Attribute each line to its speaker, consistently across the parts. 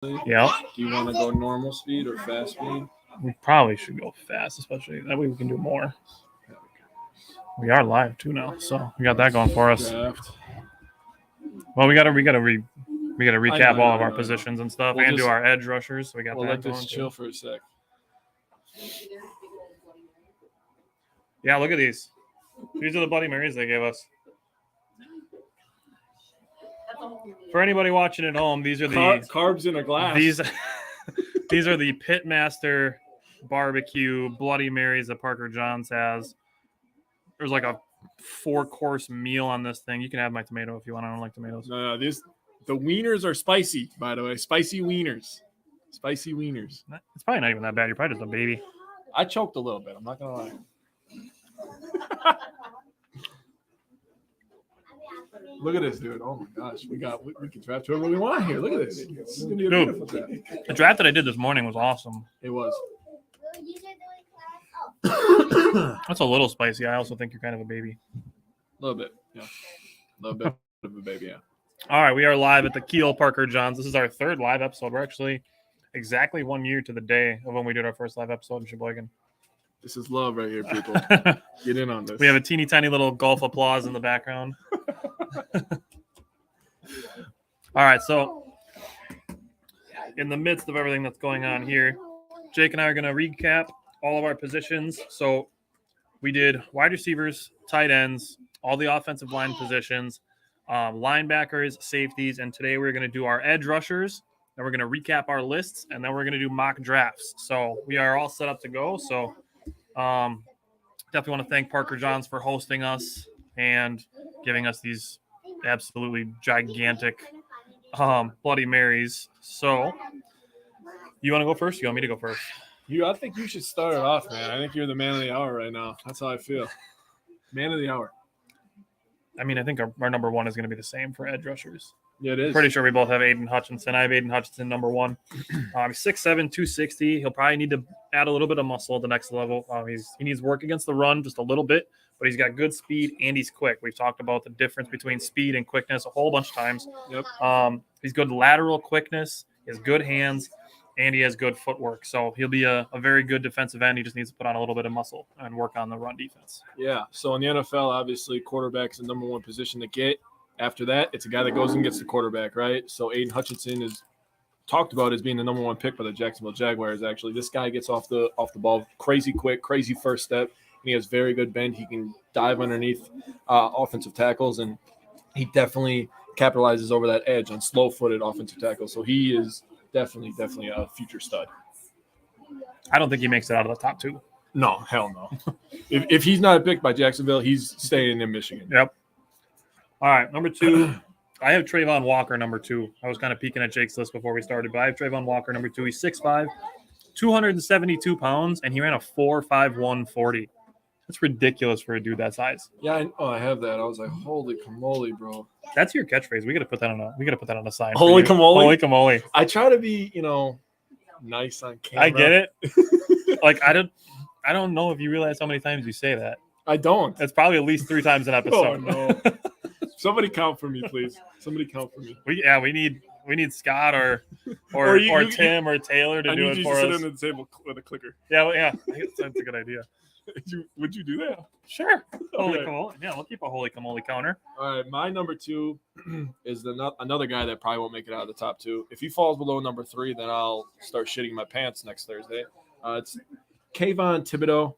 Speaker 1: Yeah.
Speaker 2: Do you want to go normal speed or fast speed?
Speaker 1: We probably should go fast, especially that way we can do more. We are live too now, so we got that going for us.
Speaker 2: Draft.
Speaker 1: Well, we gotta recap all of our
Speaker 2: I know.
Speaker 1: positions and stuff,
Speaker 2: We'll
Speaker 1: and do
Speaker 2: just-
Speaker 1: our edge rushers. So we got
Speaker 2: We'll
Speaker 1: that
Speaker 2: let
Speaker 1: going
Speaker 2: this
Speaker 1: too.
Speaker 2: chill for a sec.
Speaker 1: Yeah, look at these. These are the Bloody Marys they gave us. For anybody watching at home, these are the
Speaker 2: carbs in a glass.
Speaker 1: These are the Pitmaster barbecue Bloody Marys that Parker Johns has. There's like a 4-course meal on this thing. You can have my tomato if you want. I don't like tomatoes.
Speaker 2: No, the wieners are spicy, by the way. Spicy wieners. Spicy wieners.
Speaker 1: It's probably not even that bad. You're probably just a baby.
Speaker 2: I choked a little bit. I'm not gonna lie. Look at this, dude. Oh my gosh, we can draft whoever we want here. Look at this. This is gonna be a beautiful draft.
Speaker 1: The draft that I did this morning was awesome.
Speaker 2: It was.
Speaker 1: That's a little spicy. I also think you're kind of a baby.
Speaker 2: A little bit, yeah. A little bit of a baby, yeah.
Speaker 1: All right, we are live at the Kiel Parker Johns. This is our third live episode. We're actually exactly 1 year to the day of when we did our first live episode in Sheboygan.
Speaker 2: This is love right here, people. Get in on this.
Speaker 1: We have a teeny tiny little golf applause in the background. All right, so in the midst of everything that's going on here, Jake and I are going to recap all of our positions. So we did wide receivers, tight ends, all the offensive line positions, linebackers, safeties, and today we're going to do our edge rushers, and we're going to recap our lists, and then we're going to do mock drafts. So we are all set up to go. So definitely want to thank Parker Johns for hosting us and giving us these absolutely gigantic Bloody Marys. So you want to go first? You want me to go first?
Speaker 2: I think you should start it off, man. I think you're the man of the hour right now. That's how I feel. Man of the hour.
Speaker 1: I mean, I think our number one is going to be the same for edge rushers.
Speaker 2: Yeah, it is.
Speaker 1: Pretty sure we both have Aiden Hutchinson. I have Aiden Hutchinson number one. He's 6'7", 260. He'll probably need to add a little bit of muscle at the next level. He needs work against the run just a little bit, but he's got good speed and he's quick. We've talked about the difference between speed and quickness a whole bunch of times.
Speaker 2: Yep.
Speaker 1: He's good lateral quickness. He has good hands, and he has good footwork. So he'll be a very good defensive end. He just needs to put on a little bit of muscle and work on the run defense.
Speaker 2: Yeah. So in the NFL, obviously, quarterback's the number one position to get. After that, it's a guy that goes and gets the quarterback, right? So Aiden Hutchinson is talked about as being the number one pick by the Jacksonville Jaguars. Actually, this guy gets off the ball crazy quick, crazy first step, and he has very good bend. He can dive underneath offensive tackles, and he definitely capitalizes over that edge on slow-footed offensive tackles. So he is definitely a future stud.
Speaker 1: I don't think he makes it out of the top two.
Speaker 2: No, hell no. if he's not picked by Jacksonville, he's staying in Michigan.
Speaker 1: Yep. All right, number two, I have Trayvon Walker, number two. I was kind of peeking at Jake's list before we started, but I have Trayvon Walker, number two. He's 6'5", 272 pounds, and he ran a 4.51 40. That's ridiculous for a dude that size.
Speaker 2: Yeah, I have that. I was like, holy camole, bro.
Speaker 1: That's your catchphase. We got to put that on a sign.
Speaker 2: Holy camole.
Speaker 1: Holy camole.
Speaker 2: I try to be, nice on camera.
Speaker 1: I get it. Like I don't know if you realize how many times you say that.
Speaker 2: I don't.
Speaker 1: That's probably at least 3 times an episode.
Speaker 2: Oh no. Somebody count for me, please. Somebody count for me.
Speaker 1: We need Scott or Tim or Taylor to do it for us.
Speaker 2: I need you to sit on the table with a clicker.
Speaker 1: Yeah. That's a good idea.
Speaker 2: Would you do that?
Speaker 1: Sure. Holy
Speaker 2: Okay.
Speaker 1: camole. Yeah, we'll keep a holy camole counter.
Speaker 2: All right, my number two is another guy that probably won't make it out of the top two. If he falls below number 3, then I'll start shitting my pants next Thursday. It's Kayvon Thibodeau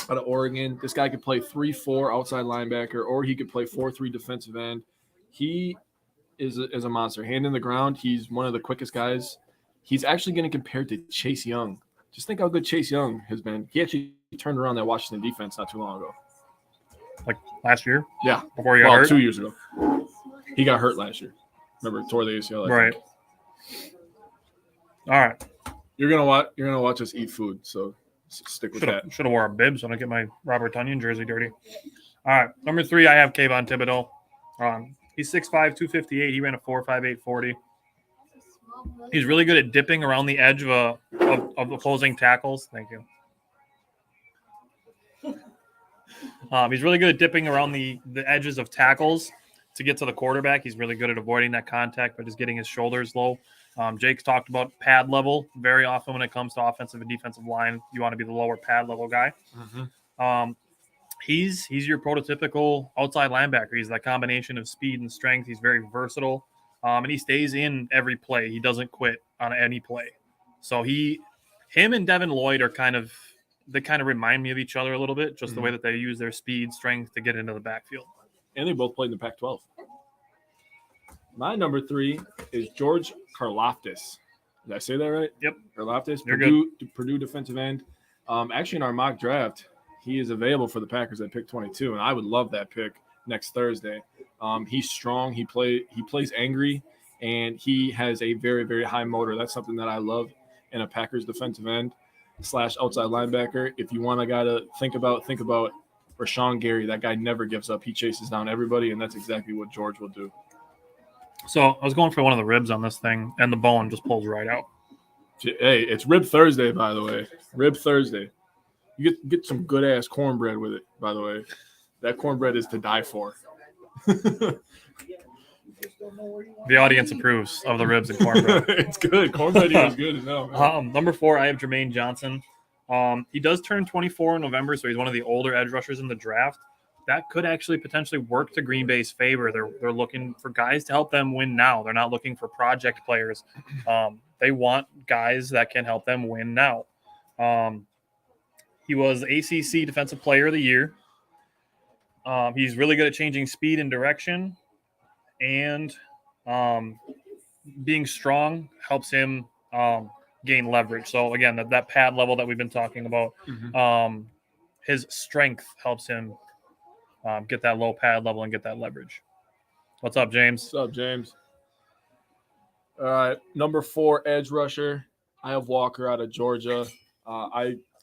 Speaker 2: out of Oregon. This guy could play 3-4 outside linebacker, or he could play 4-3 defensive end. He is a monster. Hand in the ground, he's one of the quickest guys. He's actually getting compared to Chase Young. Just think how good Chase Young has been. He actually turned around that Washington defense not too long ago.
Speaker 1: Like last year?
Speaker 2: Yeah.
Speaker 1: Before he got hurt?
Speaker 2: 2 years ago. He got hurt last year. Remember, tore the ACL.
Speaker 1: Right. All right.
Speaker 2: You're gonna watch us eat food, so stick with that.
Speaker 1: Should have wore a bib so I don't get my Robert Tonyan jersey dirty. All right. Number 3, I have Kayvon Thibodeau. He's 6'5", 258. He ran a 4.58 40. He's really good at dipping around the edge of opposing tackles. Thank you. He's really good at dipping around the edges of tackles to get to the quarterback. He's really good at avoiding that contact by just getting his shoulders low. Jake's talked about pad level very often when it comes to offensive and defensive line. You want to be the lower pad level guy. He's your prototypical outside linebacker. He's that combination of speed and strength. He's very versatile, and he stays in every play. He doesn't quit on any play. So him and Devin Lloyd are kind of remind me of each other a little bit, just the way that they use their speed, strength to get into the backfield.
Speaker 2: And they both played in the Pac-12. My number 3 is George Karlaftis. Did I say that right?
Speaker 1: Yep.
Speaker 2: Karlaftis,
Speaker 1: You're
Speaker 2: Purdue defensive end. Actually, in our mock draft, he is available for the Packers at pick 22, and I would love that pick next Thursday. He's strong. He plays angry, and he has a very, very high motor. That's something that I love in a Packers defensive end / outside linebacker. If you want a guy to think about Rashawn Gary. That guy never gives up. He chases down everybody, and that's exactly what George will do.
Speaker 1: So I was going for one of the ribs on this thing, and the bone just pulls right out.
Speaker 2: Hey, it's Rib Thursday, by the way. Rib Thursday. You get some good-ass cornbread with it, by the way. That cornbread is to die for.
Speaker 1: The audience approves of the ribs and cornbread.
Speaker 2: It's good. Cornbread here is good as hell, man.
Speaker 1: Number 4, I have Jermaine Johnson. He does turn 24 in November, so he's one of the older edge rushers in the draft. That could actually potentially work to Green Bay's favor. They're looking for guys to help them win now. They're not looking for project players. They want guys that can help them win now. He was ACC Defensive Player of the Year. He's really good at changing speed and direction, and being strong helps him gain leverage. So again, that pad level that we've been talking about, his strength helps him get that low pad level and get that leverage. What's up, James?
Speaker 2: What's up, James? All right, number 4 edge rusher. I have Walker out of Georgia.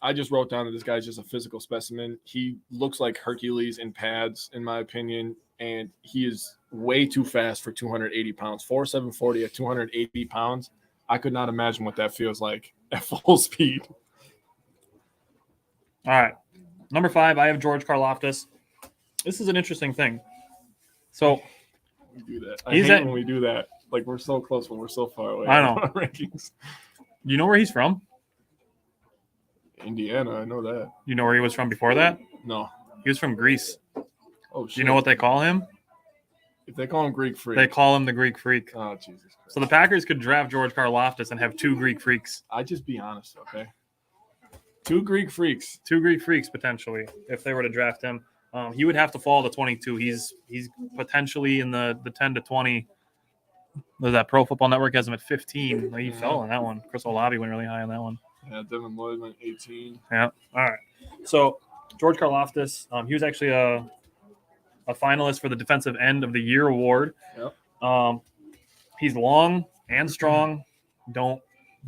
Speaker 2: I just wrote down that this guy's just a physical specimen. He looks like Hercules in pads, in my opinion, and he is way too fast for 280 pounds. 4.7 40 at 280 pounds. I could not imagine what that feels like at full speed.
Speaker 1: All right. Number 5, I have George Karlaftis. This is an interesting thing. So
Speaker 2: we do that. I hate when we do that. Like, we're so close, but we're so far away.
Speaker 1: I know.
Speaker 2: Rankings.
Speaker 1: You know where he's from?
Speaker 2: Indiana, I know that.
Speaker 1: You know where he was from before that?
Speaker 2: No.
Speaker 1: He was from Greece.
Speaker 2: Oh, shit.
Speaker 1: Do you know what they call him?
Speaker 2: If they call him Greek Freak.
Speaker 1: They call him the Greek Freak.
Speaker 2: Oh, Jesus Christ.
Speaker 1: So the Packers could draft George Karlaftis and have 2 Greek Freaks.
Speaker 2: I just be honest, okay? 2 Greek Freaks.
Speaker 1: 2 Greek Freaks, potentially, if they were to draft him. He would have to fall to 22. He's potentially in the 10 to 20. That Pro Football Network has him at 15. He fell on that one. Chris Olave went really high on that one.
Speaker 2: Yeah, Devin Lloyd went 18.
Speaker 1: Yeah. All right. So George Karlaftis, he was actually a finalist for the Defensive End of the Year award.
Speaker 2: Yep.
Speaker 1: He's long and strong. Don't.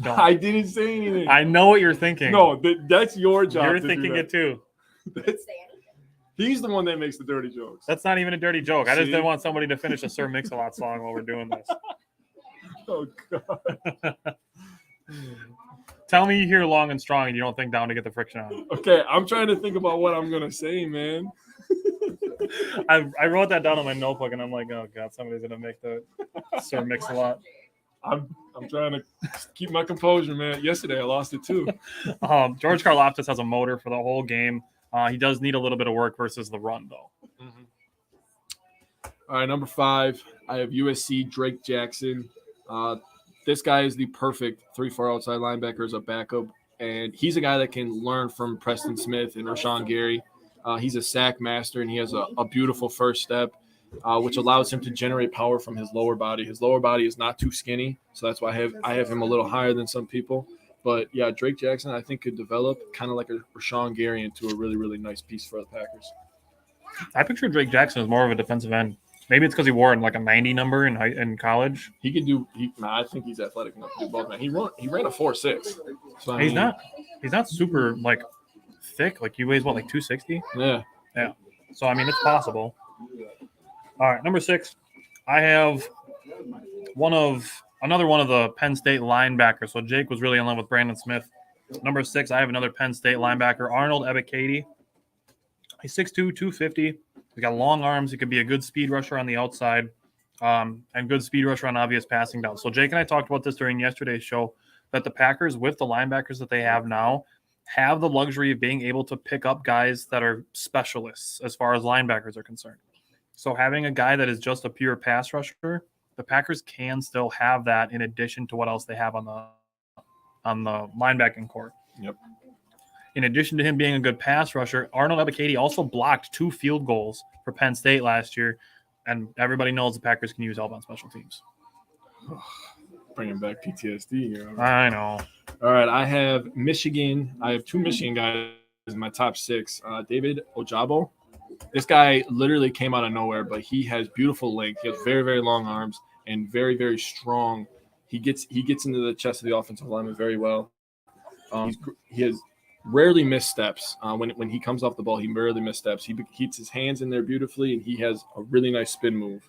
Speaker 2: I didn't say anything.
Speaker 1: I know what you're thinking.
Speaker 2: No, that's your job.
Speaker 1: You're thinking it too.
Speaker 2: He's the one that makes the dirty jokes.
Speaker 1: That's not even a dirty joke. I just didn't want somebody to finish a Sir Mix-a-Lot song while we're doing this.
Speaker 2: Oh, God.
Speaker 1: Tell me you hear long and strong and you don't think down to get the friction on.
Speaker 2: Okay, I'm trying to think about what I'm going to say, man.
Speaker 1: I wrote that down on my notebook, and I'm like, oh, God, somebody's going to make the Sir Mix-a-Lot.
Speaker 2: I'm trying to keep my composure, man. Yesterday, I lost it, too.
Speaker 1: George Karlaftis has a motor for the whole game. He does need a little bit of work versus the run, though.
Speaker 2: All right, number 5, I have USC Drake Jackson. This guy is the perfect 3-4 outside linebacker as a backup, and he's a guy that can learn from Preston Smith and Rashawn Gary. He's a sack master, and he has a beautiful first step, which allows him to generate power from his lower body. His lower body is not too skinny, so that's why I have him a little higher than some people. But, yeah, Drake Jackson, I think, could develop kind of like a Rashawn Gary into a really, really nice piece for the Packers.
Speaker 1: I picture Drake Jackson as more of a defensive end. Maybe it's because he wore like a 90 number in college.
Speaker 2: He could do. I think he's athletic enough to do both. Man, he ran a 4.6. So
Speaker 1: he's not super like thick. Like he weighs what, like 260?
Speaker 2: Yeah.
Speaker 1: So I mean, it's possible. All right, number 6, I have another one of the Penn State linebackers. So Jake was really in love with Brandon Smith. Number 6, I have another Penn State linebacker, Arnold Ebiketie. He's 6'2", 250. He's got long arms. He could be a good speed rusher on the outside. and good speed rusher on obvious passing down. So Jake and I talked about this during yesterday's show, that the Packers, with the linebackers that they have now, have the luxury of being able to pick up guys that are specialists as far as linebackers are concerned. So having a guy that is just a pure pass rusher, the Packers can still have that in addition to what else they have on the linebacking core.
Speaker 2: Yep.
Speaker 1: In addition to him being a good pass rusher, Arnold Ebiketie also blocked 2 field goals for Penn State last year, and everybody knows the Packers can use help on special teams.
Speaker 2: Bringing back PTSD here.
Speaker 1: I know.
Speaker 2: All right, I have Michigan. I have 2 Michigan guys in my top 6. David Ojabo. This guy literally came out of nowhere, but he has beautiful length. He has very, very long arms and very, very strong. He gets into the chest of the offensive lineman very well. He has rarely missteps. When he comes off the ball, he rarely missteps. He keeps his hands in there beautifully, and he has a really nice spin move.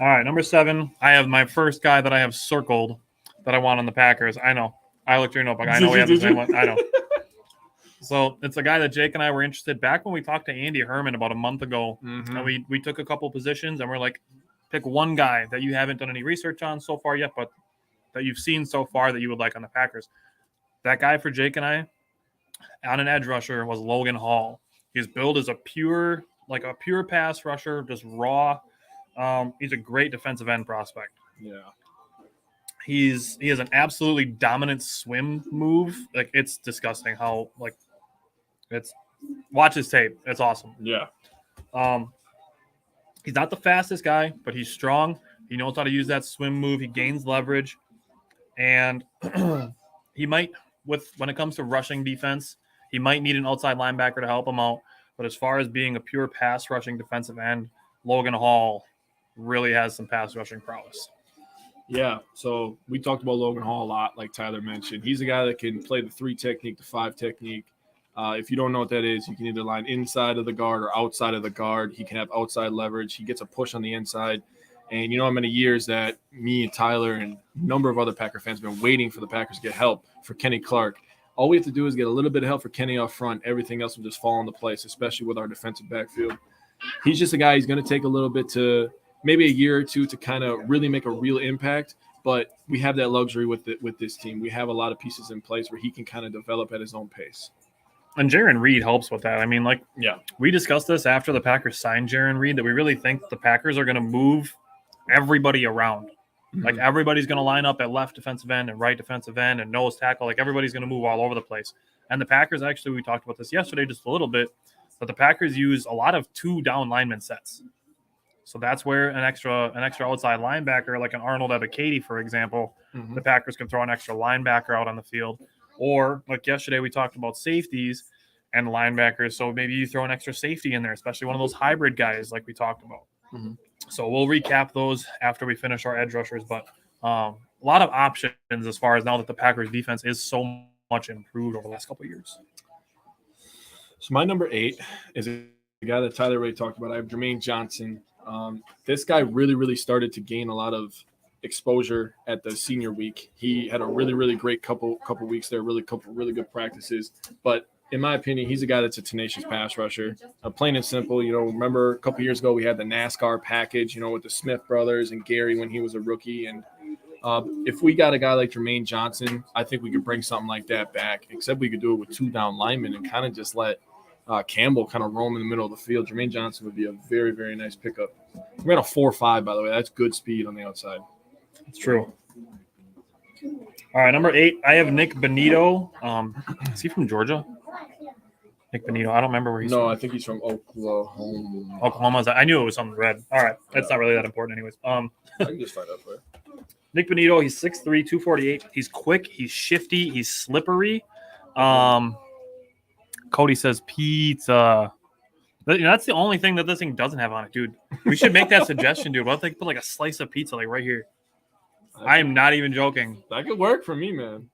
Speaker 1: All right, number 7. I have my first guy that I have circled that I want on the Packers. I know. I looked through your notebook. I know we have the same one. I know. So it's a guy that Jake and I were interested back when we talked to Andy Herman about a month ago.
Speaker 2: Mm-hmm.
Speaker 1: And we took a couple positions and we're like, pick one guy that you haven't done any research on so far yet, but that you've seen so far that you would like on the Packers. That guy for Jake and I on an edge rusher was Logan Hall. He's billed as a pure pass rusher, just raw. He's a great defensive end prospect.
Speaker 2: Yeah.
Speaker 1: He has an absolutely dominant swim move. Like, it's disgusting how, like, watch his tape. It's awesome.
Speaker 2: Yeah.
Speaker 1: He's not the fastest guy, but he's strong. He knows how to use that swim move. He gains leverage, and he might, when it comes to rushing defense, he might need an outside linebacker to help him out. But as far as being a pure pass rushing defensive end, Logan Hall really has some pass rushing prowess.
Speaker 2: Yeah, so we talked about Logan Hall a lot, like Tyler mentioned. He's a guy that can play the 3 technique, the 5 technique. If you don't know what that is, you can either line inside of the guard or outside of the guard. He can have outside leverage. He gets a push on the inside. And you know how many years that me and Tyler and a number of other Packer fans have been waiting for the Packers to get help for Kenny Clark. All we have to do is get a little bit of help for Kenny up front. Everything else will just fall into place, especially with our defensive backfield. He's just a guy, he's going to take a little bit to maybe a year or two to kind of really make a real impact. But we have that luxury with this team. We have a lot of pieces in place where he can kind of develop at his own pace.
Speaker 1: And Jaron Reed helps with that. I mean, like,
Speaker 2: yeah,
Speaker 1: we discussed this after the Packers signed Jaron Reed, that we really think the Packers are going to move everybody around. Mm-hmm. Like, everybody's going to line up at left defensive end and right defensive end and nose tackle. Like, everybody's going to move all over the place. And the Packers, actually, we talked about this yesterday just a little bit, but the Packers use a lot of 2 down lineman sets. So that's where an extra outside linebacker, like an Arnold Ebiketie, for example, the Packers can throw an extra linebacker out on the field. Or, like yesterday, we talked about safeties and linebackers. So maybe you throw an extra safety in there, especially one of those hybrid guys like we talked about. Mm-hmm. So we'll recap those after we finish our edge rushers. But a lot of options as far as now that the Packers defense is so much improved over the last couple of years.
Speaker 2: So my number 8 is a guy that Tyler already talked about. I have Jermaine Johnson. This guy really, really started to gain a lot of exposure at the senior week. He had a really, really great couple weeks there, really good practices. But in my opinion, he's a guy that's a tenacious pass rusher. Plain and simple, remember a couple years ago we had the NASCAR package, with the Smith brothers and Gary when he was a rookie. And if we got a guy like Jermaine Johnson, I think we could bring something like that back, except we could do it with 2 down linemen and kind of just let Campbell kind of roam in the middle of the field. Jermaine Johnson would be a very, very nice pickup. He ran a 4.5, by the way. That's good speed on the outside.
Speaker 1: It's true. All right, number 8, I have Nick Benito. Is he from Georgia? Nick Benito. I don't remember where he's from.
Speaker 2: No, I think he's from Oklahoma.
Speaker 1: Oklahoma. I knew it was something red. All right. That's not really that important anyways.
Speaker 2: I can just find out for you.
Speaker 1: Nick Benito, he's 6'3", 248. He's quick. He's shifty. He's slippery. Cody says pizza. That's the only thing that this thing doesn't have on it, dude. We should make that suggestion, dude. What if they put like a slice of pizza like right here? I am not even joking.
Speaker 2: That could work for me, man.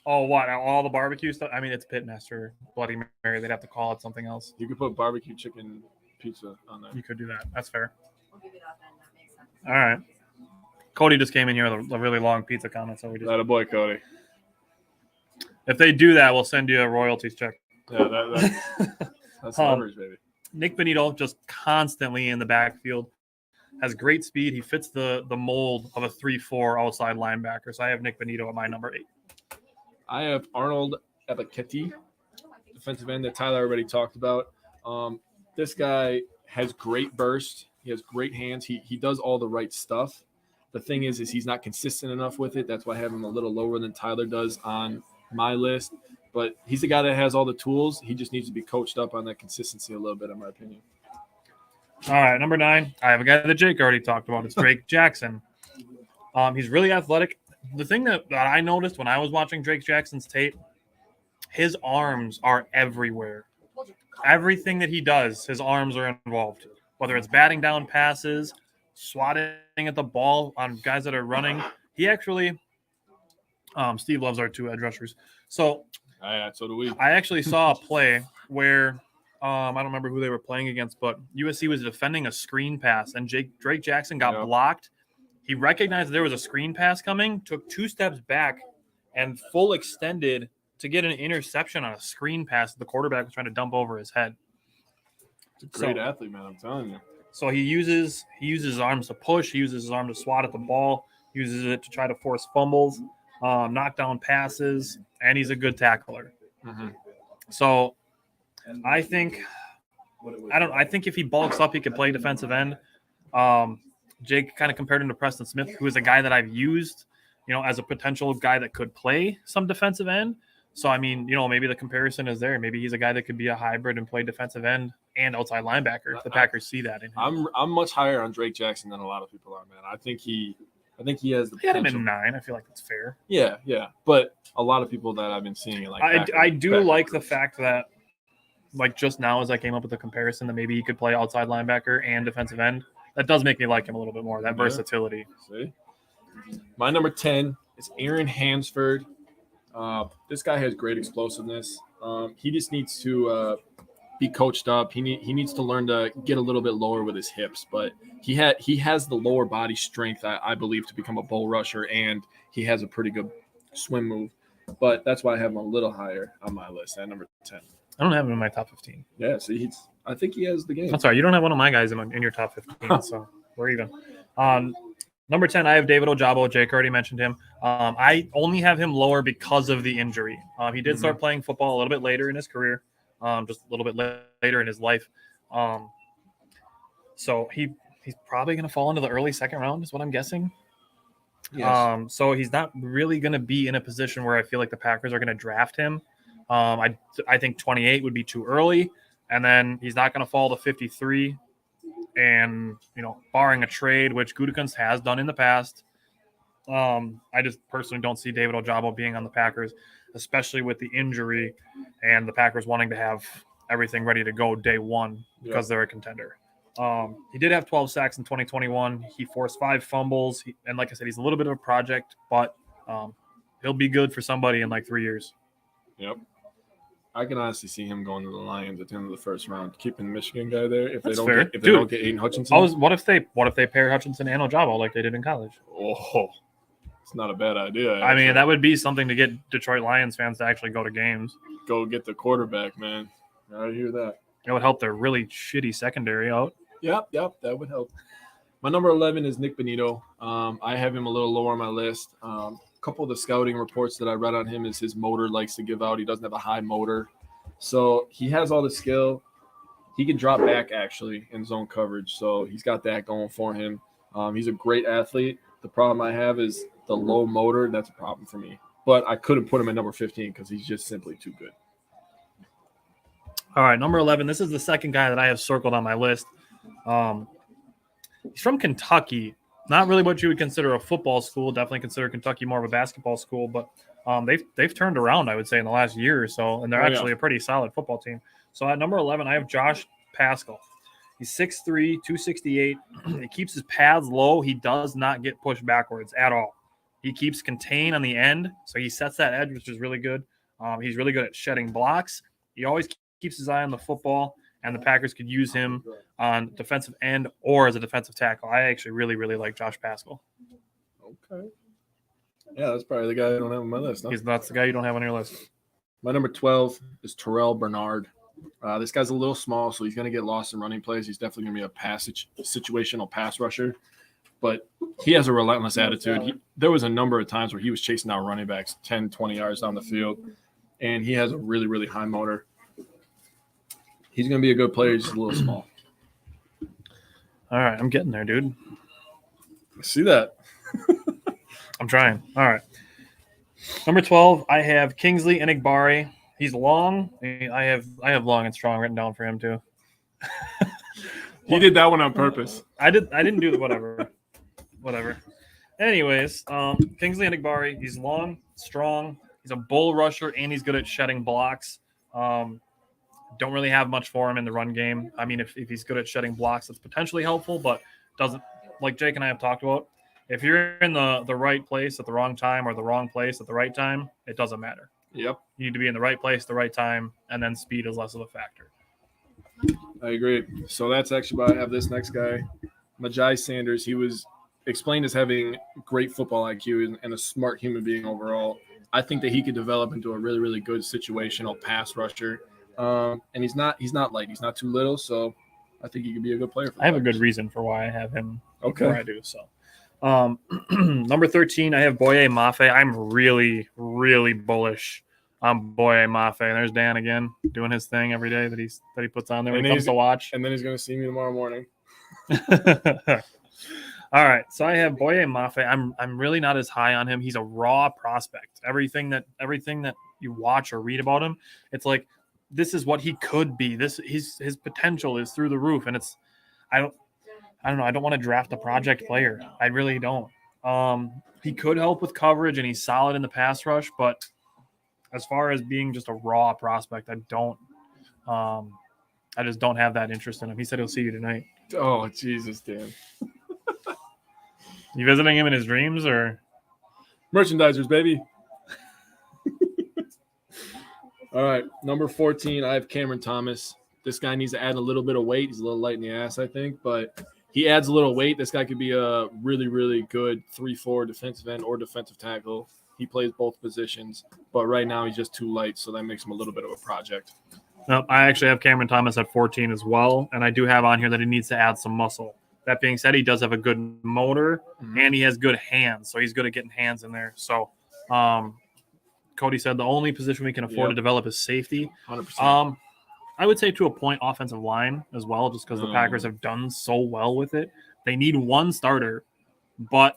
Speaker 1: Oh, what? All the barbecue stuff? I mean, it's Pitmaster Bloody Mary. They'd have to call it something else.
Speaker 2: You could put barbecue chicken pizza on there.
Speaker 1: You could do that. That's fair. All right. Cody just came in here with a really long pizza comment, so we just.
Speaker 2: Atta boy, Cody.
Speaker 1: If they do that, we'll send you a royalties check.
Speaker 2: Yeah, that's leverage, baby.
Speaker 1: Nick Benito just constantly in the backfield, has great speed. He fits the mold of a 3-4 outside linebacker. So I have Nick Benito at my number 8.
Speaker 2: I have Arnold Ebiketie, defensive end that Tyler already talked about. This guy has great burst. He has great hands. He does all the right stuff. The thing is he's not consistent enough with it. That's why I have him a little lower than Tyler does on my list. But he's a guy that has all the tools. He just needs to be coached up on that consistency a little bit, in my opinion.
Speaker 1: All right, number 9. I have a guy that Jake already talked about. It's Drake Jackson. He's really athletic. The thing that I noticed when I was watching Drake Jackson's tape, his arms are everywhere. Everything that he does, his arms are involved. Whether it's batting down passes, swatting at the ball on guys that are running. He actually, Steve loves our 2 edge rushers. So,
Speaker 2: so do we.
Speaker 1: I actually saw a play where I don't remember who they were playing against, but USC was defending a screen pass, and Drake Jackson got blocked. He recognized there was a screen pass coming, took 2 steps back, and full extended to get an interception on a screen pass. The quarterback was trying to dump over his head.
Speaker 2: It's a great athlete, man. I'm telling you.
Speaker 1: So he uses his arms to push. He uses his arm to swat at the ball. Uses it to try to force fumbles, knock down passes, and he's a good tackler.
Speaker 2: Mm-hmm.
Speaker 1: So I think if he bulks up, he could play defensive end. Jake kind of compared him to Preston Smith, who is a guy that I've used, as a potential guy that could play some defensive end. So, I mean, maybe the comparison is there. Maybe he's a guy that could be a hybrid and play defensive end and outside linebacker if the Packers see that in him.
Speaker 2: I'm much higher on Drake Jackson than a lot of people are, man. I think he has the potential.
Speaker 1: I had him in 9. I feel like that's fair.
Speaker 2: Yeah. But a lot of people that I've been seeing
Speaker 1: I do like the fact that, like, just now as I came up with the comparison that maybe he could play outside linebacker and defensive end. That does make me like him a little bit more, that versatility.
Speaker 2: See? My number 10 is Aaron Hansford. This guy has great explosiveness. He just needs to be coached up. He needs to learn to get a little bit lower with his hips, but he has the lower body strength, I believe, to become a bull rusher, and he has a pretty good swim move. But that's why I have him a little higher on my list at number 10.
Speaker 1: I don't have him in my top 15.
Speaker 2: Yeah, see, I think he has the game.
Speaker 1: I'm sorry, you don't have one of my guys in your top 15, so we're even. Number 10, I have David Ojabo. Jake already mentioned him. I only have him lower because of the injury. He did start playing football a little bit later in his career, just a little bit later in his life. So he's probably going to fall into the early second round is what I'm guessing. Yes. So he's not really going to be in a position where I feel like the Packers are going to draft him. I think 28 would be too early, and then he's not going to fall to 53. And, barring a trade, which Gutekunst has done in the past, I just personally don't see David Ojabo being on the Packers, especially with the injury and the Packers wanting to have everything ready to go day one because they're a contender. He did have 12 sacks in 2021. He forced 5 fumbles. And like I said, he's a little bit of a project, but he'll be good for somebody in like 3 years.
Speaker 2: Yep. I can honestly see him going to the Lions at the end of the first round, keeping the Michigan guy there. If they don't get Aiden Hutchinson,
Speaker 1: what if they pair Hutchinson and Ojabo like they did in college?
Speaker 2: Oh, it's not a bad idea. Actually.
Speaker 1: I mean, that would be something to get Detroit Lions fans to actually go to games.
Speaker 2: Go get the quarterback, man. I hear that.
Speaker 1: It would help their really shitty secondary out.
Speaker 2: Yep, that would help. My number 11 is Nick Benito. I have him a little lower on my list. Couple of the scouting reports that I read on him is his motor likes to give out. He doesn't have a high motor. So he has all the skill. He can drop back actually in zone coverage. So he's got that going for him. He's a great athlete. The problem I have is the low motor. That's a problem for me. But I couldn't put him at number 15 because he's just simply too good.
Speaker 1: All right, number 11. This is the second guy that I have circled on my list. He's from Kentucky. Not really what you would consider a football school. Definitely consider Kentucky more of a basketball school, but they've turned around, I would say, in the last year or so, and they're actually a pretty solid football team. So at number 11, I have Josh Paschal. He's 6'3", 268. He keeps his pads low. He does not get pushed backwards at all. He keeps contained on the end, so he sets that edge, which is really good. He's really good at shedding blocks. He always keeps his eye on the football, and the Packers could use him on defensive end or as a defensive tackle. I actually really, really like Josh Paschal.
Speaker 2: Okay. Yeah, that's probably the guy I don't have on my list. Huh?
Speaker 1: That's the guy you don't have on your list.
Speaker 2: My number 12 is Terrell Bernard. This guy's a little small, so he's going to get lost in running plays. He's definitely going to be a situational pass rusher, but he has a relentless attitude. There was a number of times where he was chasing down running backs 10, 20 yards down the field, and he has a really, really high motor. He's going to be a good player. He's just a little small.
Speaker 1: All right, I'm getting there, dude.
Speaker 2: See that?
Speaker 1: I'm trying. All right. Number 12, I have Kingsley Enigbari. He's long. I have long and strong written down for him too.
Speaker 2: He did that one on purpose.
Speaker 1: I didn't do the whatever. Anyways, Kingsley Enigbari. He's long, strong. He's a bull rusher and he's good at shedding blocks. Don't really have much for him in the run game. I mean, if he's good at shedding blocks, that's potentially helpful, but doesn't, like Jake and I have talked about. If you're in the right place at the wrong time or the wrong place at the right time, it doesn't matter.
Speaker 2: Yep.
Speaker 1: You need to be in the right place, the right time, and then speed is less of a factor.
Speaker 2: I agree. So that's actually why I have this next guy, Majai Sanders. He was explained as having great football IQ and a smart human being overall. I think that he could develop into a really, really good situational pass rusher. And he's not light. He's not too little, so I think he could be a good player.
Speaker 1: I have a good reason for why I have him where I do. So, number 13, I have Boye Mafe. I'm really, really bullish on Boye Mafe. There's Dan again doing his thing every day that he puts on there when he comes to watch.
Speaker 2: And then he's going to see me tomorrow morning.
Speaker 1: All right, so I have Boye Mafe. I'm really not as high on him. He's a raw prospect. Everything that you watch or read about him, it's like this is what he could be. His potential is through the roof, and I don't know. I don't want to draft a project player. I really don't. He could help with coverage, and he's solid in the pass rush. But as far as being just a raw prospect, I don't. I just don't have that interest in him. He said he'll see you tonight.
Speaker 2: Oh, Jesus, Dan.
Speaker 1: You visiting him in his dreams or?
Speaker 2: Merchandisers, baby. All right, number 14, I have Cameron Thomas. This guy needs to add a little bit of weight. He's a little light in the ass, I think, but he adds a little weight. This guy could be a really, really good 3-4 defensive end or defensive tackle. He plays both positions, but right now he's just too light, so that makes him a little bit of a project.
Speaker 1: No, I actually have Cameron Thomas at 14 as well, and I do have on here that he needs to add some muscle. That being said, he does have a good motor, and he has good hands, so he's good at getting hands in there. So Cody said the only position we can afford to develop is safety.
Speaker 2: 100%.
Speaker 1: I would say to a point offensive line as well, just because the Packers have done so well with it. They need one starter, but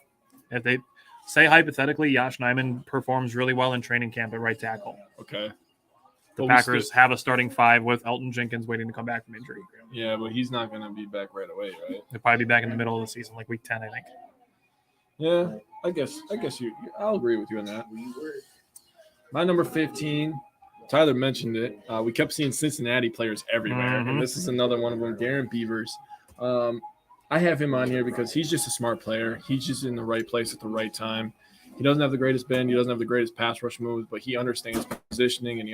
Speaker 1: if they say hypothetically Yash Nyman performs really well in training camp at right tackle.
Speaker 2: Okay.
Speaker 1: The Packers have a starting 5 with Elton Jenkins waiting to come back from injury.
Speaker 2: Yeah, but he's not going to be back right away, right?
Speaker 1: He'll probably be back in the middle of the season, like week 10, I think.
Speaker 2: Yeah, I guess I'll agree with you on that. My number 15, Tyler mentioned it. We kept seeing Cincinnati players everywhere, and this is another one of them, Darren Beavers. I have him on here because he's just a smart player. He's just in the right place at the right time. He doesn't have the greatest bend. He doesn't have the greatest pass rush moves, but he understands positioning, and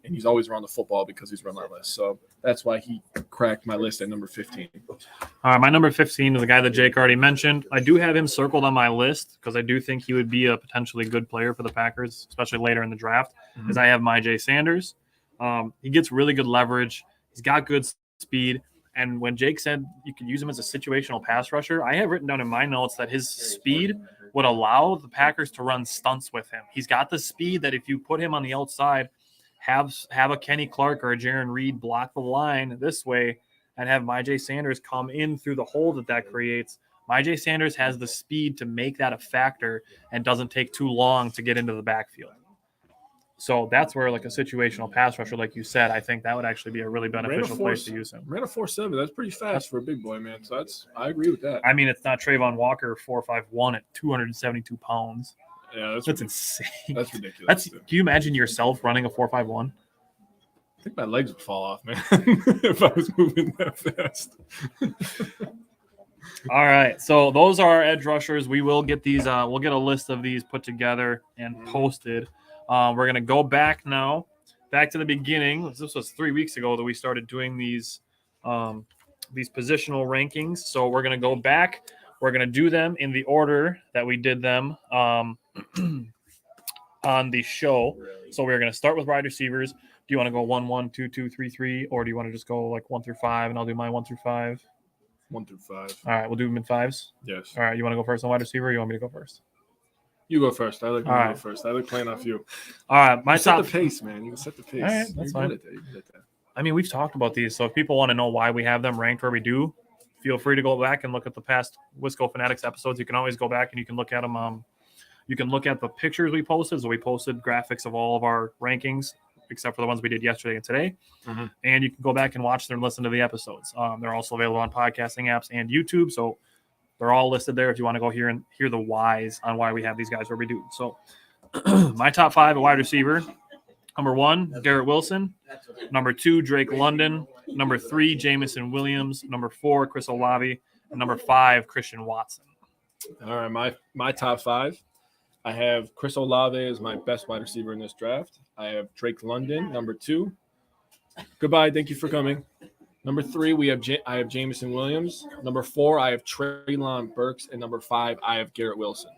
Speaker 2: he's always around the football because he's relentless. So that's why he cracked my list at number 15.
Speaker 1: All right, my number 15 is the guy that Jake already mentioned. I do have him circled on my list because I do think he would be a potentially good player for the Packers, especially later in the draft, as I have Majai Sanders. He gets really good leverage. He's got good speed. And when Jake said you could use him as a situational pass rusher, I have written down in my notes that his speed would allow the Packers to run stunts with him. He's got the speed that if you put him on the outside, have a Kenny Clark or a Jaron Reed block the line this way and have Majai Sanders come in through the hole that creates. Majai Sanders has the speed to make that a factor and doesn't take too long to get into the backfield. So that's where, like a situational pass rusher, like you said, I think that would actually be a really beneficial place to use him.
Speaker 2: Ran a 4.7. That's pretty fast for a big boy, man. So I agree with that.
Speaker 1: I mean, it's not Trayvon Walker 4.51 at 272 pounds.
Speaker 2: Yeah,
Speaker 1: that's insane.
Speaker 2: That's ridiculous.
Speaker 1: Can you imagine yourself running a 4.51?
Speaker 2: I think my legs would fall off, man, if I was moving that fast.
Speaker 1: All right, so those are our edge rushers. We will get these. We'll get a list of these put together and posted. We're going to go back now, back to the beginning. This was 3 weeks ago that we started doing these positional rankings. So we're going to go back. We're going to do them in the order that we did them on the show. So we're going to start with wide receivers, Do you want to go 1, 1, 2, 2, 3, 3, or do you want to just go like 1 through 5, and I'll do my 1 through 5?
Speaker 2: 1 through 5.
Speaker 1: All right, we'll do mid fives.
Speaker 2: Yes.
Speaker 1: All right, you want to go first on wide receiver, or you want me to go first?
Speaker 2: You go first. I like when
Speaker 1: All
Speaker 2: you
Speaker 1: right.
Speaker 2: go first. I like playing off you.
Speaker 1: All right, my
Speaker 2: You set
Speaker 1: top.
Speaker 2: the pace, man. You can set the pace.
Speaker 1: All right, that's fine.
Speaker 2: Good at that. You're good at that.
Speaker 1: I mean, we've talked about these, so if people want to know why we have them ranked where we do, feel free to go back and look at the past Wisco Fanatics episodes. You can always go back and you can look at them. You can look at the pictures we posted. So we posted graphics of all of our rankings, except for the ones we did yesterday and today.
Speaker 2: Mm-hmm.
Speaker 1: And you can go back and watch them and listen to the episodes. They're also available on podcasting apps and YouTube. So they're all listed there if you want to go here and hear the whys on why we have these guys where we do. So my top 5 at wide receiver. Number 1, Garrett Wilson. Number 2, Drake London. Number 3, Jamison Williams. Number 4, Chris Olave. And number 5, Christian Watson.
Speaker 2: All right, my top 5. I have Chris Olave as my best wide receiver in this draft. I have Drake London, number 2. Goodbye. Thank you for coming. Number 3, I have Jamison Williams. Number 4, I have Treylon Burks. And number 5, I have Garrett Wilson.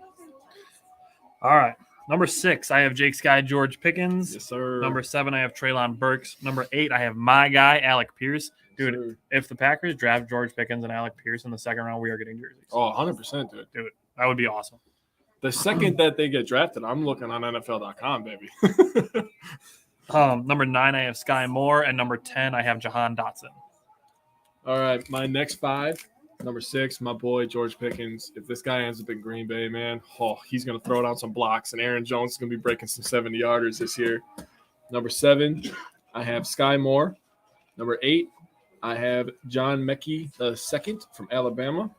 Speaker 1: All right. Number 6, I have Jake Sky, George Pickens.
Speaker 2: Yes, sir.
Speaker 1: Number 7, I have Treylon Burks. Number 8, I have my guy, Alec Pierce. Dude,
Speaker 2: Sir.
Speaker 1: if the Packers draft George Pickens and Alec Pierce in the second round, we are getting jerseys.
Speaker 2: Oh, 100%, dude.
Speaker 1: Dude, that would be awesome.
Speaker 2: The second that they get drafted, I'm looking on NFL.com, baby.
Speaker 1: Number 9, I have Sky Moore. And number 10, I have Jahan Dotson.
Speaker 2: All right, my next 5. Number 6, my boy, George Pickens. If this guy ends up in Green Bay, man, he's going to throw down some blocks, and Aaron Jones is going to be breaking some 70-yarders this year. Number 7, I have Sky Moore. Number 8, I have John Mechie II from Alabama.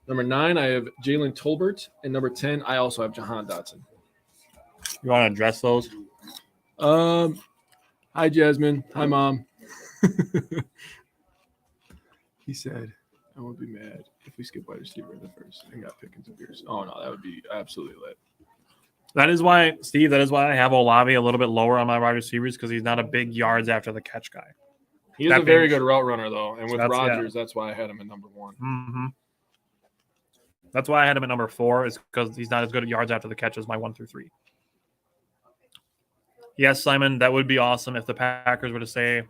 Speaker 2: Number 9, I have Jalen Tolbert. And number 10, I also have Jahan Dotson.
Speaker 1: You want to address those?
Speaker 2: Hi, Jasmine. Hi, Mom. He said, I won't be mad if we skip wide receiver in the first and got Pickens and Pierce. Oh, no, that would be absolutely lit.
Speaker 1: That is why, Steve, I have Olave a little bit lower on my wide receivers because he's not a big yards after the catch guy.
Speaker 2: He's a very good route runner, though. And with Rodgers, that's why I had him at number 1.
Speaker 1: Mm-hmm. That's why I had him at number 4 is because he's not as good at yards after the catch as my 1 through 3. Yes, Simon, that would be awesome if the Packers were to say,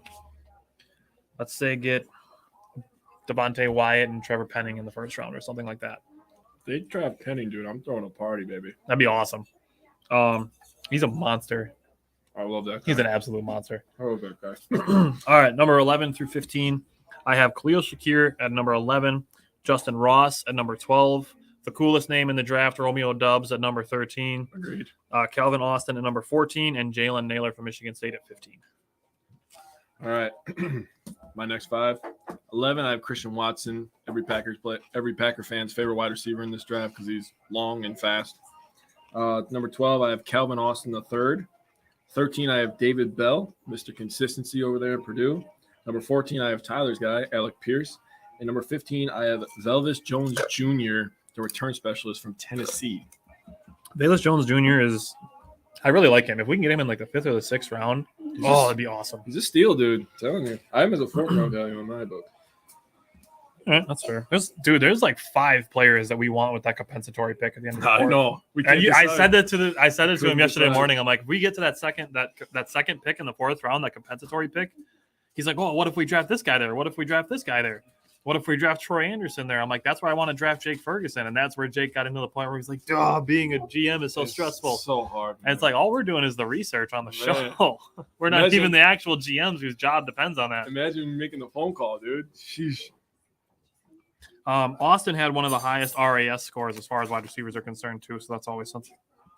Speaker 1: let's say get Devontae Wyatt and Trevor Penning in the first round or something like that.
Speaker 2: They draft Penning, dude. I'm throwing a party, baby.
Speaker 1: That'd be awesome. He's a monster.
Speaker 2: I love that guy.
Speaker 1: He's an absolute monster.
Speaker 2: I love that guy.
Speaker 1: All right, number 11 through 15. I have Khalil Shakir at number 11, Justin Ross at number 12, the coolest name in the draft, Romeo Doubs at number 13.
Speaker 2: Agreed.
Speaker 1: Calvin Austin at number 14, and Jalen Naylor from Michigan State at 15.
Speaker 2: All right. My next 5. 11, I have Christian Watson, every Packer fan's favorite wide receiver in this draft because he's long and fast. Number 12, I have Calvin Austin III. 13, I have David Bell, Mr. Consistency over there at Purdue. Number 14, I have Tyler's guy, Alec Pierce. And number 15, I have Velvis Jones Jr., the return specialist from Tennessee.
Speaker 1: Velus Jones Jr. I really like him. If we can get him in like the 5th or the 6th round, that'd be awesome.
Speaker 2: He's a steal, dude. I'm telling you. I have him as a 4th round value in my book.
Speaker 1: All right, that's fair. There's like 5 players that we want with that compensatory pick at the end of the fourth.
Speaker 2: I know.
Speaker 1: I said that to him yesterday morning. I'm like, if we get to that second pick in the 4th round, that compensatory pick, he's like, oh, what if we draft this guy there? What if we draft this guy there? What if we draft Troy Anderson there? I'm like, that's where I want to draft Jake Ferguson. And that's where Jake got into the point where he's like, being a GM is so stressful.
Speaker 2: So hard. Man.
Speaker 1: And it's like, all we're doing is the research on the show. We're not even the actual GMs whose job depends on that.
Speaker 2: Imagine making the phone call, dude. Sheesh.
Speaker 1: Austin had one of the highest RAS scores as far as wide receivers are concerned, too. So that's always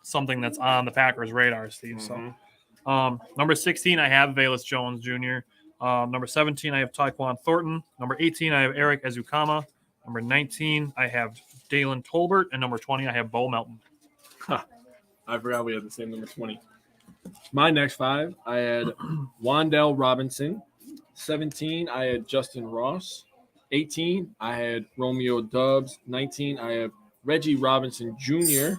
Speaker 1: something that's on the Packers' radar, Steve.
Speaker 2: Mm-hmm.
Speaker 1: So, number 16, I have Velus Jones Jr. Number 17, I have Tyquan Thornton. Number 18, I have Eric Ezukama. Number 19, I have Dalen Tolbert. And number 20, I have Bo Melton.
Speaker 2: I forgot we had the same number 20. My next 5, I had Wan'Dale Robinson. 17, I had Justin Ross. 18, I had Romeo Doubs. 19, I have Reggie Robinson Jr.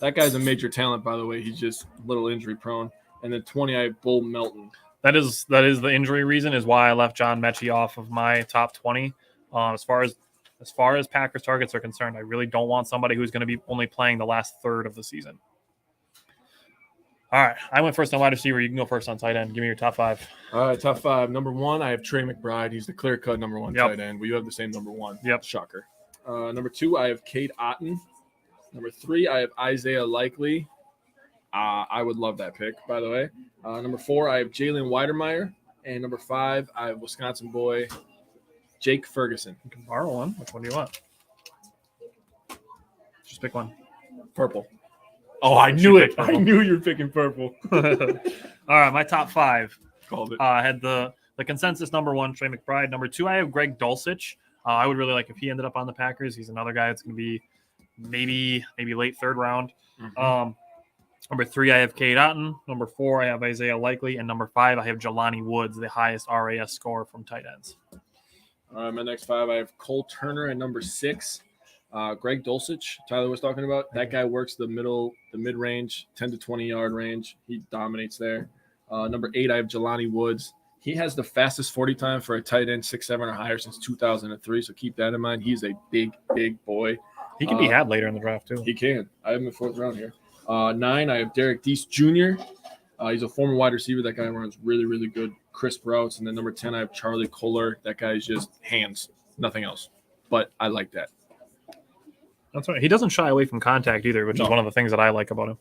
Speaker 2: That guy's a major talent, by the way. He's just a little injury prone. And then 20, I have Bo Melton.
Speaker 1: That is the injury reason is why I left John Mechie off of my top 20. As far as Packers targets are concerned, I really don't want somebody who's going to be only playing the last third of the season. All right. I went first on wide receiver. You can go first on tight end. Give me your top 5.
Speaker 2: All right, top 5. Number 1, I have Trey McBride. He's the clear-cut number 1
Speaker 1: Yep.
Speaker 2: tight end. We have the same number 1.
Speaker 1: Yep.
Speaker 2: Shocker. Number 2, I have Cade Otton. Number 3, I have Isaiah Likely. I would love that pick, by the way. Number 4, I have Jalen Weidermeyer. And number 5, I have Wisconsin boy Jake Ferguson.
Speaker 1: You can borrow one. Which one do you want? Just pick one.
Speaker 2: Purple. Oh, I knew it. I knew you were picking purple.
Speaker 1: All right, my top 5.
Speaker 2: Called it.
Speaker 1: I had the consensus number 1, Trey McBride. Number 2, I have Greg Dulcich. I would really like if he ended up on the Packers. He's another guy that's going to be maybe late 3rd round.
Speaker 2: Mm-hmm.
Speaker 1: Number 3, I have Cade Otton. Number 4, I have Isaiah Likely. And number 5, I have Jelani Woods, the highest RAS score from tight ends.
Speaker 2: All right, my next 5, I have Cole Turner at number 6. Greg Dulcich, Tyler was talking about. That guy works the mid-range, 10 to 20-yard range. He dominates there. Number 8, I have Jelani Woods. He has the fastest 40 time for a tight end, 6'7" or higher since 2003, so keep that in mind. He's a big, big boy.
Speaker 1: He can be had later in the draft, too.
Speaker 2: He can. I have him in 4th round here. 9, I have Derek Deese Jr. He's a former wide receiver. That guy runs really, really good, crisp routes. And then number 10, I have Charlie Kohler. That guy is just hands, nothing else. But I like that.
Speaker 1: That's right. He doesn't shy away from contact either, which is one of the things that I like about him.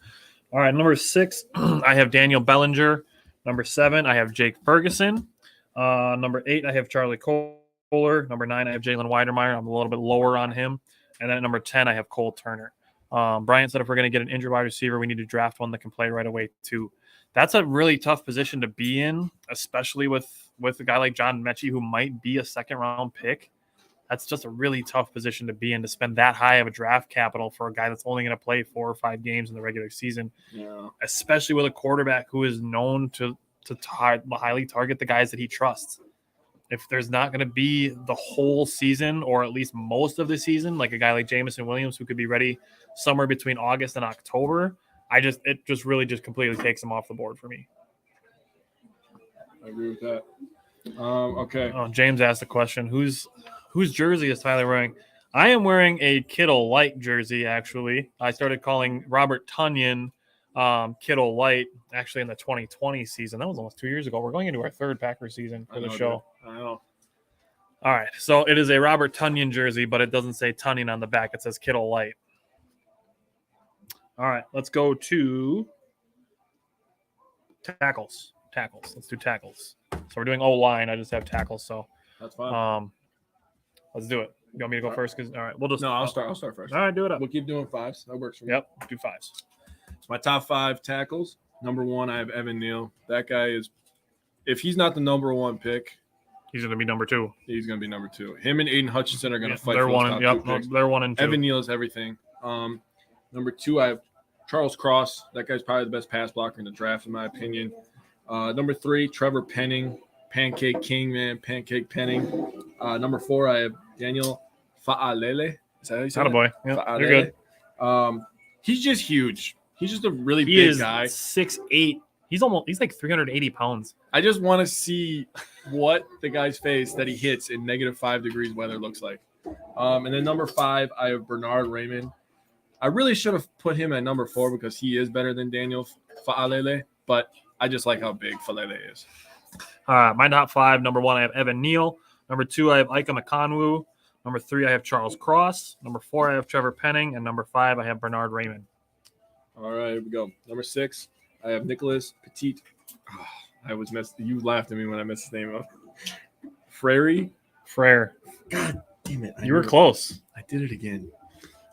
Speaker 1: All right, number 6, I have Daniel Bellinger. Number 7, I have Jake Ferguson. Number 8, I have Charlie Kohler. Number 9, I have Jalen Weidermeyer. I'm a little bit lower on him. And then at number 10, I have Cole Turner. Brian said if we're going to get an injured wide receiver, we need to draft one that can play right away too. That's a really tough position to be in, especially with a guy like John Mechie who might be a 2nd-round pick. That's just a really tough position to be in, to spend that high of a draft capital for a guy that's only going to play 4 or 5 games in the regular season, especially with a quarterback who is known to highly target the guys that he trusts. If there's not going to be the whole season or at least most of the season, like a guy like Jamison Williams who could be ready somewhere between August and October, it just really completely takes him off the board for me.
Speaker 2: I agree with that. Okay.
Speaker 1: Oh, James asked a question. Whose jersey is Tyler wearing? I am wearing a Kittle Light jersey, actually. I started calling Robert Tonyan Kittle Light actually in the 2020 season. That was almost 2 years ago. We're going into our 3rd Packers season for the show.
Speaker 2: I know.
Speaker 1: All right. So it is a Robert Tonyan jersey, but it doesn't say Tonyan on the back. It says Kittle Light. All right. Let's go to tackles. Let's do tackles. So we're doing O-line. I just have tackles. So
Speaker 2: that's fine.
Speaker 1: Let's do it. You want me to go first? All right. We'll just.
Speaker 2: No, I'll start first.
Speaker 1: All right. Do it up.
Speaker 2: We'll keep doing 5s. That works for me.
Speaker 1: Yep. Do 5s.
Speaker 2: So my top 5 tackles. Number 1, I have Evan Neal. That guy is, if he's not the number 1 pick,
Speaker 1: he's going to be number 2.
Speaker 2: He's going to be number 2. Him and Aiden Hutchinson are going to fight.
Speaker 1: They're
Speaker 2: for
Speaker 1: one. They're 1 and 2.
Speaker 2: Evan Neal is everything. Number 2, I have Charles Cross. That guy's probably the best pass blocker in the draft, in my opinion. Number 3, Trevor Penning. Pancake King, man. Pancake Penning. Number 4, I have Daniel Fa'alele. Is that how you say it?
Speaker 1: Attaboy. Yep, you're good.
Speaker 2: He's just huge. He's just a really big guy.
Speaker 1: 6'8". He's like 380 pounds.
Speaker 2: I just want to see what the guy's face that he hits in -5 degrees weather looks like. And then number 5, I have Bernard Raymond. I really should have put him at number 4 because he is better than Daniel Fa'alele, but I just like how big Falele is.
Speaker 1: All right, my top 5. Number 1, I have Evan Neal. Number 2, I have Ika Makonwu. Number 3, I have Charles Cross. Number 4, I have Trevor Penning. And number 5, I have Bernard Raymond.
Speaker 2: All right, here we go. Number 6, I have Nicholas Petit. Oh, you laughed at me when I messed his name up.
Speaker 1: Frere.
Speaker 2: God damn it.
Speaker 1: You were close.
Speaker 2: I did it again.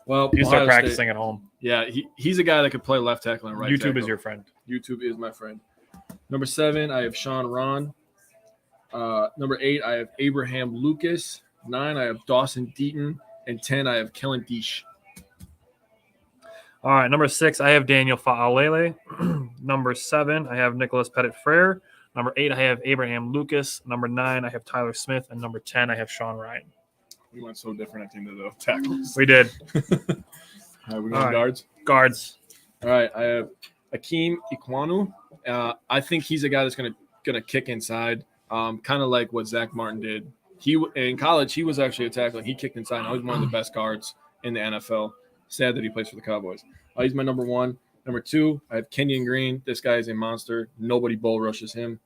Speaker 2: Well,
Speaker 1: you start practicing at home.
Speaker 2: Yeah, he's a guy that could play left tackle and right tackle.
Speaker 1: YouTube is your friend.
Speaker 2: YouTube is my friend. Number 7, I have Sean Ron. Number 8, I have Abraham Lucas. 9, I have Dawson Deaton. And 10, I have Kellen Deesh.
Speaker 1: All right, number 6, I have Daniel Fa'alele. Number 7, I have Nicholas Petit-Frere. Number 8, I have Abraham Lucas. Number 9, I have Tyler Smith. And number 10, I have Sean Ryan.
Speaker 2: We went so different at the end of the tackles.
Speaker 1: We did.
Speaker 2: All right, we got guards?
Speaker 1: Guards.
Speaker 2: All right, I have Akeem Ikwanu. I think he's a guy that's gonna kick inside, kind of like what Zach Martin did. In college, he was actually a tackler. He kicked inside. Now he's one of the best guards in the NFL. Sad that he plays for the Cowboys. He's my number 1. Number 2, I have Kenyon Green. This guy is a monster. Nobody bull rushes him.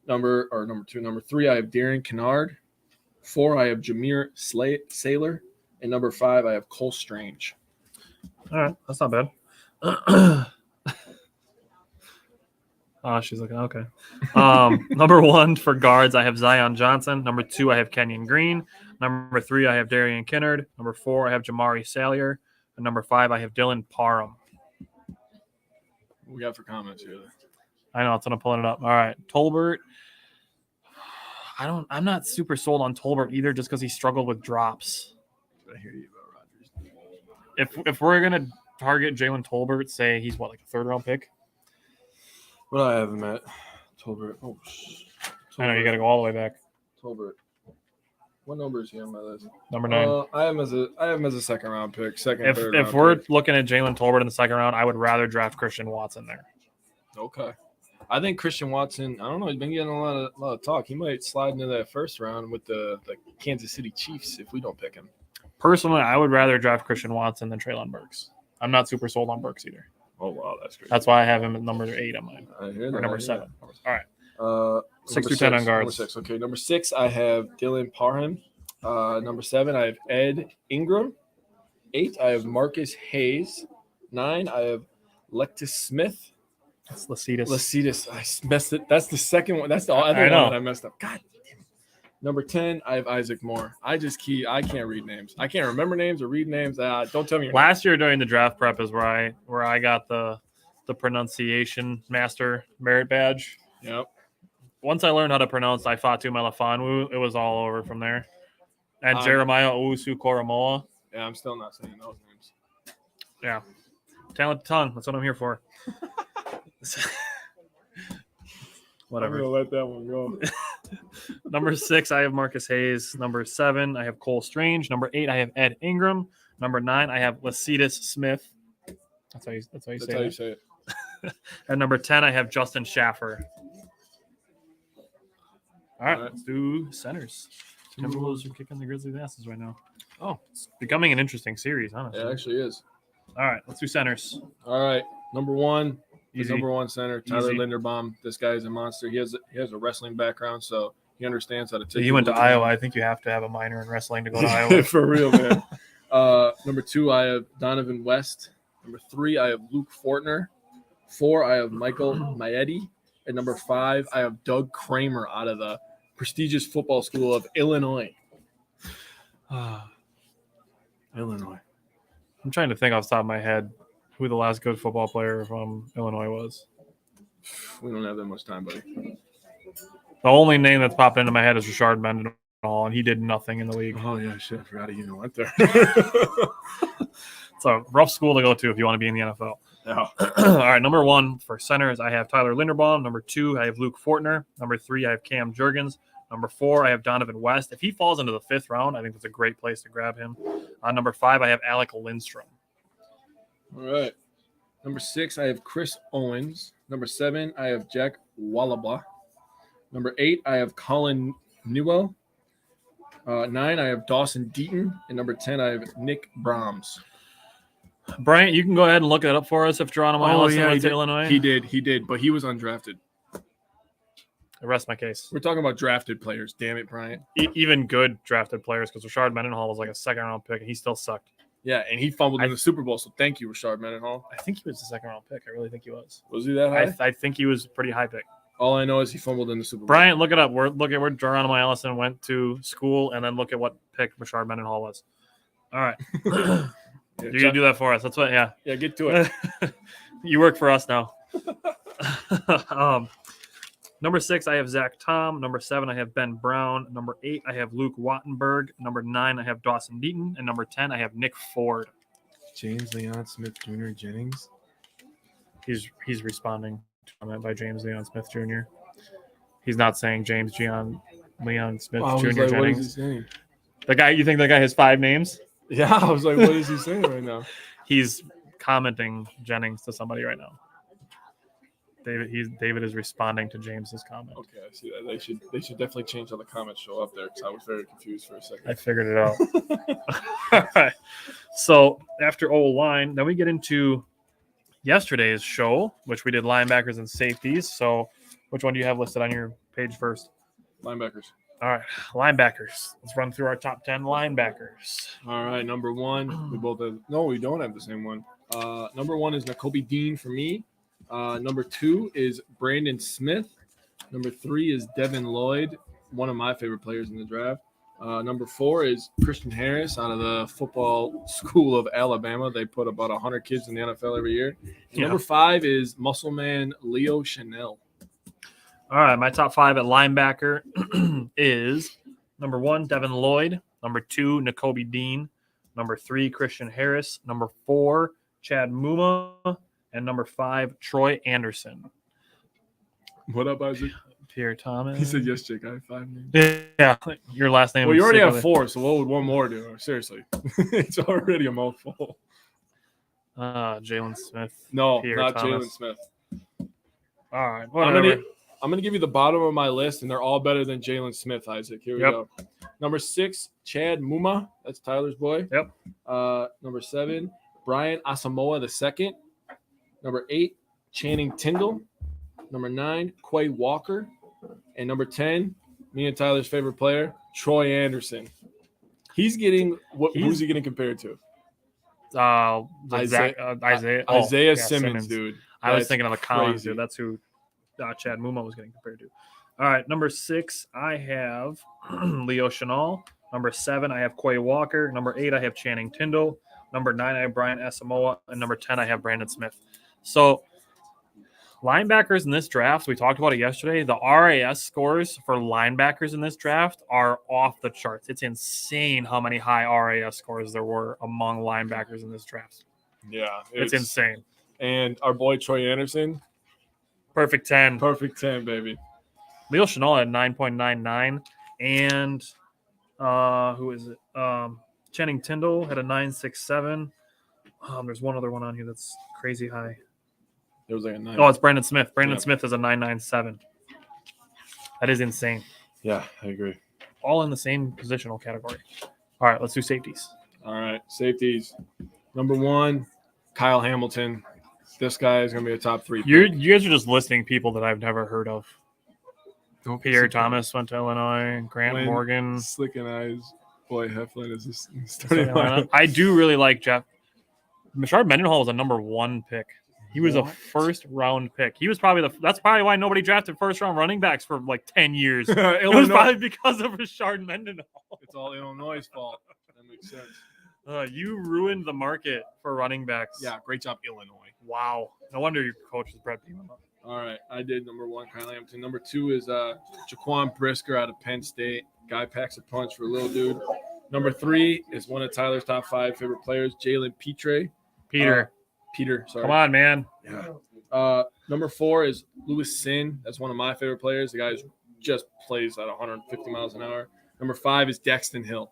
Speaker 2: Number 3, I have Darren Kennard. 4, I have Jameer Saylor. And number 5, I have Cole Strange.
Speaker 1: All right, that's not bad. Oh, she's looking okay. Number 1 for guards, I have Zion Johnson. Number 2, I have Kenyon Green. Number 3, I have Darian Kennard. Number 4, I have Jamari Salyer. And number 5, I have Dylan Parham.
Speaker 2: What we got for comments here?
Speaker 1: I know, it's I'm pulling it up. All right, Tolbert. I'm not super sold on Tolbert either, just because he struggled with drops.
Speaker 2: I hear you about Rodgers.
Speaker 1: If we're gonna target Jalen Tolbert, say he's like a 3rd round pick.
Speaker 2: What I have him at? Tolbert. Oh,
Speaker 1: I know you got to go all the way back.
Speaker 2: Tolbert. What number is he on my list?
Speaker 1: Number 9.
Speaker 2: I have him as a 2nd round pick.
Speaker 1: If we're looking at Jalen Tolbert in the 2nd round, I would rather draft Christian Watson there.
Speaker 2: Okay. I think Christian Watson, I don't know, he's been getting a lot of talk. He might slide into that 1st round with the Kansas City Chiefs if we don't pick him.
Speaker 1: Personally, I would rather draft Christian Watson than Treylon Burks. I'm not super sold on Burks either.
Speaker 2: Oh, wow, that's great.
Speaker 1: That's why I have him at number 8 on mine.
Speaker 2: I hear that.
Speaker 1: Or number 7. All right. 6 through 10 on guards.
Speaker 2: Number 6. Okay, number 6, I have Dylan Parham. Number 7, I have Ed Ingram. 8, I have Marcus Hayes. 9, I have Lectus Smith.
Speaker 1: That's Lasitas.
Speaker 2: I messed it. That's the second one. That's the other one that I messed up. God damn it. Number 10, I have Isaac Moore. I can't read names. I can't remember names or read names. Don't tell me.
Speaker 1: Last year during the draft prep is where I got the pronunciation master merit badge.
Speaker 2: Yep.
Speaker 1: Once I learned how to pronounce Ifatu Melifonwu, it was all over from there. And Jeremiah Owusu Koromoa.
Speaker 2: Yeah, I'm still not saying those names.
Speaker 1: Yeah. Talented tongue. That's what I'm here for. Whatever.
Speaker 2: I'm gonna let that one go.
Speaker 1: Number 6, I have Marcus Hayes. Number 7, I have Cole Strange. Number 8, I have Ed Ingram. Number 9, I have Lasitas Smith. That's how you say it. And number 10, I have Justin Schaffer. All right, let's do centers. Timberwolves are kicking the Grizzlies' asses right now. Oh, it's becoming an interesting series, honestly.
Speaker 2: It actually is.
Speaker 1: All right, let's do centers.
Speaker 2: All right, number 1.
Speaker 1: Easy.
Speaker 2: Number 1 center, Tyler
Speaker 1: Easy.
Speaker 2: Linderbaum. This guy is a monster. He has a wrestling background, so he understands how to take.
Speaker 1: He went to Iowa. I think you have to have a minor in wrestling to go to Iowa.
Speaker 2: For real, man. Number 2, I have Donovan West. Number 3, I have Luke Fortner. 4, I have Michael Maietti. And number 5, I have Doug Kramer out of the prestigious football school of Illinois. Illinois.
Speaker 1: I'm trying to think off the top of my head who the last good football player from Illinois was.
Speaker 2: We don't have that much time, buddy.
Speaker 1: The only name that's popped into my head is Rashard Mendenhall, and he did nothing in the league.
Speaker 2: Oh, yeah, shit. I forgot he even went there.
Speaker 1: It's a rough school to go to if you want to be in the NFL.
Speaker 2: Yeah.
Speaker 1: All right, number 1 for centers, I have Tyler Linderbaum. Number 2, I have Luke Fortner. Number 3, I have Cam Jurgens. Number 4, I have Donovan West. If he falls into the 5th round, I think that's a great place to grab him. Number 5, I have Alec Lindstrom.
Speaker 2: All right. Number 6, I have Chris Owens. Number 7, I have Jack Wallabah. Number 8, I have Colin Newell. 9, I have Dawson Deaton. And number 10, I have Nick Brahms.
Speaker 1: Bryant, you can go ahead and look it up for us if Geronimo Allison went to Illinois.
Speaker 2: He did, but he was undrafted.
Speaker 1: I rest my case.
Speaker 2: We're talking about drafted players. Damn it, Bryant.
Speaker 1: Even good drafted players, because Rashard Mendenhall was like a 2nd-round pick, and he still sucked.
Speaker 2: Yeah, and he fumbled in the Super Bowl, so thank you, Rashard Mendenhall.
Speaker 1: I think he was the 2nd-round pick. I really think he was.
Speaker 2: Was he that high?
Speaker 1: I think he was a pretty high pick.
Speaker 2: All I know is he fumbled in the Super Bowl.
Speaker 1: Bryant, look it up. Look at where Geronimo Allison went to school, and then look at what pick Rashard Mendenhall was. All right.
Speaker 2: Yeah,
Speaker 1: You can do that for us. That's what, yeah.
Speaker 2: Yeah, get to it.
Speaker 1: You work for us now. Number 6, I have Zach Tom. Number 7, I have Ben Brown. Number 8, I have Luke Wattenberg. Number 9, I have Dawson Deaton. And number 10, I have Nick Ford.
Speaker 2: James Leon Smith Jr. Jennings.
Speaker 1: He's responding to comment by James Leon Smith Jr. He's not saying James Leon Smith Jr. Jennings.
Speaker 2: What is he saying?
Speaker 1: The guy, you think the guy has 5 names?
Speaker 2: Yeah, I was like, what is he saying right now?
Speaker 1: He's commenting Jennings to somebody right now. David is responding to James's comment.
Speaker 2: Okay, I see that. They should definitely change how the comments show up there because I was very confused for a second.
Speaker 1: I figured it out. All right. So after O-line, then we get into yesterday's show, which we did linebackers and safeties. So which one do you have listed on your page first?
Speaker 2: Linebackers.
Speaker 1: All right, linebackers. Let's run through our top 10 linebackers.
Speaker 2: All right, number one. We both have. No, we don't have the same one. Number one is Nakobe Dean for me. Number two is Brandon Smith. Number three is Devin Lloyd, one of my favorite players in the draft. Number four is Christian Harris out of the football school of Alabama. They put about 100 kids in the NFL every year. And Number five is muscle man Leo Chanel.
Speaker 1: All right, my top five at linebacker is number one, Devin Lloyd. Number two, Nakobe Dean. Number three, Christian Harris. Number four, Chad Muma. And number five, Troy Anderson.
Speaker 2: What up, Isaac?
Speaker 1: Pierre Thomas.
Speaker 2: He said, yes, Jake. I have 5 names.
Speaker 1: Yeah, your last name.
Speaker 2: Well, you already have 4, so what would one more do? Seriously. It's already a mouthful.
Speaker 1: Jalen Smith.
Speaker 2: No,
Speaker 1: Pierre
Speaker 2: not
Speaker 1: Thomas.
Speaker 2: Jalen Smith.
Speaker 1: All right, whatever.
Speaker 2: I'm gonna give you the bottom of my list, and they're all better than Jalen Smith, Isaac. Here we go. Number 6, Chad Muma. That's Tyler's boy.
Speaker 1: Yep.
Speaker 2: Number 7, Brian Asamoah II. Number 8, Channing Tindall. Number 9, Quay Walker. And number 10, me and Tyler's favorite player, Troy Anderson. He's getting who's he getting compared to?
Speaker 1: Isaiah
Speaker 2: Simmons, dude.
Speaker 1: I was thinking of the Collins,
Speaker 2: crazy.
Speaker 1: dude. That's who Chad Muma was getting compared to. All right, number 6, I have Leo Chanel. Number 7, I have Quay Walker. Number 8, I have Channing Tindall. Number 9, I have Brian Asamoah. And number 10, I have Brandon Smith. So linebackers in this draft, we talked about it yesterday. The RAS scores for linebackers in this draft are off the charts. It's insane how many high RAS scores there were among linebackers in this draft.
Speaker 2: Yeah.
Speaker 1: It's insane.
Speaker 2: And our boy Troy Anderson.
Speaker 1: Perfect 10.
Speaker 2: Perfect 10, baby.
Speaker 1: Leo Chanel had 9.99. And who is it? Channing Tindall had a 9.67. There's one other one on here that's crazy high.
Speaker 2: It was like a 9.
Speaker 1: Oh, it's Brandon Smith. Brandon Smith is a 9.97. That is insane.
Speaker 2: Yeah, I agree.
Speaker 1: All in the same positional category. All right, let's do safeties.
Speaker 2: All right, safeties. Number 1, Kyle Hamilton. This guy is going to be a top 3.
Speaker 1: You guys are just listing people that I've never heard of. Pierre Thomas went to Illinois. Grant Morgan.
Speaker 2: Slick and Eyes. Boy, Heflin is just starting.
Speaker 1: I do really like Jeff. Mashard Mendenhall was a number 1 pick. He was a first-round pick. He was probably that's probably why nobody drafted first-round running backs for like 10 years. It was probably because of Rashard Mendenhall.
Speaker 2: It's all Illinois' fault. That makes sense.
Speaker 1: You ruined the market for running backs.
Speaker 2: Yeah, great job, Illinois.
Speaker 1: Wow. No wonder your coach is Brett Beeman.
Speaker 2: All right, I did number 1, Kyle Hamilton. Number 2 is Jaquan Brisker out of Penn State. Guy packs a punch for a little dude. Number 3 is one of Tyler's top 5 favorite players, Jalen Petre. Peter, sorry.
Speaker 1: Come on, man.
Speaker 2: Yeah. Number 4 is Lewis Sin. That's one of my favorite players. The guy who just plays at 150 miles an hour. Number 5 is Daxton Hill.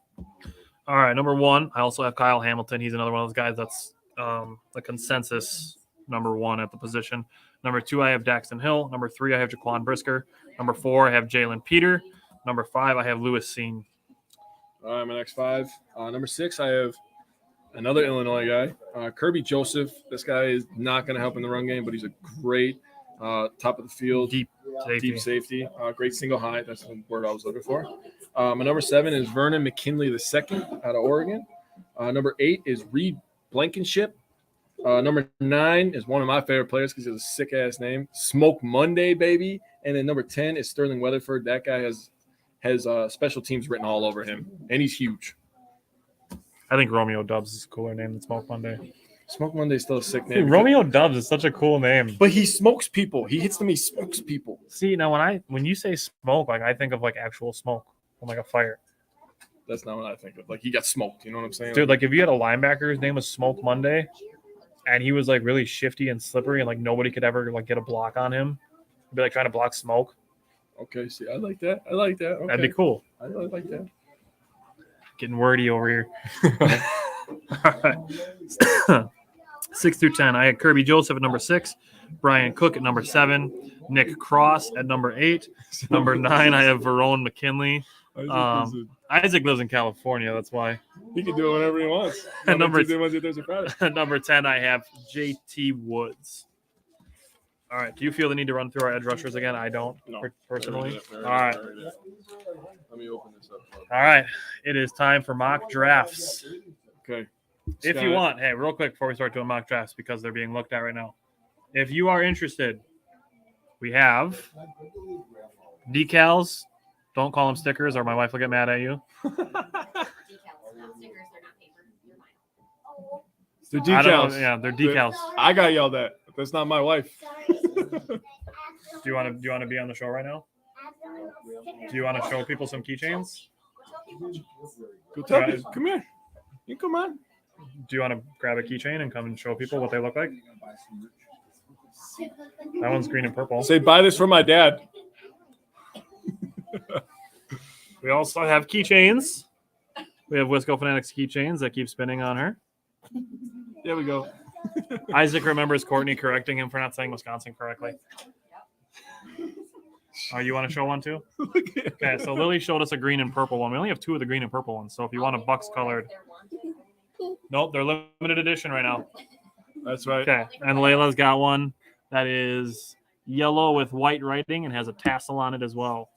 Speaker 1: All right, number 1, I also have Kyle Hamilton. He's another one of those guys that's the consensus number 1 at the position. Number 2, I have Daxton Hill. Number 3, I have Jaquan Brisker. Number 4, I have Jalen Peter. Number 5, I have Lewis Sin.
Speaker 2: All right, my next 5. Number 6, I have another Illinois guy, Kirby Joseph. This guy is not going to help in the run game, but he's a great top of the field, deep safety, great single high. That's the word I was looking for. My number 7 is Vernon McKinley II out of Oregon. Number 8 is Reed Blankenship. Number 9 is one of my favorite players because he has a sick-ass name, Smoke Monday, baby. And then number 10 is Sterling Weatherford. That guy has special teams written all over him, and he's huge.
Speaker 1: I think Romeo Dubs is a cooler name than Smoke Monday.
Speaker 2: Smoke Monday is still a sick name.
Speaker 1: Dude, Romeo Dubs is such a cool name.
Speaker 2: But he smokes people. He hits them. He smokes people.
Speaker 1: See, now when you say smoke, like I think of like actual smoke, like a fire.
Speaker 2: That's not what I think of. Like he got smoked. You know what I'm saying?
Speaker 1: Dude, like if you had a linebacker, his name was Smoke Monday, and he was like really shifty and slippery, and like nobody could ever like get a block on him. He'd be like trying to block smoke.
Speaker 2: Okay, see, I like that. Okay.
Speaker 1: That'd be cool.
Speaker 2: I really like that.
Speaker 1: Getting wordy over here. All right. 6 through 10. I had Kirby Joseph at number 6, Brian Cook at number 7, Nick Cross at number 8. Number 9, I have Verone McKinley. Isaac lives in California. That's why.
Speaker 2: He can do it whenever he wants.
Speaker 1: And number
Speaker 2: Tuesday, Wednesday, Thursday, Friday.
Speaker 1: Number 10, I have JT Woods. All right. Do you feel the need to run through our edge rushers again? I don't, personally. All right.
Speaker 2: Let me open this up.
Speaker 1: All right. It is time for mock drafts.
Speaker 2: Okay.
Speaker 1: If you want, hey, real quick before we start doing mock drafts, because they're being looked at right now. If you are interested, we have decals. Don't call them stickers or my wife will get mad at you.
Speaker 2: They're decals.
Speaker 1: Yeah, they're decals.
Speaker 2: I got yelled at. That's not my wife.
Speaker 1: Do you want to be on the show right now? Do you want to show people some keychains?
Speaker 2: Go tell me. Come here. You come on.
Speaker 1: Do you want to grab a keychain and come and show people what they look like? That one's green and purple.
Speaker 2: Say, buy this for my dad.
Speaker 1: We also have keychains. We have Wisco Fanatics keychains that keep spinning on her.
Speaker 2: There we go.
Speaker 1: Isaac remembers Courtney correcting him for not saying Wisconsin correctly. Oh, you want to show one too? Okay, so Lily showed us a green and purple one. We only have 2 of the green and purple ones. So if you want a Bucks colored. Nope, they're limited edition right now.
Speaker 2: That's right.
Speaker 1: Okay, and Layla's got one that is yellow with white writing and has a tassel on it as well.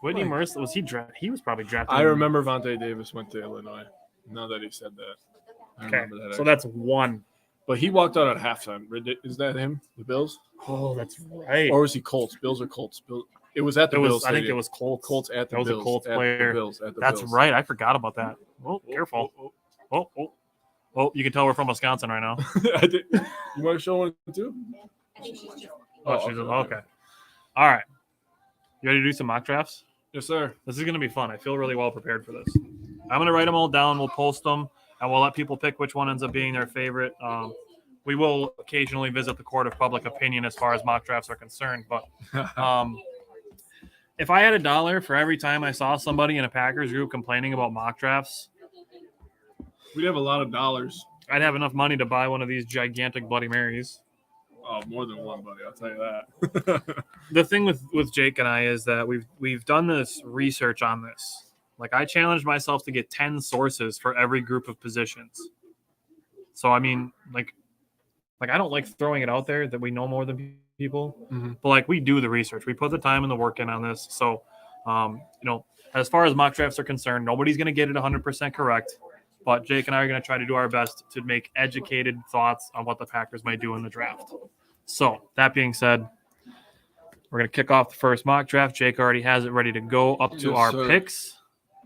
Speaker 1: Whitney Merce, was he drafted? He was probably drafted.
Speaker 2: I remember Vontae Davis went to Illinois. Now that he said that.
Speaker 1: Okay, so that's 1.
Speaker 2: But he walked out at halftime. Is that him? The Bills?
Speaker 1: Oh, that's right.
Speaker 2: Or was he Colts? Bills or Colts? It was at the Bills.
Speaker 1: I think it was Colts.
Speaker 2: Colts at the Bills.
Speaker 1: That was a Colts player. That's
Speaker 2: Bills.
Speaker 1: right. I forgot about that. Oh, careful. Oh, you can tell we're from Wisconsin right now.
Speaker 2: I did. You want to show one too?
Speaker 1: I think she's just. Okay. All right. You ready to do some mock drafts?
Speaker 2: Yes, sir.
Speaker 1: This is going to be fun. I feel really well prepared for this. I'm going to write them all down. We'll post them, and we'll let people pick which one ends up being their favorite. We will occasionally visit the court of public opinion as far as mock drafts are concerned. But if I had $1 for every time I saw somebody in a Packers group complaining about mock drafts,
Speaker 2: we'd have a lot of dollars.
Speaker 1: I'd have enough money to buy one of these gigantic Bloody Marys.
Speaker 2: Oh, more than one, buddy. I'll tell you that.
Speaker 1: The thing with Jake and I is that we've done this research on this. Like, I challenged myself to get 10 sources for every group of positions. So, I mean, like I don't like throwing it out there that we know more than people. Mm-hmm. But, like, we do the research. We put the time and the work in on this. So, as far as mock drafts are concerned, nobody's going to get it 100% correct. But Jake and I are going to try to do our best to make educated thoughts on what the Packers might do in the draft. So, that being said, we're going to kick off the first mock draft. Jake already has it ready to go up to our picks.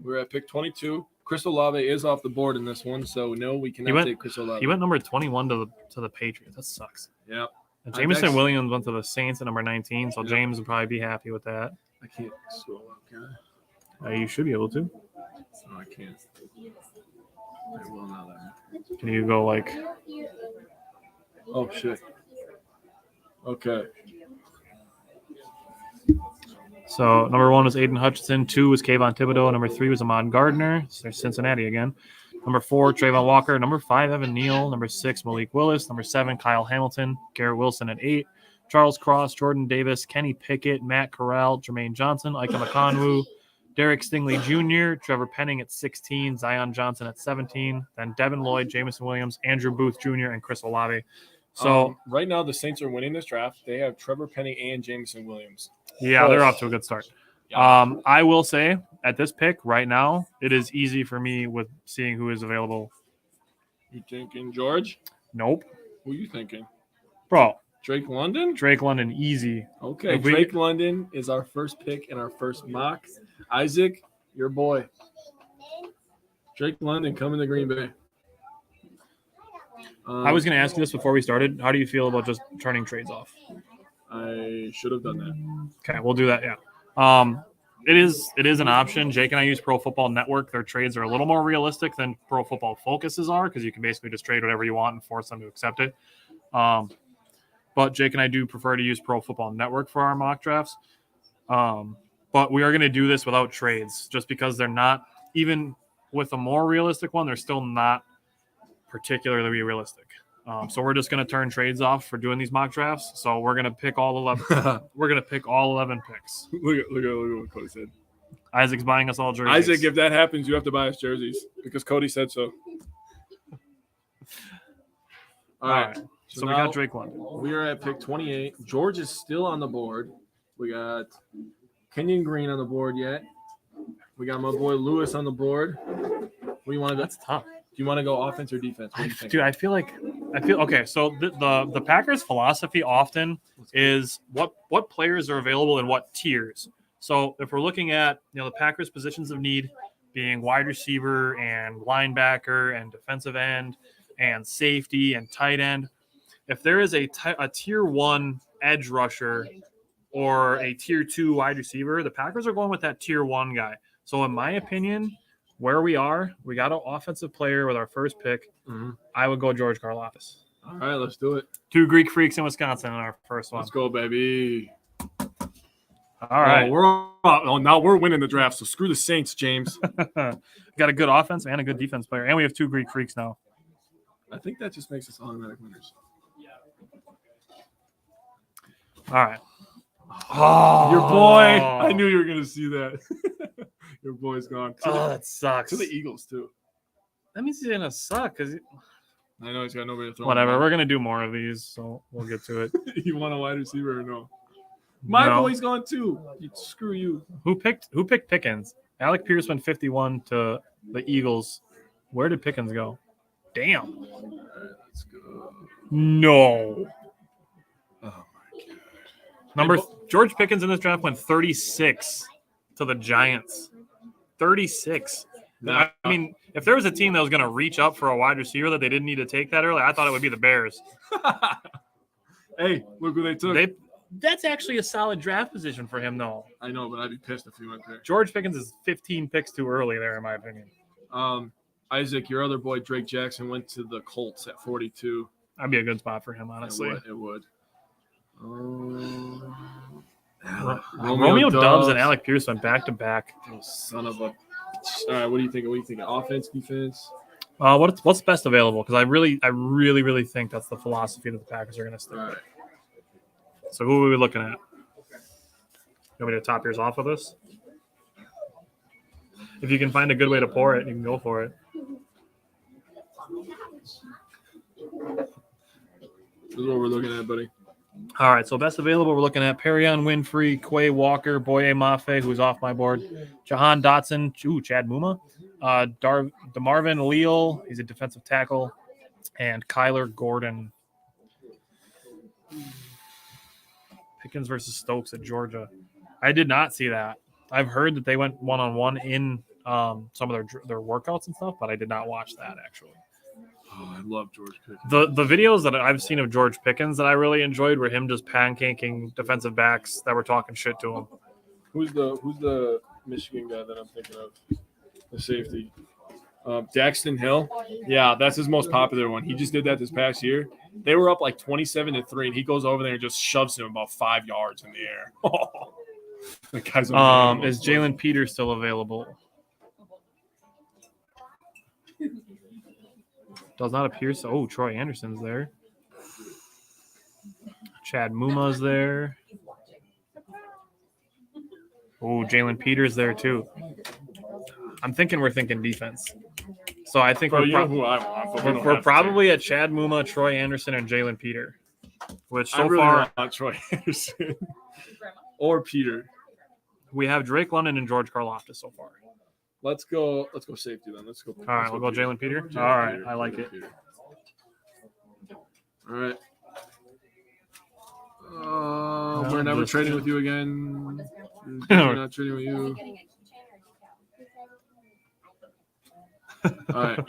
Speaker 2: We're at pick 22. Chris Olave is off the board in this one, so no, we cannot take Chris Olave.
Speaker 1: He went number 21 to the Patriots. That sucks.
Speaker 2: Yeah.
Speaker 1: And Jameson Williams went to the Saints at number 19, so James would probably be happy with that.
Speaker 2: I can't scroll up, can I?
Speaker 1: You should be able to.
Speaker 2: No, I can't. I will not let me.
Speaker 1: Can you go like?
Speaker 2: Oh shit. Okay.
Speaker 1: So number 1 was Aiden Hutchinson. 2 was Kayvon Thibodeau. Number 3 was Ahmad Gardner. So there's Cincinnati again. Number 4, Trayvon Walker. Number 5, Evan Neal. Number 6, Malik Willis. Number 7, Kyle Hamilton. Garrett Wilson at 8. Charles Cross, Jordan Davis, Kenny Pickett, Matt Corral, Jermaine Johnson, Ike Makonwu, Derek Stingley Jr., Trevor Penning at 16, Zion Johnson at 17, then Devin Lloyd, Jameson Williams, Andrew Booth Jr., and Chris Olave. So
Speaker 2: right now the Saints are winning this draft. They have Trevor Penning and Jameson Williams.
Speaker 1: Yeah, they're off to a good start. Yeah. I will say at this pick right now, it is easy for me with seeing who is available.
Speaker 2: You thinking George?
Speaker 1: Nope.
Speaker 2: Who are you thinking?
Speaker 1: Bro.
Speaker 2: Drake London?
Speaker 1: Drake London, easy.
Speaker 2: Okay, Drake London is our first pick in our first mock. Isaac, your boy. Drake London coming to Green Bay.
Speaker 1: I was going to ask you this before we started. How do you feel about just turning trades off?
Speaker 2: I should have done that.
Speaker 1: Okay, we'll do that, yeah. It is an option. Jake and I use Pro Football Network. Their trades are a little more realistic than Pro Football Focuses are because you can basically just trade whatever you want and force them to accept it. But Jake and I do prefer to use Pro Football Network for our mock drafts. But we are going to do this without trades just because they're not, even with a more realistic one, they're still not particularly realistic. So we're just going to turn trades off for doing these mock drafts. So we're going to pick all 11. We're going to pick all 11 picks.
Speaker 2: Look at what Cody said.
Speaker 1: Isaac's buying us all jerseys.
Speaker 2: Isaac, if that happens, you have to buy us jerseys because Cody said so. All right.
Speaker 1: So we got Drake London.
Speaker 2: We are at pick 28. George is still on the board. We got Kenyon Green on the board yet. We got my boy Lewis on the board. What do you want to go?
Speaker 1: That's tough.
Speaker 2: Do you want to go offense or defense? What do you think?
Speaker 1: Dude, I feel okay. So the Packers' philosophy often is what players are available in what tiers. So if we're looking at the Packers' positions of need being wide receiver and linebacker and defensive end and safety and tight end, if there is a tier 1 edge rusher or a tier 2 wide receiver, the Packers are going with that tier 1 guy. So in my opinion, where we are, we got an offensive player with our first pick.
Speaker 2: Mm-hmm.
Speaker 1: I would go George Karlaftis.
Speaker 2: All right, let's do it.
Speaker 1: 2 Greek freaks in Wisconsin in our first one.
Speaker 2: Let's go, baby.
Speaker 1: All right.
Speaker 2: Now we're winning the draft, so screw the Saints, James.
Speaker 1: Got a good offense and a good defense player, and we have 2 Greek freaks now.
Speaker 2: I think that just makes us automatic winners.
Speaker 1: All right.
Speaker 2: Oh, your boy. I knew you were going to see that. Your boy's gone.
Speaker 1: That sucks.
Speaker 2: To the Eagles, too.
Speaker 1: That means he's going to suck because
Speaker 2: I know he's got nobody to throw.
Speaker 1: Whatever. We're going to do more of these, so we'll get to it.
Speaker 2: You want a wide receiver or no? My boy's gone, too. Screw you.
Speaker 1: Who picked Pickens? Alec Pierce went 51 to the Eagles. Where did Pickens go? Damn.
Speaker 2: All right, let's go.
Speaker 1: No.
Speaker 2: Oh, my God.
Speaker 1: George Pickens in this draft went 36 to the Giants. 36.
Speaker 2: No.
Speaker 1: I mean, if there was a team that was going to reach up for a wide receiver that they didn't need to take that early, I thought it would be the Bears.
Speaker 2: Hey, look who they took.
Speaker 1: That's actually a solid draft position for him, though.
Speaker 2: I know, but I'd be pissed if he went there.
Speaker 1: George Pickens is 15 picks too early there, in my opinion.
Speaker 2: Isaac, your other boy, Drake Jackson, went to the Colts at 42.
Speaker 1: That'd be a good spot for him, honestly.
Speaker 2: It would.
Speaker 1: Romeo Doubs and Alec Pierce went back-to-back.
Speaker 2: Oh, son of a... All right, what do you think? What do you think? Offense, defense?
Speaker 1: What's best available? Because I really think that's the philosophy that the Packers are going to stick with.
Speaker 2: Right.
Speaker 1: So who are we looking at? You want me to top yours off of this? If you can find a good way to pour it, you can go for it.
Speaker 2: This is what we're looking at, buddy.
Speaker 1: All right, so best available, we're looking at Perion Winfrey, Quay Walker, Boye Mafe, who's off my board, Jahan Dotson, Chad Muma, DeMarvin Leal, he's a defensive tackle, and Kyler Gordon. Pickens versus Stokes at Georgia. I did not see that. I've heard that they went one-on-one in some of their workouts and stuff, but I did not watch that actually.
Speaker 2: Oh, I love George Pickens.
Speaker 1: The videos that I've seen of George Pickens that I really enjoyed were him just pancaking defensive backs that were talking shit to him.
Speaker 2: Who's the Michigan guy that I'm thinking of? The safety. Daxton Hill. Yeah, that's his most popular one. He just did that this past year. They were up like 27-3, and he goes over there and just shoves him about 5 yards in the air. That guy's
Speaker 1: is Jalen Peters still available? Does not appear so. Oh, Troy Anderson's there. Chad Muma's there. Oh, Jalen Peters there too. We're thinking defense. So I think we're probably at Chad Muma, Troy Anderson, and Jalen Peter. Which so far
Speaker 2: not Troy Anderson or Peter.
Speaker 1: We have Drake London and George Karlaftis so far.
Speaker 2: Let's go safety then. Let's go.
Speaker 1: All right, we'll go Jalen Peter. All right, I like it.
Speaker 2: Peter. All right. We're never trading with you again. We're not trading with you. All right.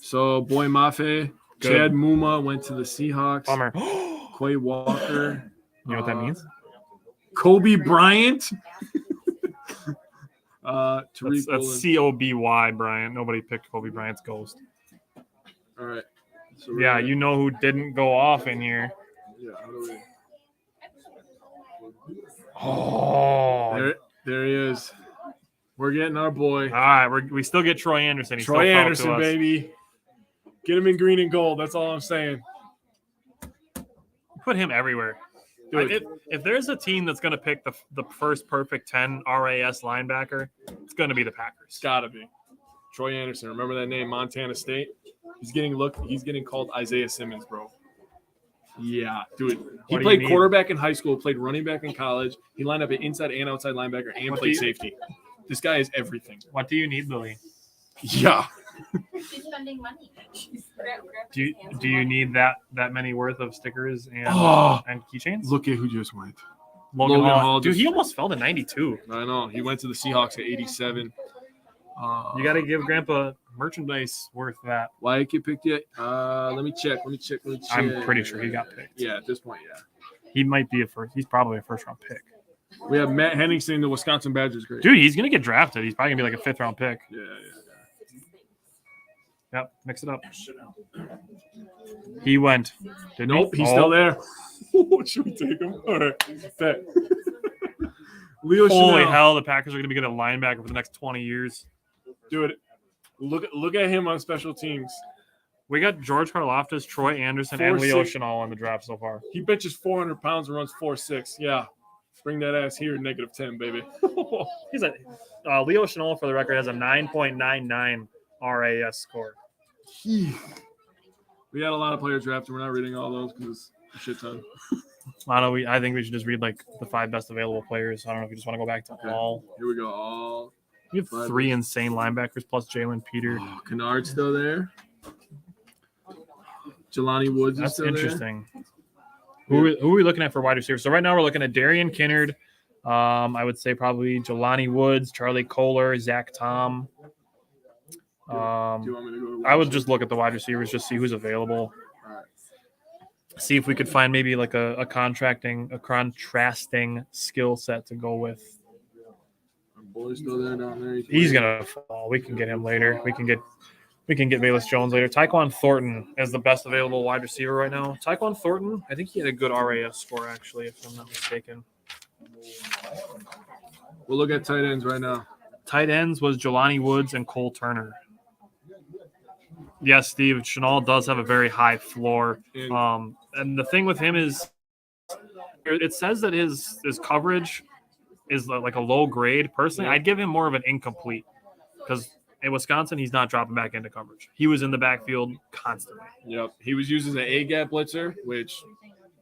Speaker 2: So, Boy Mafe, Chad Muma went to the Seahawks.
Speaker 1: Bummer.
Speaker 2: Quay Walker.
Speaker 1: You know what that means?
Speaker 2: Kobe Bryant.
Speaker 1: That's C-O-B-Y, Bryant. Nobody picked Kobe Bryant's ghost.
Speaker 2: All right. So
Speaker 1: yeah, you know who didn't go off in here.
Speaker 2: Yeah, how do we...
Speaker 1: Oh.
Speaker 2: There he is. We're getting our boy.
Speaker 1: All right, we still get Troy Anderson.
Speaker 2: Troy Anderson, baby. Get him in green and gold. That's all I'm saying.
Speaker 1: put him everywhere.
Speaker 2: Dude.
Speaker 1: If there's a team that's going to pick the first perfect 10 RAS linebacker, it's going to be the Packers.
Speaker 2: It's gotta be. Troy Anderson. Remember that name, Montana State? He's getting called Isaiah Simmons, bro. Yeah, dude. He played quarterback in high school, played running back in college. He lined up at inside and outside linebacker and played safety. This guy is everything.
Speaker 1: What do you need, Lily?
Speaker 2: Yeah.
Speaker 3: She's spending money.
Speaker 1: Do you need that many worth of stickers and keychains?
Speaker 2: Look at who just went.
Speaker 1: Logan Hall. Dude, he almost fell to 92.
Speaker 2: I know. He went to the Seahawks at 87.
Speaker 1: You got to give Grandpa merchandise worth that.
Speaker 2: Why get picked yet? Let me check.
Speaker 1: I'm pretty sure he got picked.
Speaker 2: Yeah, at this point, yeah.
Speaker 1: He might be he's probably a first-round pick.
Speaker 2: We have Matt Henningsen, the Wisconsin Badgers. Great.
Speaker 1: Dude, he's going to get drafted. He's probably going to be like a fifth-round pick.
Speaker 2: Yeah.
Speaker 1: Yep, mix it up. He went.
Speaker 2: Nope, he's still there. Should we take him? All right. Bet. Leo
Speaker 1: Holy
Speaker 2: Chanel.
Speaker 1: hell, the Packers are going to be getting a linebacker for the next 20 years.
Speaker 2: Dude, look at him on special teams.
Speaker 1: We got George Karlaftis, Troy Anderson, and Leo Chanel in the draft so far.
Speaker 2: He benches 400 pounds and runs 4.6. Yeah. Bring that ass here, -10, baby.
Speaker 1: He's Leo Chanel, for the record, has a 9.99 RAS score.
Speaker 2: We had a lot of players drafted. We're not reading all those because it's a shit ton.
Speaker 1: I think we should just read like the 5 best available players. I don't know if you just want to go back to all.
Speaker 2: Here we go. All.
Speaker 1: We have 3 insane linebackers plus Jalen Peter.
Speaker 2: Oh, Kennard's still there. Jelani Woods is still
Speaker 1: interesting. Who are we looking at for wide receivers? So right now we're looking at Darian Kinnard. I would say probably Jelani Woods, Charlie Kohler, Zach Tom.
Speaker 2: Do you want me to go to
Speaker 1: I would just look at the wide receivers, just see who's available.
Speaker 2: Right.
Speaker 1: See if we could find maybe like a contrasting skill set to go with.
Speaker 2: Our boy's still there down there.
Speaker 1: He's gonna fall. We can get him later. We can get Bayless Jones later. Tyquan Thornton is the best available wide receiver right now. Tyquan Thornton, I think he had a good RAS score actually, if I'm not mistaken.
Speaker 2: We'll look at tight ends right now.
Speaker 1: Tight ends was Jelani Woods and Cole Turner. Yes, Steve, Chanel does have a very high floor. And the thing with him is it says that his coverage is like a low grade. Personally, I'd give him more of an incomplete because in Wisconsin, he's not dropping back into coverage. He was in the backfield constantly.
Speaker 2: Yep. He was used as an A-gap blitzer, which,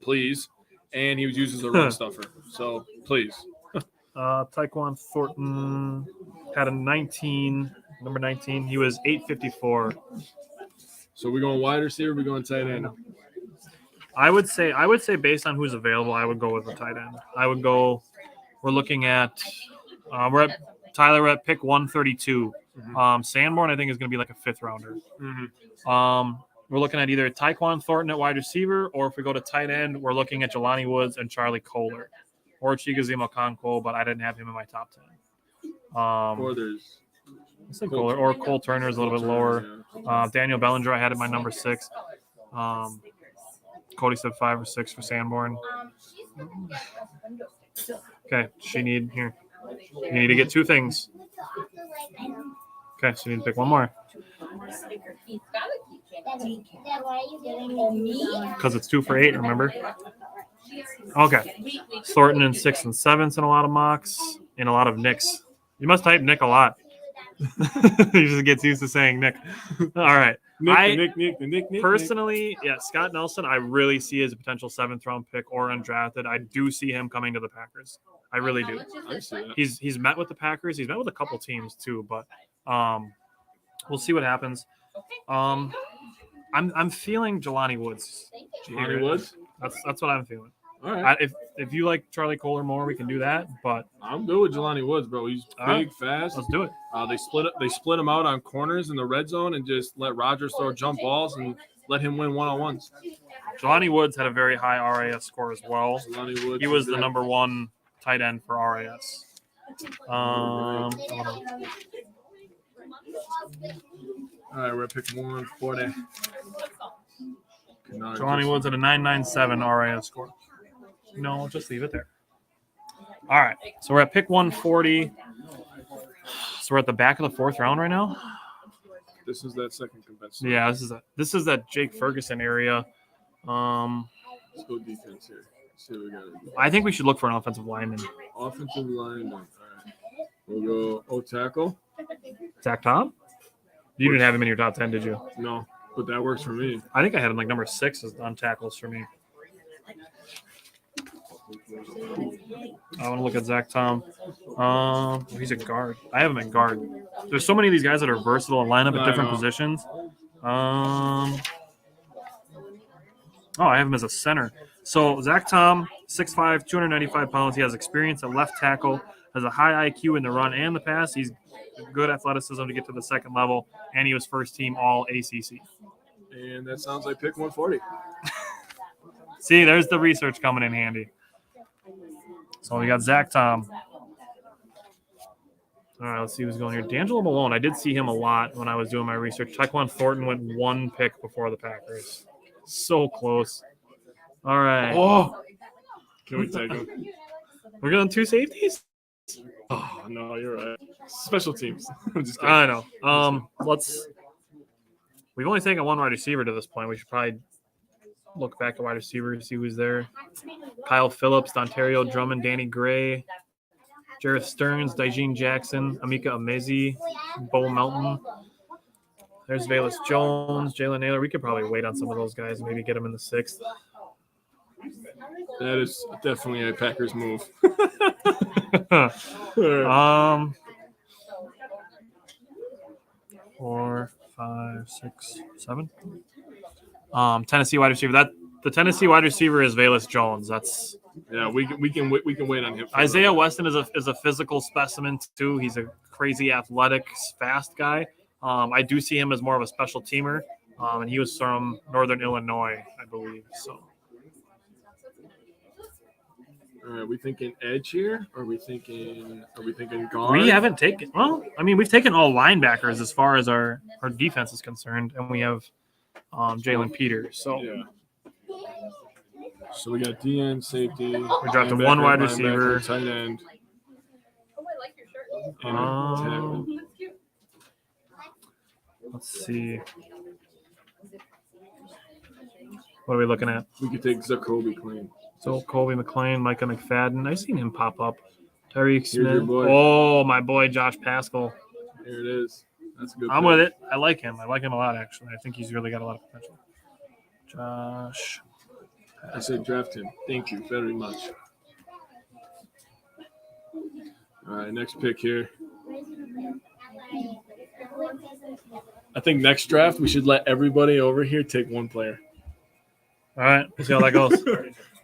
Speaker 2: please. And he was used as a run stuffer. So, please.
Speaker 1: Tyquan Thornton had a number 19. He was 854.
Speaker 2: So we're going wide receiver, we're going tight end.
Speaker 1: I would say based on who's available, I would go with the tight end. We're looking at we're at pick 132. Mm-hmm. Sanborn, I think, is going to be like a 5th rounder. Mm-hmm. We're looking at either Tyquan Thornton at wide receiver, or if we go to tight end, we're looking at Jelani Woods and Charlie Kohler, or Chigoziem Okonkwo, but I didn't have him in my top 10.
Speaker 2: Or there's
Speaker 1: Kohler, or Cole Turner is a little bit lower. Yeah. Daniel Bellinger, I had at my number 6. Cody said 5 or 6 for Sanborn. Okay, you need to get 2 things. Okay, so you need to pick one more. Because it's 2 for 8, remember? Okay. Thornton in 6th and 7th in a lot of mocks, in a lot of Nicks. You must type Nick a lot. He just gets used to saying Nick. All right. Nick. Personally, yeah, Scott Nelson, I really see as a potential 7th round pick or undrafted. I do see him coming to the Packers. I really do.
Speaker 2: I see that.
Speaker 1: He's met with the Packers. He's met with a couple teams too, but we'll see what happens. I'm feeling Jelani Woods.
Speaker 2: Jelani Woods?
Speaker 1: That's what I'm feeling.
Speaker 2: All right.
Speaker 1: If you like Charlie Kohler more, we can do that. But
Speaker 2: I'm good with Jelani Woods, bro. He's big, fast.
Speaker 1: Let's do it.
Speaker 2: They split him out on corners in the red zone and just let Rodgers throw jump balls and let him win one-on-ones.
Speaker 1: Jelani Woods had a very high RAS score as well.
Speaker 2: Woods,
Speaker 1: he was the number 1 tight end for RAS.
Speaker 2: All right, we're picking 140.
Speaker 1: Jelani Woods at a 997 RAS score. No, just leave it there. All right, so we're at pick 140. So we're at the back of the 4th round right now.
Speaker 2: This is that second competition.
Speaker 1: Yeah, this is that Jake Ferguson area.
Speaker 2: Let's go defense here. See what we got.
Speaker 1: I think we should look for an offensive lineman.
Speaker 2: Offensive lineman. All right. We'll go tackle.
Speaker 1: Zach Tom? You didn't have him in your top 10, did you?
Speaker 2: No, but that works for me.
Speaker 1: I think I had him like number 6 on tackles for me. I want to look at Zach Tom. He's a guard. I have him at guard. There's so many of these guys that are versatile and line up at different positions. I have him as a center. So Zach Tom, 6'5", 295 pounds. He has experience at left tackle, has a high IQ in the run and the pass. He's good athleticism to get to the second level, and he was first team all ACC.
Speaker 2: And that sounds like pick 140.
Speaker 1: See, there's the research coming in handy. So we got Zach Tom. All right, let's see who's going here. D'Angelo Malone. I did see him a lot when I was doing my research. Tyquan Thornton went 1 pick before the Packers. So close. All right.
Speaker 2: Oh, can we take him?
Speaker 1: We're going 2 safeties?
Speaker 2: Oh, no, you're right. Special teams. I'm just kidding.
Speaker 1: I know. We've only taken 1 wide receiver to this point. We should probably look back at wide receiver to see who's there. Kyle Phillips, Dontario Drummond, Danny Gray, Jareth Stearns, Dijene Jackson, Amika Amezi, Bo Melton. There's Velus Jones, Jalen Naylor. We could probably wait on some of those guys, maybe get them in the 6th.
Speaker 2: That is definitely a Packers move.
Speaker 1: 4, 5, 6, 7. Tennessee wide receiver. The Tennessee wide receiver is Velus Jones. That's
Speaker 2: we can wait on him.
Speaker 1: Isaiah Weston is a physical specimen too. He's a crazy athletic, fast guy. I do see him as more of a special teamer, and he was from Northern Illinois, I believe. So.
Speaker 2: All right, we thinking edge here, or are we thinking guard?
Speaker 1: We haven't taken. Well, I mean, we've taken all linebackers as far as our defense is concerned, and we have Jalen Peters. So.
Speaker 2: Yeah. So we got DN, safety.
Speaker 1: We drafted 1 wide receiver,
Speaker 2: tight end.
Speaker 3: Oh, I like your shirt.
Speaker 2: And
Speaker 1: let's see. What are we looking at?
Speaker 2: we could take Zacoby Clean.
Speaker 1: So Colby McLean, Micah McFadden. I've seen him pop up. Tyreek
Speaker 2: your
Speaker 1: Smith.
Speaker 2: boy.
Speaker 1: Oh, my boy Josh Pascal.
Speaker 2: Here it is. That's a good.
Speaker 1: I'm
Speaker 2: pick.
Speaker 1: with it. I like him. I like him a lot, actually. I think he's really got a lot of potential. Josh.
Speaker 2: I said draft him. Thank you very much. All right, next pick here. I think next draft we should let everybody over here take 1 player.
Speaker 1: All right, we'll see how that goes.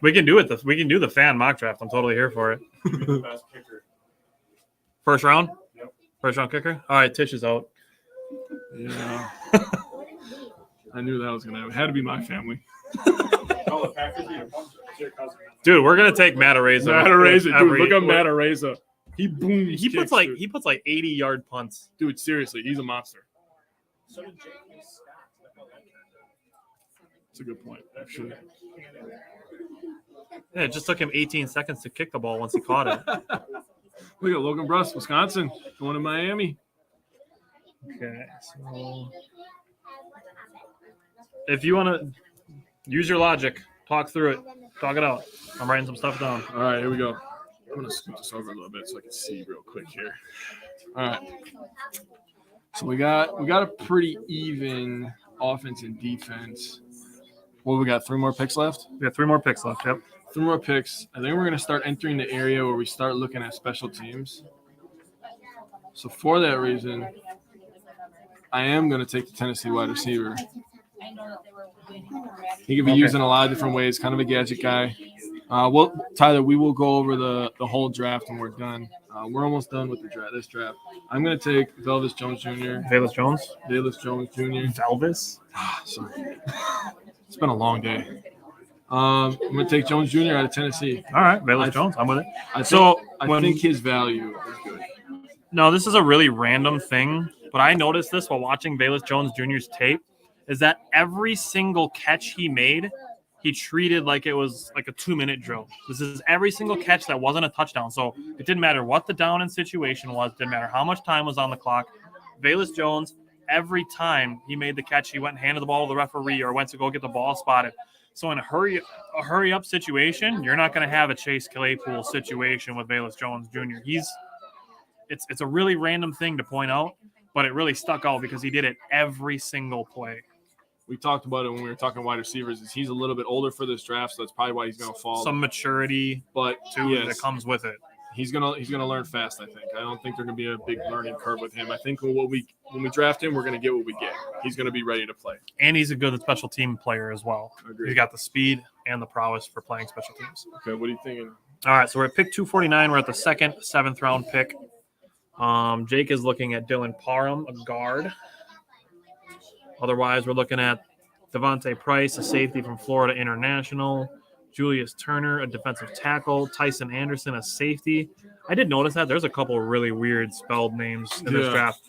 Speaker 1: We can do it. We can do the fan mock draft. I'm totally here for it.
Speaker 2: Best kicker.
Speaker 1: First round?
Speaker 2: Yep.
Speaker 1: First round kicker? All right, Tish is out.
Speaker 2: Yeah. I knew that was gonna happen. It had to be my family.
Speaker 1: Dude, we're gonna take Matt Araiza.
Speaker 2: Dude, look at Matt Araiza. He booms.
Speaker 1: He puts
Speaker 2: kicks,
Speaker 1: like 80-yard punts.
Speaker 2: dude, seriously, he's a monster. That's a good point, actually.
Speaker 1: Yeah, it just took him 18 seconds to kick the ball once he caught it.
Speaker 2: Look at Logan Bruss, Wisconsin, going to Miami.
Speaker 1: Okay, so if you want to use your logic, talk through it, talk it out. I'm writing some stuff down.
Speaker 2: All right, here we go. I'm gonna scoot this over a little bit so I can see real quick here. All right. So we got a pretty even offense and defense. Well, we got 3 more picks left.
Speaker 1: We have 3 more picks left. Yep.
Speaker 2: 3 more picks. I think we're gonna start entering the area where we start looking at special teams. So for that reason, I am gonna take the Tennessee wide receiver. He can be used in a lot of different ways. Kind of a gadget guy. Tyler, we will go over the whole draft when we're done. We're almost done with this draft. I'm going to take Velus Jones Jr.
Speaker 1: Velus Jones?
Speaker 2: Velus Jones Jr.
Speaker 1: Velvis?
Speaker 2: Sorry. It's been a long day. I'm going to take Jones Jr. out of Tennessee.
Speaker 1: All right, Velus Jones. I'm with it.
Speaker 2: I
Speaker 1: when-
Speaker 2: think his value is good.
Speaker 1: No, this is a really random thing, but I noticed this while watching Velus Jones Jr.'s tape, is that every single catch he made, he treated like it was like a 2-minute drill. This is every single catch that wasn't a touchdown. So it didn't matter what the down and situation was, didn't matter how much time was on the clock. Velus Jones every time he made the catch, he went and handed the ball to the referee or went to go get the ball spotted. So in a hurry up situation, you're not going to have a Chase Claypool situation with Velus Jones Jr. It's a really random thing to point out, but it really stuck out because he did it every single play.
Speaker 2: We talked about it when we were talking wide receivers. He's a little bit older for this draft, so that's probably why he's going to fall.
Speaker 1: Some maturity,
Speaker 2: but
Speaker 1: too, that comes with it.
Speaker 2: He's gonna learn fast. I think. I don't think there's gonna be a big learning curve with him. I think when we draft him, we're gonna get what we get. He's gonna be ready to play,
Speaker 1: and he's a good special team player as well.
Speaker 2: Agreed.
Speaker 1: He's got the speed and the prowess for playing special teams.
Speaker 2: Okay, what are you thinking?
Speaker 1: All right, so we're at pick 249. We're at the second, 7th round pick. Jake is looking at Dylan Parham, a guard. Otherwise, we're looking at Devontae Price, a safety from Florida International. Julius Turner, a defensive tackle. Tyson Anderson, a safety. I did notice that. There's a couple of really weird spelled names in this draft.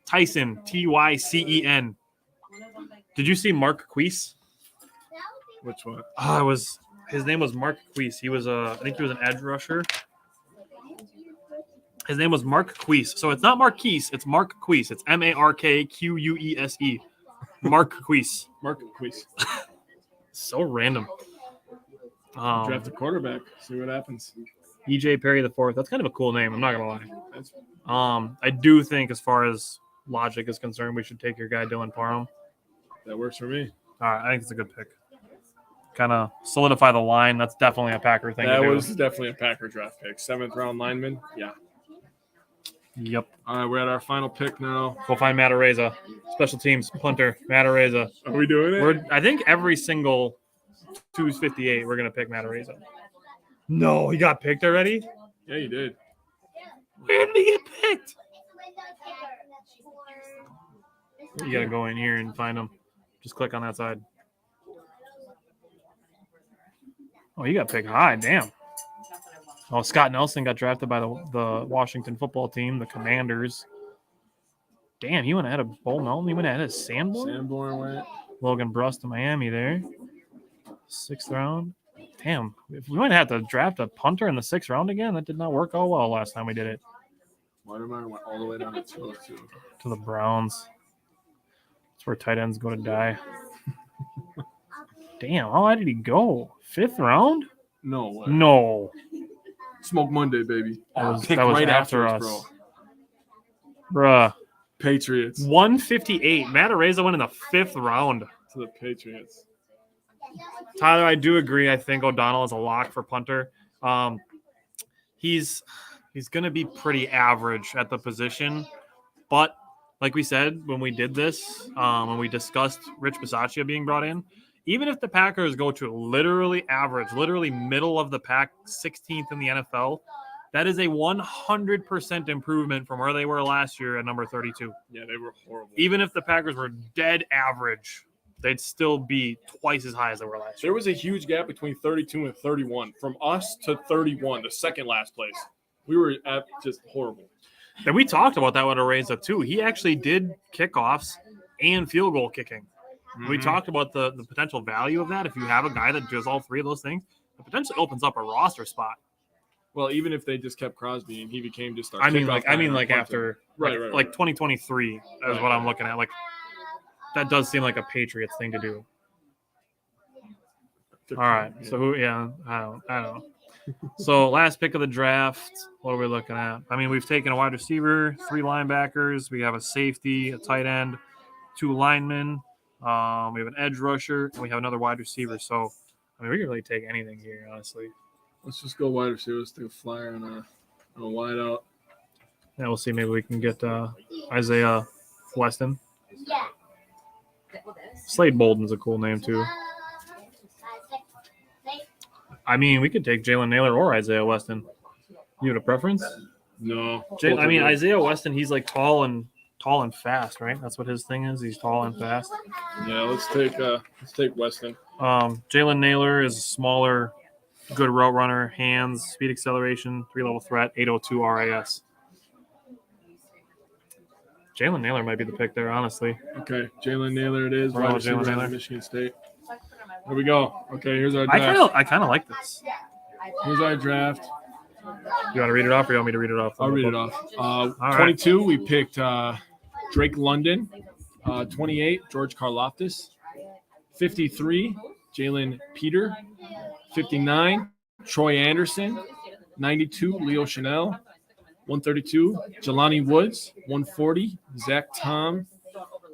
Speaker 1: Tyson, Tycen. Did you see Mark Queese?
Speaker 2: Which one?
Speaker 1: His name was Mark Queese. He was I think he was an edge rusher. His name was Mark Queese. So it's not Marquise, it's Mark Queese. It's Markqueese. Mark Queese.
Speaker 2: Mark Queese.
Speaker 1: So random.
Speaker 2: Draft a quarterback. See what happens.
Speaker 1: EJ Perry IV. That's kind of a cool name. I'm not gonna lie. I do think, as far as logic is concerned, we should take your guy Dylan Parham.
Speaker 2: That works for me.
Speaker 1: All right, I think it's a good pick. Kind of solidify the line. That's definitely a Packer thing.
Speaker 2: That was definitely a Packer draft pick. 7th round lineman. Yeah.
Speaker 1: Yep.
Speaker 2: All right, we're at our final pick now.
Speaker 1: Go find Matt Araiza. Special teams punter Matt Araiza.
Speaker 2: Are we doing it?
Speaker 1: I think every single 258 we're gonna pick Matt Araiza. No, he got picked already?
Speaker 2: Yeah, you did.
Speaker 1: Where did he get picked? You gotta go in here and find him. Just click on that side. Oh, he got picked high. Damn. Oh, Scott Nelson got drafted by the Washington football team, the Commanders. Damn, he went ahead of Bull Melton. He went ahead of Sanborn.
Speaker 2: Sanborn went.
Speaker 1: Logan Bruss to Miami there. 6th round. Damn, if we went ahead to draft a punter in the 6th round again, that did not work out well last time we did it.
Speaker 2: Watermeyer went all the way down to 202.
Speaker 1: To the Browns. That's where tight ends go to die. Damn, how high did he go? 5th round?
Speaker 2: No way.
Speaker 1: No.
Speaker 2: Smoke Monday, baby.
Speaker 1: That was
Speaker 2: right
Speaker 1: after
Speaker 2: us,
Speaker 1: us. Bruh.
Speaker 2: Patriots.
Speaker 1: 158. Matt Araiza went in the 5th round.
Speaker 2: To the Patriots.
Speaker 1: Tyler, I do agree. I think O'Donnell is a lock for punter. He's going to be pretty average at the position. But like we said, when we did this, when we discussed Rich Bisaccia being brought in, even if the Packers go to literally average, literally middle of the pack, 16th in the NFL, that is a 100% improvement from where they were last year at number 32.
Speaker 2: Yeah, they were horrible.
Speaker 1: Even if the Packers were dead average, they'd still be twice as high as they were last year.
Speaker 2: There was a huge gap between 32 and 31. From us to 31, the second last place. We were at just horrible.
Speaker 1: And we talked about that with Araiza too. He actually did kickoffs and field goal kicking. Mm-hmm. We talked about the potential value of that. If you have a guy that does all three of those things, it potentially opens up a roster spot.
Speaker 2: Well, even if they just kept Crosby and he became just our
Speaker 1: I mean, after
Speaker 2: right.
Speaker 1: 2023 is what I'm looking at. Like, that does seem like a Patriots thing to do. All right. So who? Yeah, I don't know. So last pick of the draft. What are we looking at? I mean, we've taken a wide receiver, 3 linebackers. We have a safety, a tight end, 2 linemen. We have an edge rusher, and we have another wide receiver. So, I mean, we can really take anything here, honestly.
Speaker 2: Let's just go wide receiver. Let's take a flyer on a wide out.
Speaker 1: Yeah, we'll see. Maybe we can get Isaiah Weston.
Speaker 3: Yeah.
Speaker 1: Slade Bolden's a cool name, too. I mean, we could take Jalen Naylor or Isaiah Weston. You have a preference?
Speaker 2: No.
Speaker 1: Isaiah Weston, he's like tall and fast, right? That's what his thing is. He's tall and fast.
Speaker 2: Yeah, let's take Weston.
Speaker 1: Jalen Naylor is a smaller, good route runner, hands, speed acceleration, 3-level threat, 802 RAS. Jalen Naylor might be the pick there, honestly.
Speaker 2: Okay, Jalen Naylor it is.
Speaker 1: Wide receiver out of
Speaker 2: Michigan State. Here we go. Okay, here's our draft.
Speaker 1: I kind of like this.
Speaker 2: Here's our draft.
Speaker 1: You want to read it off, or you want me to read it off?
Speaker 2: I'll read it off. 22, we picked Drake London. 28, George Karlaftis. 53, Jalen Peter. 59, Troy Anderson. 92, Leo Chanel. 132, Jelani Woods. 140, Zach Tom.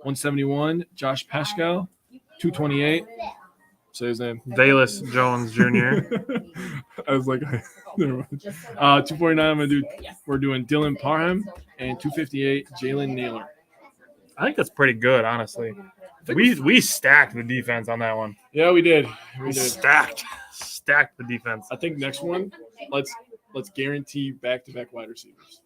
Speaker 2: 171, Josh Pascal. 228. Say his name.
Speaker 1: Valus Jones Jr.
Speaker 2: I was like, never mind. 249, we're doing Dylan Parham. And 258, Jalen Naylor.
Speaker 1: I think that's pretty good, honestly. We stacked the defense on that one.
Speaker 2: Yeah, we did. We
Speaker 1: We
Speaker 2: did.
Speaker 1: stacked the defense.
Speaker 2: I think next one, let's guarantee back-to-back wide receivers.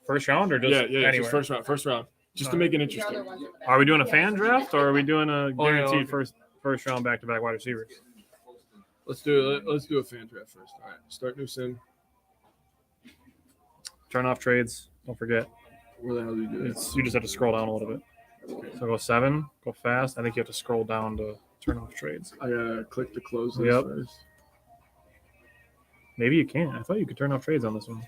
Speaker 1: First round or just
Speaker 2: Yeah,
Speaker 1: anywhere?
Speaker 2: just first round, just to make it interesting.
Speaker 1: Are we doing a fan draft or are we doing a
Speaker 2: Oh, yeah,
Speaker 1: guaranteed
Speaker 2: okay.
Speaker 1: first round back-to-back wide receivers?
Speaker 2: Let's do a fan draft first. All right, start new sim.
Speaker 1: Turn off trades. Don't forget.
Speaker 2: Where the hell do you do that?
Speaker 1: You just have to scroll down a little bit. So go 7, go fast. I think you have to scroll down to turn off trades.
Speaker 2: I gotta click to close this
Speaker 1: Yep.
Speaker 2: first.
Speaker 1: Maybe you can't. I thought you could turn off trades on this one.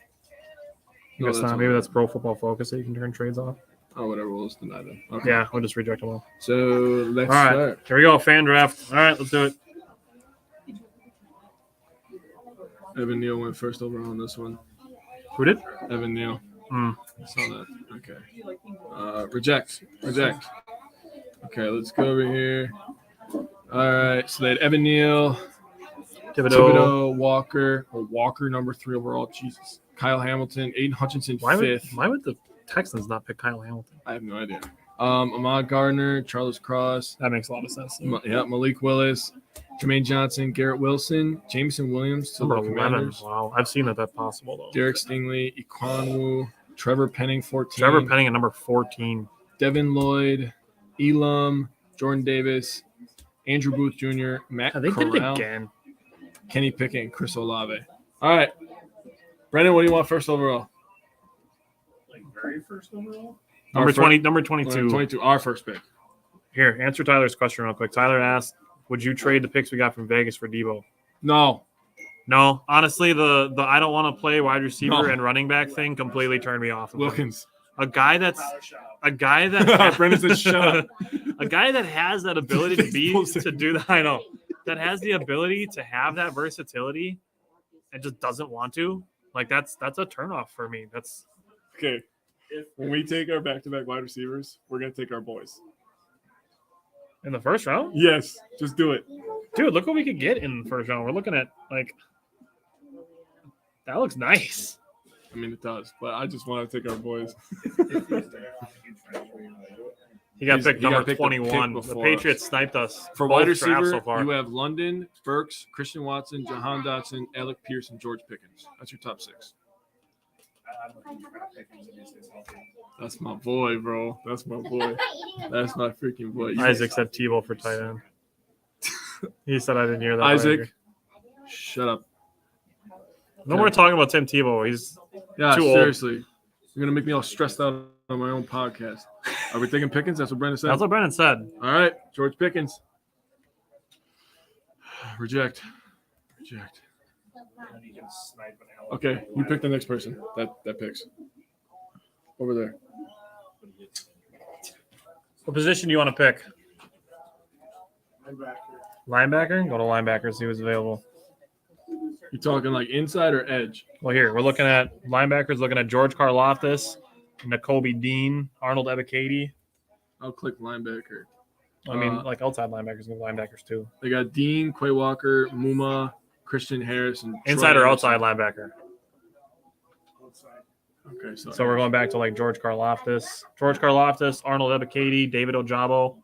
Speaker 2: No,
Speaker 1: Guess
Speaker 2: that's
Speaker 1: not.
Speaker 2: all
Speaker 1: Maybe
Speaker 2: right.
Speaker 1: that's Pro Football Focus that you can turn trades off.
Speaker 2: Oh, whatever. We'll just deny them. Okay.
Speaker 1: Yeah, we'll just reject them all.
Speaker 2: So let's
Speaker 1: All right,
Speaker 2: start.
Speaker 1: here we go. Fan draft. All right, let's do it.
Speaker 2: Evan Neal went first overall on this one.
Speaker 1: Who did?
Speaker 2: Evan Neal.
Speaker 1: Hmm.
Speaker 2: I saw that. Okay. Reject. Okay, let's go over here. All right. So they had Evan Neal, Thibodeau, Walker, number 3 overall. Jesus. Kyle Hamilton, Aiden Hutchinson,
Speaker 1: Why
Speaker 2: 5th.
Speaker 1: would the Texans not pick Kyle Hamilton?
Speaker 2: I have no idea. Ahmad Gardner, Charles Cross,
Speaker 1: That makes a lot of sense.
Speaker 2: Malik Willis, Jermaine Johnson, Garrett Wilson, Jameson Williams to
Speaker 1: Number
Speaker 2: the
Speaker 1: 11.
Speaker 2: Commanders,
Speaker 1: Wow, I've seen that's possible though.
Speaker 2: Derek Stingley, Iquanwu, Trevor Penning, 14.
Speaker 1: Trevor Penning at number 14.
Speaker 2: Devin Lloyd, Elam, Jordan Davis, Andrew Booth Jr., Matt
Speaker 1: Yeah, they did it
Speaker 2: Corral,
Speaker 1: again.
Speaker 2: Kenny Pickett, Chris Olave. All right. Brendan, what do you want first overall?
Speaker 4: Like very first overall?
Speaker 1: Number
Speaker 2: Our fir-
Speaker 1: 20, number 22.
Speaker 2: 22, our first pick.
Speaker 1: Here, answer Tyler's question real quick. Tyler asked, "Would you trade the picks we got from Vegas for Debo?"
Speaker 2: No.
Speaker 1: No, honestly, the I don't want to play wide receiver
Speaker 2: No.
Speaker 1: and running back thing completely turned me off. Of him.
Speaker 2: Wilkins.
Speaker 1: A guy that
Speaker 2: Brendan said, "Shut up."
Speaker 1: A guy that has that ability to do that. I know that has the ability to have that versatility and just doesn't want to. Like that's a turnoff for me. That's
Speaker 2: Okay. When we take our back-to-back wide receivers, we're going to take our boys.
Speaker 1: in the first round.
Speaker 2: Yes. Just do it.
Speaker 1: Dude, look what we could get in the first round. We're looking at like that looks nice.
Speaker 2: I mean, it does, but I just want to take our boys.
Speaker 1: He got picked
Speaker 2: He got
Speaker 1: number
Speaker 2: picked
Speaker 1: 21. The
Speaker 2: before
Speaker 1: Patriots sniped us
Speaker 2: For
Speaker 1: both
Speaker 2: wide
Speaker 1: drafts
Speaker 2: receiver,
Speaker 1: so far.
Speaker 2: you have London, Burks, Christian Watson, Jahan Dotson, Alec Pierce, and George Pickens. That's your top 6. That's my boy, bro. That's my boy. That's my freaking boy.
Speaker 1: Isaac said Tebow for tight end. He said I didn't hear that. but I
Speaker 2: Isaac,
Speaker 1: agree.
Speaker 2: shut up.
Speaker 1: No more talking about Tim Tebow. He's
Speaker 2: Yeah,
Speaker 1: Too old.
Speaker 2: seriously. You're going to make me all stressed out on my own podcast. Are we taking Pickens? That's what Brandon said.
Speaker 1: that's what Brennan said.
Speaker 2: All right, George Pickens. Reject. Okay, you pick the next person that picks. Over there.
Speaker 1: What position do you want to pick? Linebacker? Go to linebacker, see who's available.
Speaker 2: You talking like inside or edge?
Speaker 1: Well, here, we're looking at linebackers, looking at George Karlaftis, Nakobe Dean, Arnold Ebiketie.
Speaker 2: I'll click linebacker.
Speaker 1: I mean, like outside linebackers and linebackers too.
Speaker 2: They got Dean, Quay Walker, Muma, Christian Harris, and
Speaker 1: Inside
Speaker 2: Troy
Speaker 1: or
Speaker 2: Anderson.
Speaker 1: outside linebacker?
Speaker 2: Okay,
Speaker 1: So we're going back to like George Karlaftis, Arnold Ebiketie, David Ojabo,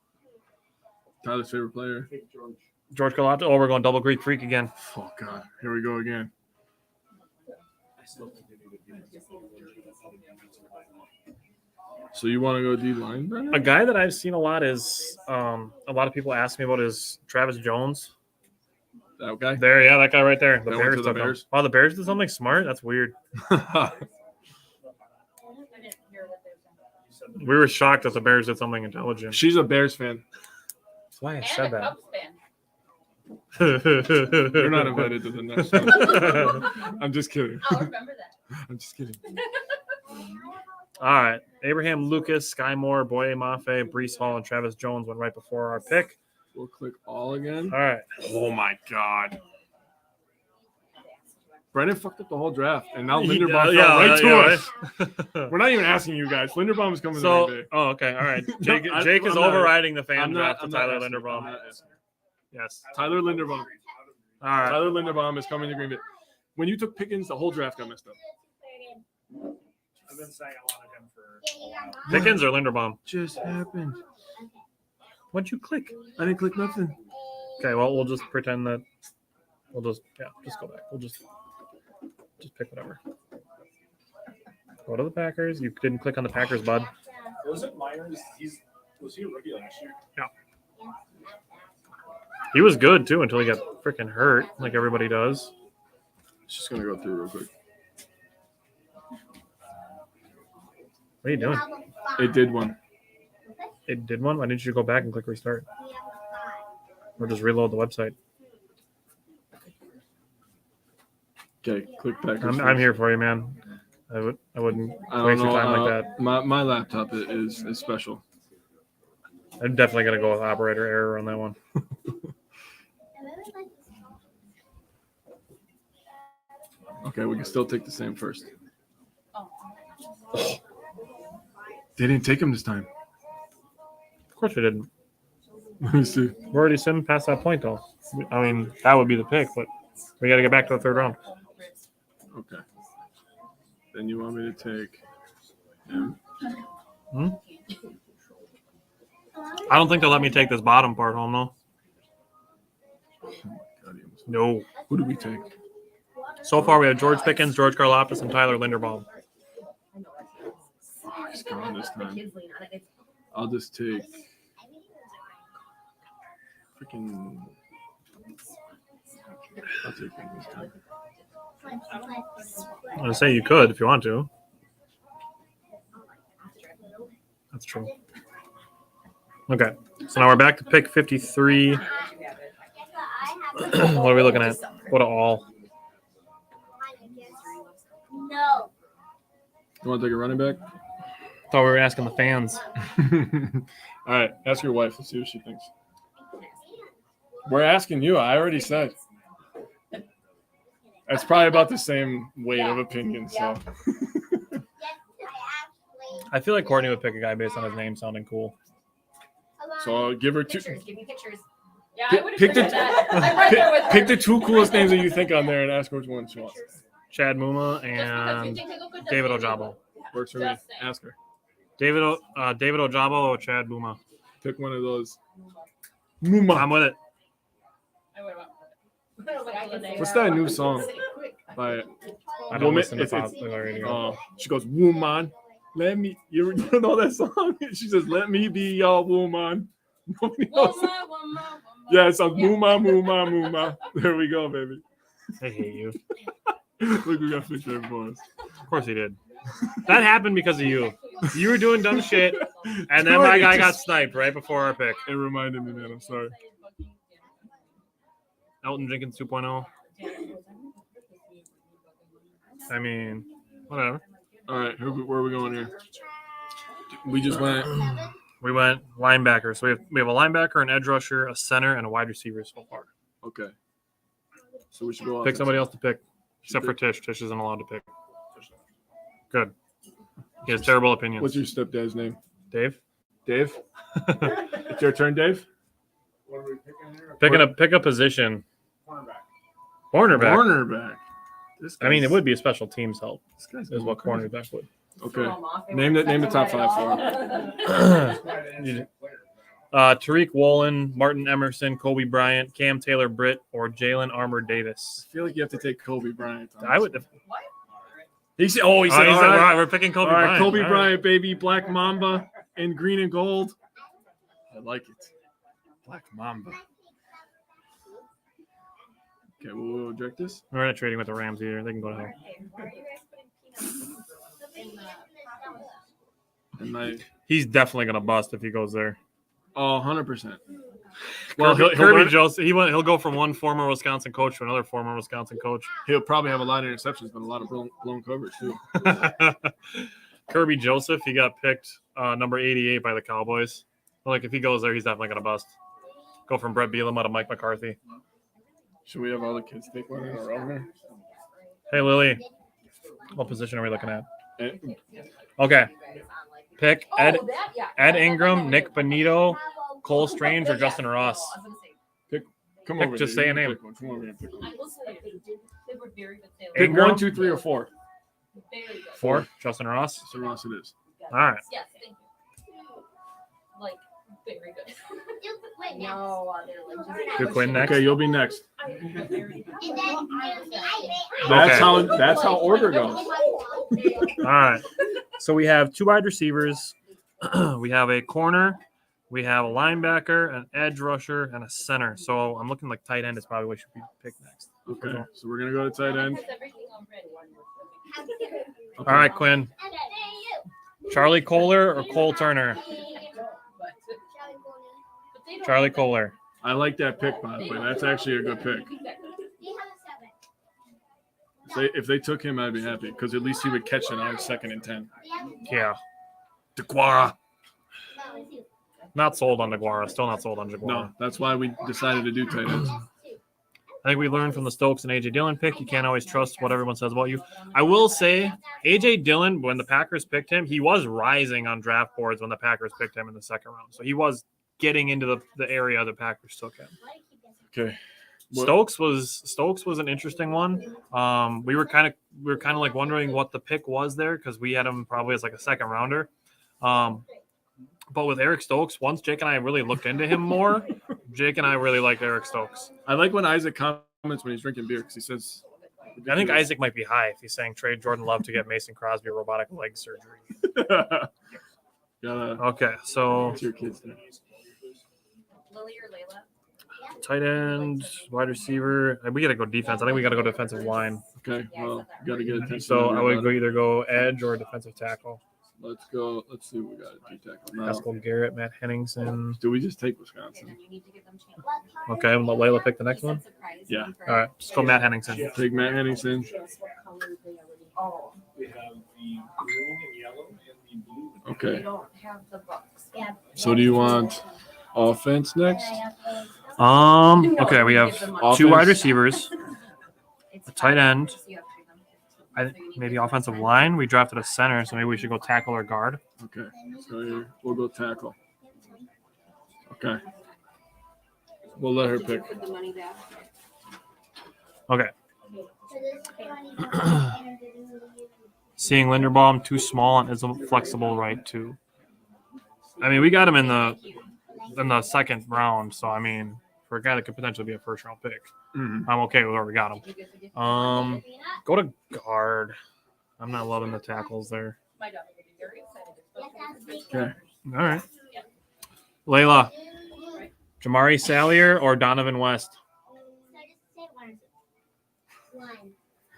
Speaker 2: Tyler's favorite player.
Speaker 1: George Karlaftis. Oh, we're going double Greek freak again.
Speaker 2: Oh God, here we go again. So you want to go D line, Brennan?
Speaker 1: A guy that I've seen a lot is a lot of people ask me about is Travis Jones.
Speaker 2: That guy.
Speaker 1: There, yeah, that guy right there. The
Speaker 2: That went
Speaker 1: Bears
Speaker 2: to the
Speaker 1: took him.
Speaker 2: Bears?
Speaker 1: Wow, the Bears did something smart. That's weird.
Speaker 3: I didn't hear what they were saying.
Speaker 1: We were shocked that the Bears did something intelligent.
Speaker 2: She's a Bears fan.
Speaker 1: That's why I
Speaker 3: And
Speaker 1: said
Speaker 3: a
Speaker 1: that.
Speaker 3: Cubs fan.
Speaker 2: You're not invited to the next one. I'm just kidding.
Speaker 3: I'll remember that.
Speaker 2: I'm just kidding.
Speaker 1: All right. Abraham Lucas, Sky Moore, Boye Mafe, Brees Hall, and Travis Jones went right before our pick.
Speaker 2: We'll click all again.
Speaker 1: All right.
Speaker 2: Oh my God. Brendan fucked up the whole draft, and now Linderbaum
Speaker 1: Yeah,
Speaker 2: fell right to
Speaker 1: yeah,
Speaker 2: us. We're not even asking you guys. Linderbaum is coming
Speaker 1: So,
Speaker 2: the right day.
Speaker 1: oh, okay. All right.
Speaker 2: No,
Speaker 1: Jake is
Speaker 2: I'm not-
Speaker 1: overriding the fan
Speaker 2: I'm
Speaker 1: draft
Speaker 2: not
Speaker 1: to Tyler
Speaker 2: asking.
Speaker 1: Linderbaum.
Speaker 2: I'm not asking.
Speaker 1: Yes.
Speaker 2: Tyler Linderbaum.
Speaker 1: All right.
Speaker 2: Tyler Linderbaum is coming to Green Bay. When you took Pickens, the whole draft got messed up.
Speaker 4: I've been saying I wanted him for a while.
Speaker 1: Pickens or Linderbaum?
Speaker 2: Just happened.
Speaker 1: What'd you click?
Speaker 2: I didn't click nothing.
Speaker 1: Okay, well, we'll just pretend that we'll just go back. We'll just pick whatever. Go to the Packers. You didn't click on the Packers, bud.
Speaker 4: Wasn't Myers? Was he a rookie last year?
Speaker 1: He was good too until he got freaking hurt, like everybody does.
Speaker 2: It's just gonna go through real quick.
Speaker 1: What are you doing?
Speaker 2: It did one.
Speaker 1: It did one? Why didn't you go back and click restart? Or just reload the website?
Speaker 2: Okay, click back.
Speaker 1: I'm here for you, man. I wouldn't waste your time like that.
Speaker 2: My laptop is special.
Speaker 1: I'm definitely gonna go with operator error on that one.
Speaker 2: Okay, we can still take the same first. They didn't take him this time.
Speaker 1: Of course we didn't.
Speaker 2: Let me see.
Speaker 1: We're already sitting past that point, though. I mean, that would be the pick, but we got to get back to the third round.
Speaker 2: Okay. Then you want me to take him?
Speaker 1: I don't think they'll let me take this bottom part home, though.
Speaker 2: Oh my God, he almost-
Speaker 1: No.
Speaker 2: Who did we take?
Speaker 1: So far, we have George Pickens, George Karlaftis, and Tyler Linderbaum.
Speaker 2: Oh, he's gone this time. I'll just take freaking. I'll take him this time.
Speaker 1: I'm going to say you could if you want to. That's true. Okay. So now we're back to pick 53. What are we looking at? What a all.
Speaker 5: No.
Speaker 2: You want to take a running back?
Speaker 1: Thought we were asking the fans.
Speaker 2: All right, ask your wife. Let's see what she thinks. We're asking you. I already said. It's probably about the same weight of opinion. So
Speaker 1: I feel like Courtney would pick a guy based on his name sounding cool.
Speaker 2: I'll give her two.
Speaker 5: Pictures. Give me pictures. Yeah,
Speaker 2: Pick-
Speaker 5: I would have
Speaker 2: pick the-
Speaker 5: picked that. I'm right there with her.
Speaker 2: Pick the two coolest names that you think on there and ask her which one she wants.
Speaker 1: Chad Muma and David Ojabo.
Speaker 2: Works for me. Ask her.
Speaker 1: David Ojabo or Chad Muma?
Speaker 2: Pick one of those. Muma.
Speaker 1: I'm with it.
Speaker 2: What's that new song by?
Speaker 1: I don't
Speaker 2: Woman-
Speaker 1: listen to
Speaker 2: it's-
Speaker 1: pop
Speaker 2: it's-
Speaker 1: radio.
Speaker 2: She goes, "Woman, let me." You know that song? She says, "Let me be your woman." Nobody knows. Yeah, it's like Muma, Muma, Muma. There we go, baby.
Speaker 1: I hate you.
Speaker 2: Look, we got a picture of us.
Speaker 1: Of course he did. That happened because of you. You were doing dumb shit, and then my guy got sniped right before our pick.
Speaker 2: It reminded me, man. I'm sorry.
Speaker 1: Elton Jenkins 2.0. I mean, whatever.
Speaker 2: All right, where are we going here? We just went.
Speaker 1: We went linebacker. So we have a linebacker, an edge rusher, a center, and a wide receiver so far.
Speaker 2: Okay. So we should go.
Speaker 1: Pick somebody else to pick, except for Tish. Tish isn't allowed to pick. Good. He has terrible opinions.
Speaker 2: What's your stepdad's name?
Speaker 1: Dave?
Speaker 2: Dave. It's your turn, Dave.
Speaker 4: What are we picking here?
Speaker 1: Pick a position.
Speaker 4: Cornerback.
Speaker 1: Cornerback.
Speaker 2: Cornerback. This
Speaker 1: I mean, it
Speaker 2: guy's-
Speaker 1: would be a special teams help.
Speaker 2: This guy's
Speaker 1: Is what
Speaker 2: crazy.
Speaker 1: cornerback would.
Speaker 2: Okay. Name the top five for him.
Speaker 1: Tariq Woolen, Martin Emerson, Kobe Bryant, Cam Taylor Britt, or Jalen Armour Davis.
Speaker 2: I feel like you have to take Kobe Bryant.
Speaker 1: I would.
Speaker 2: He said, "Oh, he said,
Speaker 1: All
Speaker 2: all right,
Speaker 1: right, we're picking Kobe
Speaker 2: all right,
Speaker 1: Bryant.
Speaker 2: Kobe
Speaker 1: All right.
Speaker 2: Bryant, baby, Black Mamba in green and gold. I like it, Black Mamba. Okay, we'll reject this.
Speaker 1: We're not trading with the Rams either. They can go to hell.
Speaker 2: And
Speaker 1: He's definitely gonna bust if he goes there.
Speaker 2: 100%.
Speaker 1: Well,
Speaker 2: Kirby
Speaker 1: Kirby Joseph. He'll go from one former Wisconsin coach to another former Wisconsin coach.
Speaker 2: He'll probably have a lot of interceptions, but a lot of blown coverage too.
Speaker 1: Kirby Joseph, he got picked number 88 by the Cowboys. Like, if he goes there, he's definitely going to bust. Go from Brett Bielema to Mike McCarthy.
Speaker 2: Should we have all the kids take one in a row here?
Speaker 1: Hey, Lily. What position are we looking at?
Speaker 2: Eh,
Speaker 1: Okay. Pick Ed
Speaker 5: Ed
Speaker 1: Ingram, Nick Bonito, Cole Strange, or Justin Ross.
Speaker 2: Come
Speaker 1: Pick,
Speaker 2: over
Speaker 1: just
Speaker 2: here.
Speaker 1: say
Speaker 2: You
Speaker 1: a
Speaker 2: can
Speaker 1: name.
Speaker 2: pick one. Come over here and pick one.
Speaker 5: I will say they were very good sailors.
Speaker 2: Pick
Speaker 1: Ingram?
Speaker 2: 1, 2, 3, or 4.
Speaker 5: Very good.
Speaker 1: 4, Justin Ross.
Speaker 2: So Ross it is.
Speaker 1: All right.
Speaker 5: Yes, thank you. Like, very good. No, they're like
Speaker 1: Do Quinn next.
Speaker 2: Okay, you'll be next.
Speaker 1: Okay.
Speaker 2: That's how order goes.
Speaker 1: All right. So we have 2 wide receivers. We have a corner. We have a linebacker, an edge rusher, and a center. So I'm looking like tight end is probably what should be picked next.
Speaker 2: Okay, so we're gonna go to tight end.
Speaker 1: All right, Quinn. Charlie Kohler or Cole Turner? Charlie Kohler.
Speaker 2: I like that pick, by the way. That's actually a good pick. If they took him, I'd be happy because at least he would catch it on 2nd and 10.
Speaker 1: Yeah. DeGuara. Not sold on DeGuara. Still not sold on DeGuara.
Speaker 2: No, that's why we decided to do tight ends.
Speaker 1: I think we learned from the Stokes and A.J. Dillon pick. You can't always trust what everyone says about you. I will say, A.J. Dillon, when the Packers picked him, he was rising on draft boards when the Packers picked him in the 2nd round. So he was getting into the area the Packers took him.
Speaker 2: Okay.
Speaker 1: Stokes was an interesting one. We were kind of like wondering what the pick was there because we had him probably as like a 2nd rounder. But with Eric Stokes, once Jake and I really looked into him more, Jake and I really like Eric Stokes.
Speaker 2: I like when Isaac comments when he's drinking beer because he says,
Speaker 1: I think Isaac might be high if he's saying trade Jordan Love to get Mason Crosby robotic leg surgery. Okay, so
Speaker 2: It's your kids there.
Speaker 5: Lily or Layla?
Speaker 1: tight end, wide receiver. We got to go defense. I think we got to go defensive line.
Speaker 2: Okay, well, you got to get attention.
Speaker 1: So I would either go edge or defensive tackle.
Speaker 2: Let's go. Let's see what we got at D-tackle now.
Speaker 1: Pascal Garrett, Matt Henningsen.
Speaker 2: Do we just take Wisconsin?
Speaker 1: Okay, and let Layla pick the next one.
Speaker 2: Yeah.
Speaker 1: All right, let's go Matt Henningsen.
Speaker 2: Take Matt Henningsen.
Speaker 5: Oh,
Speaker 4: We have the blue and yellow and the blue.
Speaker 5: we
Speaker 2: Okay.
Speaker 5: don't have the books.
Speaker 2: So do you want offense next?
Speaker 1: Okay, we have 2
Speaker 2: Offense.
Speaker 1: wide receivers, a tight end, maybe offensive line. We drafted a center, so maybe we should go tackle or guard.
Speaker 2: Okay. So here, we'll go tackle. Okay. We'll let her pick.
Speaker 1: Okay. Seeing Linderbaum too small and isn't flexible right too. I mean, we got him in the 2nd round, so I mean, for a guy that could potentially be a 1st round pick,
Speaker 2: Mhm.
Speaker 1: I'm okay with where we got him. Go to guard. I'm not loving the tackles there.
Speaker 5: My daughter would be very excited.
Speaker 2: Okay.
Speaker 1: All right. Layla, Jamari Salyer or Donovan West?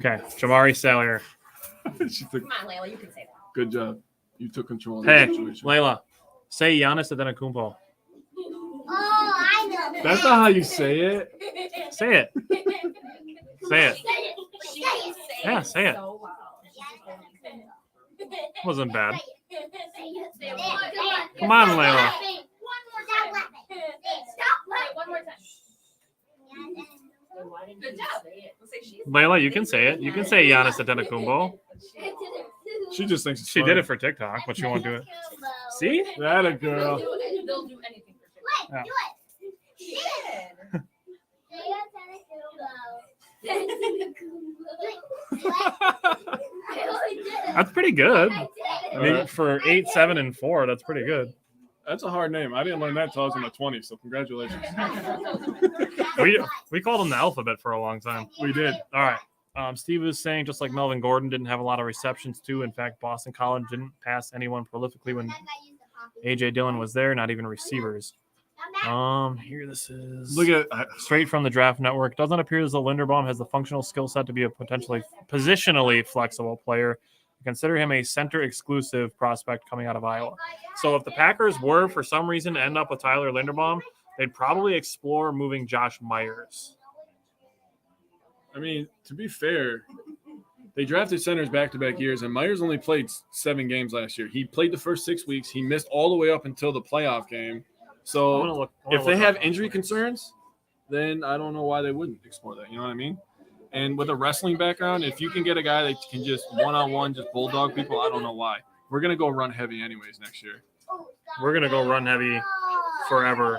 Speaker 1: Okay, Jamari Salyer.
Speaker 2: She took,
Speaker 5: Come on, Layla, you can say that.
Speaker 2: good job. You took control of
Speaker 1: Hey,
Speaker 2: the situation.
Speaker 1: Layla, say Giannis Antetokounmpo.
Speaker 5: Oh, I know.
Speaker 2: That's not how you say it.
Speaker 1: Say it. Say it. Yeah, say it.
Speaker 5: So loud.
Speaker 1: Wasn't bad.
Speaker 5: Come
Speaker 1: Come on, Layla.
Speaker 5: One more time. Good job. Let's say she's-
Speaker 1: Layla, you can say it. You can say Giannis Antetokounmpo.
Speaker 2: She just thinks it's
Speaker 1: She
Speaker 2: funny.
Speaker 1: did it for TikTok, but she won't do it. See?
Speaker 2: That a girl.
Speaker 5: They'll do anything for sure.
Speaker 1: Yeah.
Speaker 5: She did.
Speaker 1: That's pretty good.
Speaker 5: I
Speaker 1: I mean, for 8, 7, and 4, that's pretty good.
Speaker 2: That's a hard name. I didn't learn that until I was in my 20s, so congratulations.
Speaker 1: We called him the alphabet for a long time.
Speaker 2: We did.
Speaker 1: All right. Steve was saying, just like Melvin Gordon didn't have a lot of receptions too. In fact, Boston College didn't pass anyone prolifically when A.J. Dillon was there, not even receivers. Here this is.
Speaker 2: Look at
Speaker 1: Straight from the Draft Network. Doesn't appear as though Linderbaum has the functional skill set to be a potentially positionally flexible player. Consider him a center exclusive prospect coming out of Iowa. So if the Packers were, for some reason, to end up with Tyler Linderbaum, they'd probably explore moving Josh Myers.
Speaker 2: I mean, to be fair, They drafted centers back-to-back years, and Myers only played 7 games last year. He played the first 6 weeks. He missed all the way up until the playoff game. So if they have injury concerns, then I don't know why they wouldn't explore that. You know what I mean? And with a wrestling background, if you can get a guy that can just one-on-one just bulldog people, I don't know why. We're going to go run heavy anyways next year.
Speaker 1: We're gonna go run heavy forever.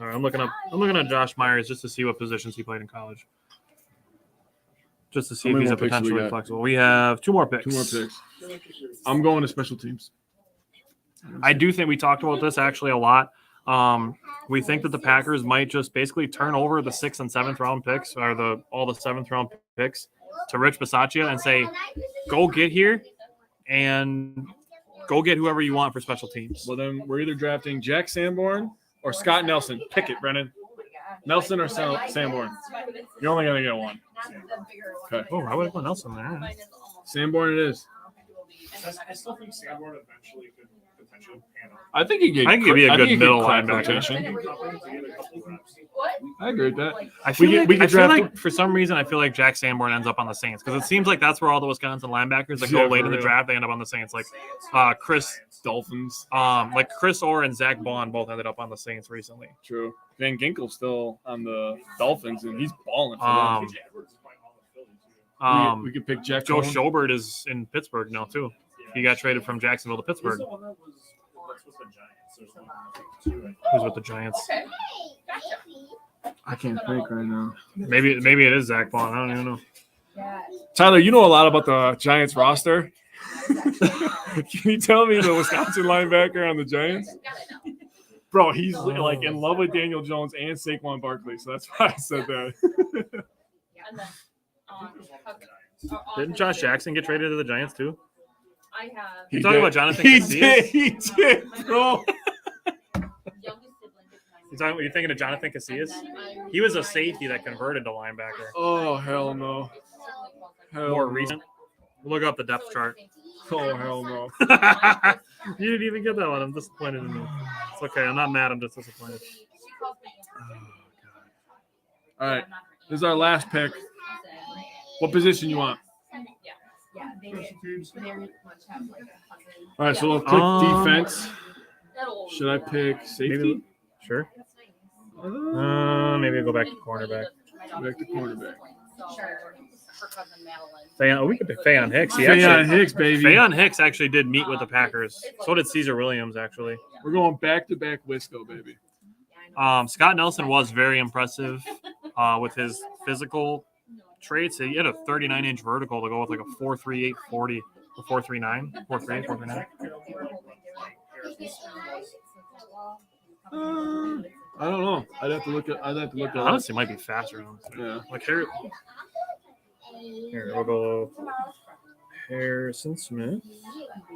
Speaker 1: All right, I'm looking up Josh Myers just to see what positions he played in college. Just to see
Speaker 2: How
Speaker 1: if
Speaker 2: many
Speaker 1: he's
Speaker 2: more
Speaker 1: a
Speaker 2: picks do we
Speaker 1: potentially
Speaker 2: got?
Speaker 1: flexible. We have 2 more picks.
Speaker 2: 2 more picks. I'm going to special teams.
Speaker 1: I do think we talked about this actually a lot. We think that the Packers might just basically turn over the 6th and 7th round picks, or all the 7th round picks, to Rich Bisaccia and say, "Go get here and go get whoever you want for special teams."
Speaker 2: Well, then we're either drafting Jack Sanborn or Scott Nelson. Pick it, Brennan. Nelson or Sanborn. You're only going to get one. Okay.
Speaker 1: Oh, I would have gone Nelson there.
Speaker 2: Sanborn it is.
Speaker 4: I still think Sanborn eventually could potentially pan out.
Speaker 2: I think he could
Speaker 1: be a good middle
Speaker 2: crack
Speaker 1: linebacker.
Speaker 2: rotation. I agree with that.
Speaker 1: I feel,
Speaker 2: We could
Speaker 1: I feel
Speaker 2: draft-
Speaker 1: like for some reason I feel like Jack Sanborn ends up on the Saints because it seems like that's where all the Wisconsin linebackers that
Speaker 2: Yeah,
Speaker 1: go late
Speaker 2: for
Speaker 1: in the
Speaker 2: real.
Speaker 1: draft they end up on the Saints. Like Chris,
Speaker 2: Dolphins.
Speaker 1: like Chris Orr and Zach Bond both ended up on the Saints recently.
Speaker 2: True. Van Ginkel's still on the Dolphins, and he's balling for
Speaker 1: Um,
Speaker 2: them. We could pick Jack
Speaker 1: Joe
Speaker 2: Cohen.
Speaker 1: Schobert is in Pittsburgh now too. He got traded from Jacksonville to
Speaker 4: Who's
Speaker 1: Pittsburgh.
Speaker 4: the one that was that's with the Giants? There's one with the two.
Speaker 1: Who's with the Giants?
Speaker 5: Okay. Gotcha.
Speaker 2: I can't think right now.
Speaker 1: Maybe it is Zach Bond. I don't even know.
Speaker 5: Yeah.
Speaker 2: Tyler, you know a lot about the Giants roster. Can you tell me the Wisconsin linebacker on the Giants? Bro, he's like in love with Daniel Jones and Saquon Barkley, so that's why I said that.
Speaker 5: And then,
Speaker 1: Didn't Josh Jackson get traded to the Giants too?
Speaker 5: I have
Speaker 1: You talking about Jonathan
Speaker 2: He
Speaker 1: Casillas?
Speaker 2: did, he did, bro.
Speaker 1: You thinking of Jonathan Casillas? He was a safety that converted to linebacker.
Speaker 2: Oh, hell no. Hell
Speaker 1: More
Speaker 2: no.
Speaker 1: recent. Look up the depth chart.
Speaker 2: Oh, hell no.
Speaker 1: You didn't even get that one. I'm disappointed in you. It's okay. I'm not mad. I'm just disappointed.
Speaker 2: All right, this is our last pick. What position you want?
Speaker 5: Yeah, they very much have like 100.
Speaker 2: All right, so we'll click defense.
Speaker 5: That'll-
Speaker 2: Should I pick safety?
Speaker 1: Maybe, sure. Maybe I'll go back to cornerback.
Speaker 2: Back to cornerback.
Speaker 5: Sure. Her cousin Madeline.
Speaker 1: We could pick Fayon Hicks.
Speaker 2: Fayon Hicks, baby.
Speaker 1: Fayon Hicks actually did meet with the Packers. So did Caesar Williams, actually.
Speaker 2: We're going back-to-back Wisco, baby.
Speaker 1: Scott Nelson was very impressive with his physical traits. He had a 39-inch vertical to go with like a 4.38 40 or 4.39, 4.38, 4.39.
Speaker 2: I don't know. I'd have to look at.
Speaker 1: Honestly, it might be faster.
Speaker 2: Yeah.
Speaker 1: Like here, we'll go Harrison Smith.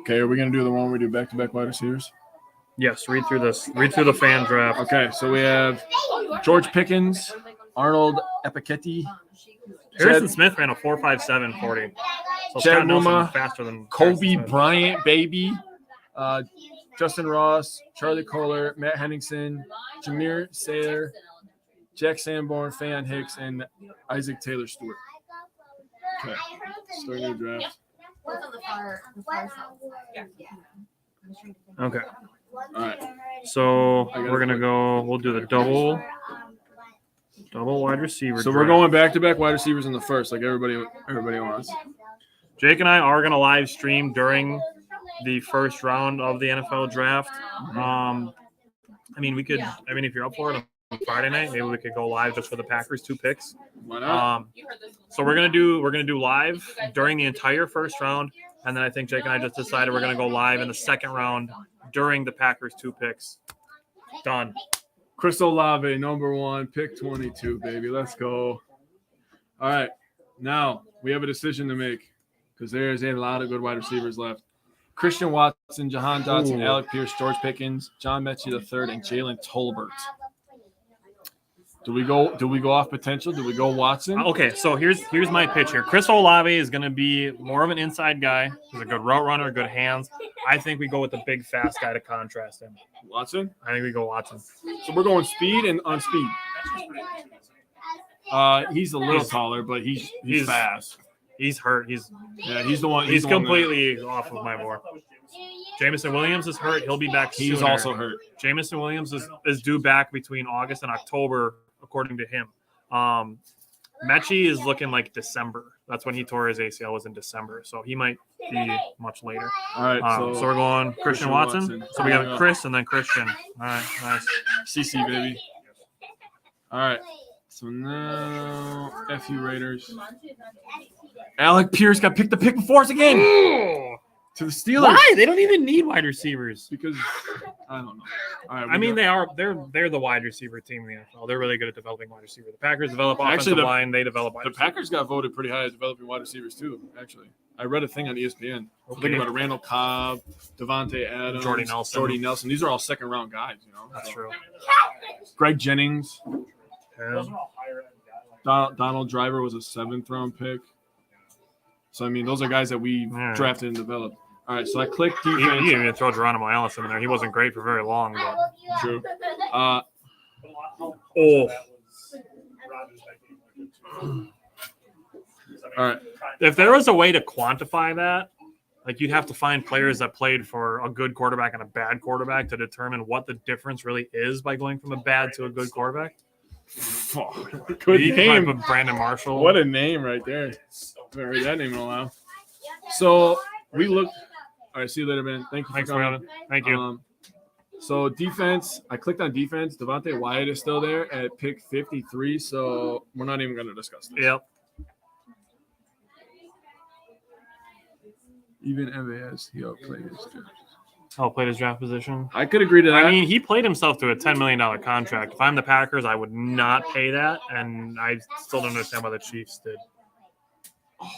Speaker 2: Okay, are we gonna do the one where we do back-to-back wide receivers?
Speaker 1: Yes, read through this. Read through the fan draft.
Speaker 2: Okay, so we have George Pickens, Arnold Epiketti,
Speaker 1: Harrison Smith ran a 4.57 40. So
Speaker 2: Chad
Speaker 1: Scott Nelson
Speaker 2: Muma,
Speaker 1: faster than
Speaker 2: Kobe
Speaker 1: Harrison Smith.
Speaker 2: Bryant, baby, Justin Ross, Charlie Kohler, Matt Henningsen, Jameer Sayer, Jack Sanborn, Fayon Hicks, and Isaac Taylor Stewart. Okay, starting the draft.
Speaker 5: What's on the far side? Yeah.
Speaker 1: Okay,
Speaker 2: All right.
Speaker 1: so we're gonna go. We'll do the double wide receiver.
Speaker 2: So we're
Speaker 1: draft.
Speaker 2: going back-to-back wide receivers in the first, like everybody wants.
Speaker 1: Jake and I are gonna live stream during the first round of the NFL draft. I mean, we could. I mean, if you're up for it on Friday night, maybe we could go live just for the Packers 2 picks.
Speaker 2: Why not?
Speaker 1: So we're gonna do live during the entire first round, and then I think Jake and I just decided we're gonna go live in the second round during the Packers 2 picks. Done.
Speaker 2: Chris Olave, number 1, pick 22, baby. Let's go. All right. Now we have a decision to make because there's a lot of good wide receivers left. Christian Watson, Jahan Dotson,
Speaker 1: Ooh.
Speaker 2: Alec Pierce, George Pickens, John Mechie III, and Jalen Tolbert. Do we go off potential? Do we go Watson?
Speaker 1: Okay, so here's my pitch here. Chris Olave is going to be more of an inside guy. He's a good route runner, good hands. I think we go with the big, fast guy to contrast him.
Speaker 2: Watson?
Speaker 1: I think we go Watson.
Speaker 2: So we're going speed and on speed. He's a little
Speaker 1: He's-
Speaker 2: taller, but he's
Speaker 1: he's-
Speaker 2: fast.
Speaker 1: He's hurt. He's
Speaker 2: The one.
Speaker 1: he's
Speaker 2: the one that-
Speaker 1: completely off of my board. Jameson Williams is hurt. He'll be back
Speaker 2: He's
Speaker 1: sooner.
Speaker 2: also hurt.
Speaker 1: Jameson Williams is due back between August and October, according to him. Mechie is looking like December. That's when he tore his ACL, was in December. So he might be much later.
Speaker 2: All right,
Speaker 1: So we're going Christian Watson. So we got Chris and then Christian. All right, nice.
Speaker 2: CC baby. All right. So now FU Raiders. Alec Pierce got picked the pick before us again to the Steelers.
Speaker 1: Why? They don't even need wide receivers.
Speaker 2: Because I don't know. All right.
Speaker 1: I mean, they're the wide receiver team in the NFL. They're really good at developing wide receiver. The Packers develop offensive line. They develop wide
Speaker 2: the
Speaker 1: receiver.
Speaker 2: Packers got voted pretty high at developing wide receivers too. Actually, I read a thing on ESPN.
Speaker 1: Okay.
Speaker 2: Thinking about Randall Cobb, Devontae Adams,
Speaker 1: Jordy Nelson.
Speaker 2: These are all second round guys. You know.
Speaker 1: That's true.
Speaker 2: Greg Jennings,
Speaker 1: Yeah.
Speaker 4: Those are all higher end guys.
Speaker 2: Donald Driver was a 7th round pick. So I mean, those are guys that we
Speaker 1: Yeah.
Speaker 2: drafted and developed. All right, so I clicked
Speaker 1: You
Speaker 2: defense.
Speaker 1: didn't even throw Geronimo Allison in there. He wasn't great for very long. But
Speaker 2: True.
Speaker 4: But a lot how
Speaker 1: Oh.
Speaker 4: that was Rodgers that game like it too. So, I mean,
Speaker 2: All right.
Speaker 1: if there was a way to quantify that, like you'd have to find players that played for a good quarterback and a bad quarterback to determine what the difference really is by going from a bad to a good quarterback.
Speaker 2: Good
Speaker 1: You
Speaker 2: name.
Speaker 1: might put Brandon Marshall.
Speaker 2: What a name right there. Haven't heard that name in a while. So we look. All right, see you later, man. Thank you.
Speaker 1: Thanks,
Speaker 2: for coming.
Speaker 1: Brandon. Thank you.
Speaker 2: So defense, I clicked on defense. Devontae Wyatt is still there at pick 53, so we're not even going to discuss this.
Speaker 1: Yep.
Speaker 2: Even MVS, he outplayed his draft.
Speaker 1: Played his draft position.
Speaker 2: I could agree to that.
Speaker 1: I mean, he played himself to a $10 million contract. If I'm the Packers, I would not pay that, and I still don't understand why the Chiefs did.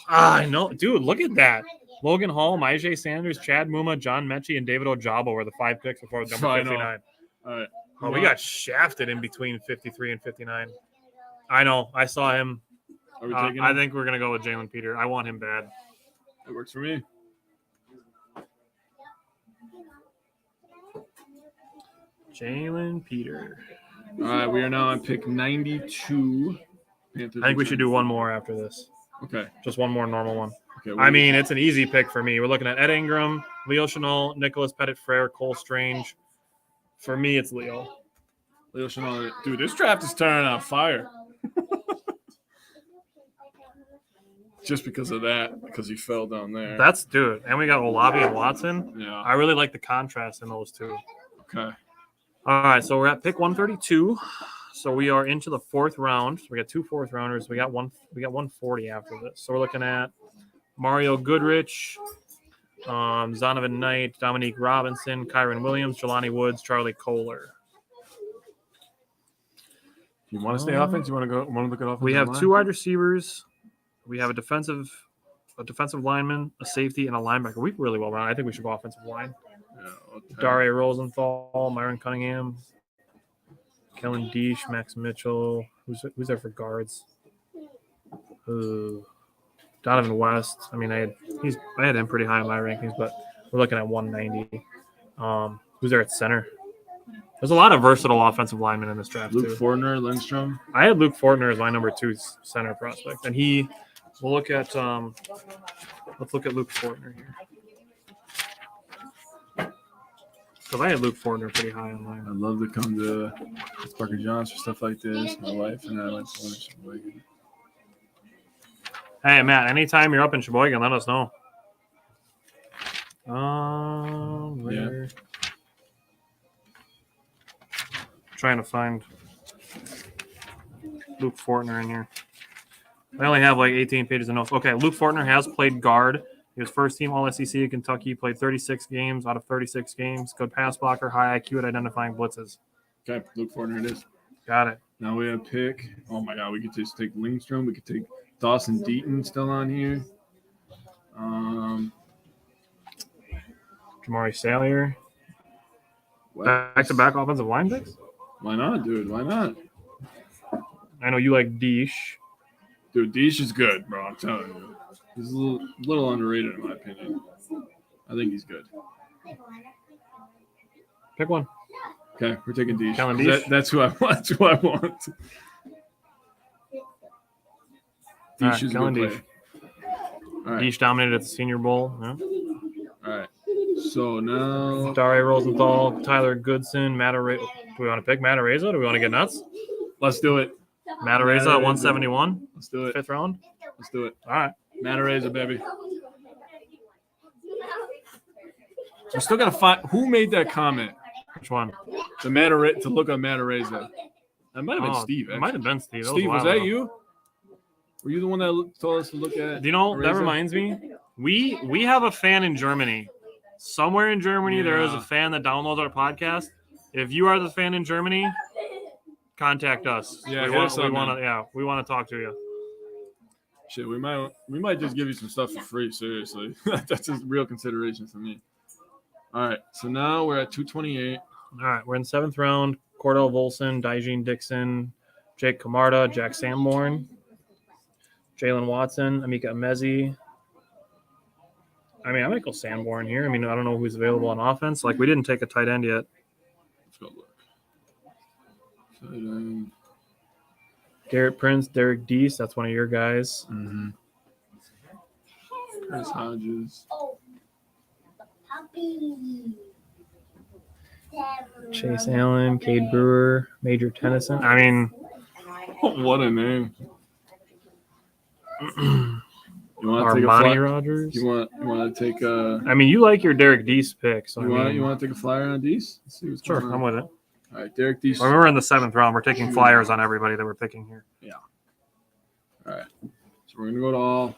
Speaker 1: I know. Dude, look at that. Logan Hall, Myjai Sanders, Chad Muma, John Mechie, and David Ojabo were the 5 picks before number
Speaker 2: I know.
Speaker 1: 59.
Speaker 2: All right.
Speaker 1: Oh, we got shafted in between 53 and 59. I know. I saw him.
Speaker 2: Are we taking
Speaker 1: I
Speaker 2: him?
Speaker 1: think we're going to go with Jalen Peter. I want him bad.
Speaker 2: It works for me.
Speaker 1: Jalen Peter.
Speaker 2: All right, we are now on pick 92. Panthers
Speaker 1: I think we should do one more after this.
Speaker 2: Okay.
Speaker 1: Just one more normal one.
Speaker 2: Okay.
Speaker 1: I mean, it's an easy pick for me. We're looking at Ed Ingram, Leo Chenal, Nicholas Pettit-Frere, Cole Strange. For me, it's Leo.
Speaker 2: Leo Chenal. Dude, this draft is turning on fire. Just because of that, because he fell down there.
Speaker 1: That's dude. And we got Olave and Watson.
Speaker 2: Yeah.
Speaker 1: I really like the contrast in those two.
Speaker 2: Okay.
Speaker 1: All right, so we're at pick 132. So we are into the 4th round. We got 2 4th rounders. We got 140 after this. So we're looking at Mario Goodrich, Zonovan Knight, Dominique Robinson, Kyron Williams, Jelani Woods, Charlie Kohler.
Speaker 2: You want to stay offense? You want to go? Want to look at offense?
Speaker 1: We have 2 wide receivers. We have a defensive lineman, a safety, and a linebacker. We're really well rounded. I think we should go offensive line.
Speaker 2: Yeah, okay.
Speaker 1: Daria Rosenthal, Myron Cunningham, Kellen Deesh, Max Mitchell. Who's there for guards? Donovan West. I mean, I had him pretty high in my rankings, but we're looking at 190. Who's there at center? There's a lot of versatile offensive linemen in this draft
Speaker 2: Luke
Speaker 1: too.
Speaker 2: Fortner, Lindstrom.
Speaker 1: I had Luke Fortner as my number 2 center prospect, and we'll look at let's look at Luke Fortner here. Because I had Luke Fortner pretty high on
Speaker 2: I
Speaker 1: mine.
Speaker 2: love to come to Parker Johns for stuff like this. My wife and I like to learn Sheboygan.
Speaker 1: Hey, Matt, anytime you're up in Sheboygan, let us know. Where? Trying to find Luke Fortner in here. I only have like 18 pages of notes. Okay, Luke Fortner has played guard. He was first team All SEC at Kentucky. Played 36 games out of 36 games. Good pass blocker, high IQ at identifying blitzes.
Speaker 2: Okay, Luke Fortner it is.
Speaker 1: Got it.
Speaker 2: Now we have pick. Oh my God, we could just take Lindstrom. We could take Dawson Deaton still on here.
Speaker 1: Jamari Salyer.
Speaker 2: West.
Speaker 1: Back-to-back offensive line picks?
Speaker 2: Why not, dude? Why not?
Speaker 1: I know you like Deesh.
Speaker 2: Dude, Deesh is good, bro. I'm telling you. He's a little underrated in my opinion. I think he's good.
Speaker 1: Pick one.
Speaker 2: Okay, we're taking Deesh.
Speaker 1: Kellen Deesh?
Speaker 2: That's who I want. That's who I want.
Speaker 1: All right,
Speaker 2: Deesh is a
Speaker 1: Kellen
Speaker 2: good
Speaker 1: Deesh.
Speaker 2: player. All right.
Speaker 1: Deesh dominated at the Senior Bowl. Yeah.
Speaker 2: All right. So now
Speaker 1: Dare Rosenthal, Tyler Goodson, Matt Areza. Do we want to pick Matt Areza? Do we want to get nuts?
Speaker 2: let's do it.
Speaker 1: Matt Areza at 171,
Speaker 2: Let's do it.
Speaker 1: 5th round.
Speaker 2: Let's do it.
Speaker 1: All right.
Speaker 2: Matt Areza, baby. We're still gonna find who made that comment.
Speaker 1: Which one?
Speaker 2: The Matt Areza, to look at Matt Areza. That might have been
Speaker 1: Oh,
Speaker 2: Steve.
Speaker 1: It might have been Steve.
Speaker 2: Steve, was
Speaker 1: a while
Speaker 2: that
Speaker 1: ago.
Speaker 2: you? Were you the one that told us to look at?
Speaker 1: Do you know, that
Speaker 2: Areza?
Speaker 1: reminds me, we have a fan in Germany. Somewhere in Germany, there is
Speaker 2: Yeah.
Speaker 1: a fan that downloads our podcast. If you are the fan in Germany, contact us.
Speaker 2: Yeah,
Speaker 1: we
Speaker 2: hit us up,
Speaker 1: want to.
Speaker 2: man.
Speaker 1: Yeah, we want to talk to you.
Speaker 2: Shit, we might just give you some stuff for free. Seriously, that's a real consideration for me. All right, so now we're at 228.
Speaker 1: All right, we're in the 7th round. Cordell Volson, Dijene Dixon, Jake Camarda, Jack Sanborn, Jalen Watson, Amika Emezi. I mean, I might go Sanborn here. I mean, I don't know who's available on offense. Like, we didn't take a tight end yet.
Speaker 2: Let's go look. Tight end.
Speaker 1: Garrett Prince, Derek Deese, that's one of your guys.
Speaker 2: Mm-hmm. Chris Hodges.
Speaker 1: Chase Allen, Cade Brewer, Major Tennyson. I mean,
Speaker 2: What a name. You want to take a
Speaker 1: Armani
Speaker 2: flyer?
Speaker 1: Rogers.
Speaker 2: You want to take a
Speaker 1: I mean, you like your Derek Deese pick. So
Speaker 2: you want to take a flyer on these? Let's see what's
Speaker 1: Sure,
Speaker 2: going on.
Speaker 1: I'm with it.
Speaker 2: All right, Derek Deese.
Speaker 1: When we're in the 7th round, we're taking flyers on everybody that we're picking here.
Speaker 2: All right, so we're gonna go to all.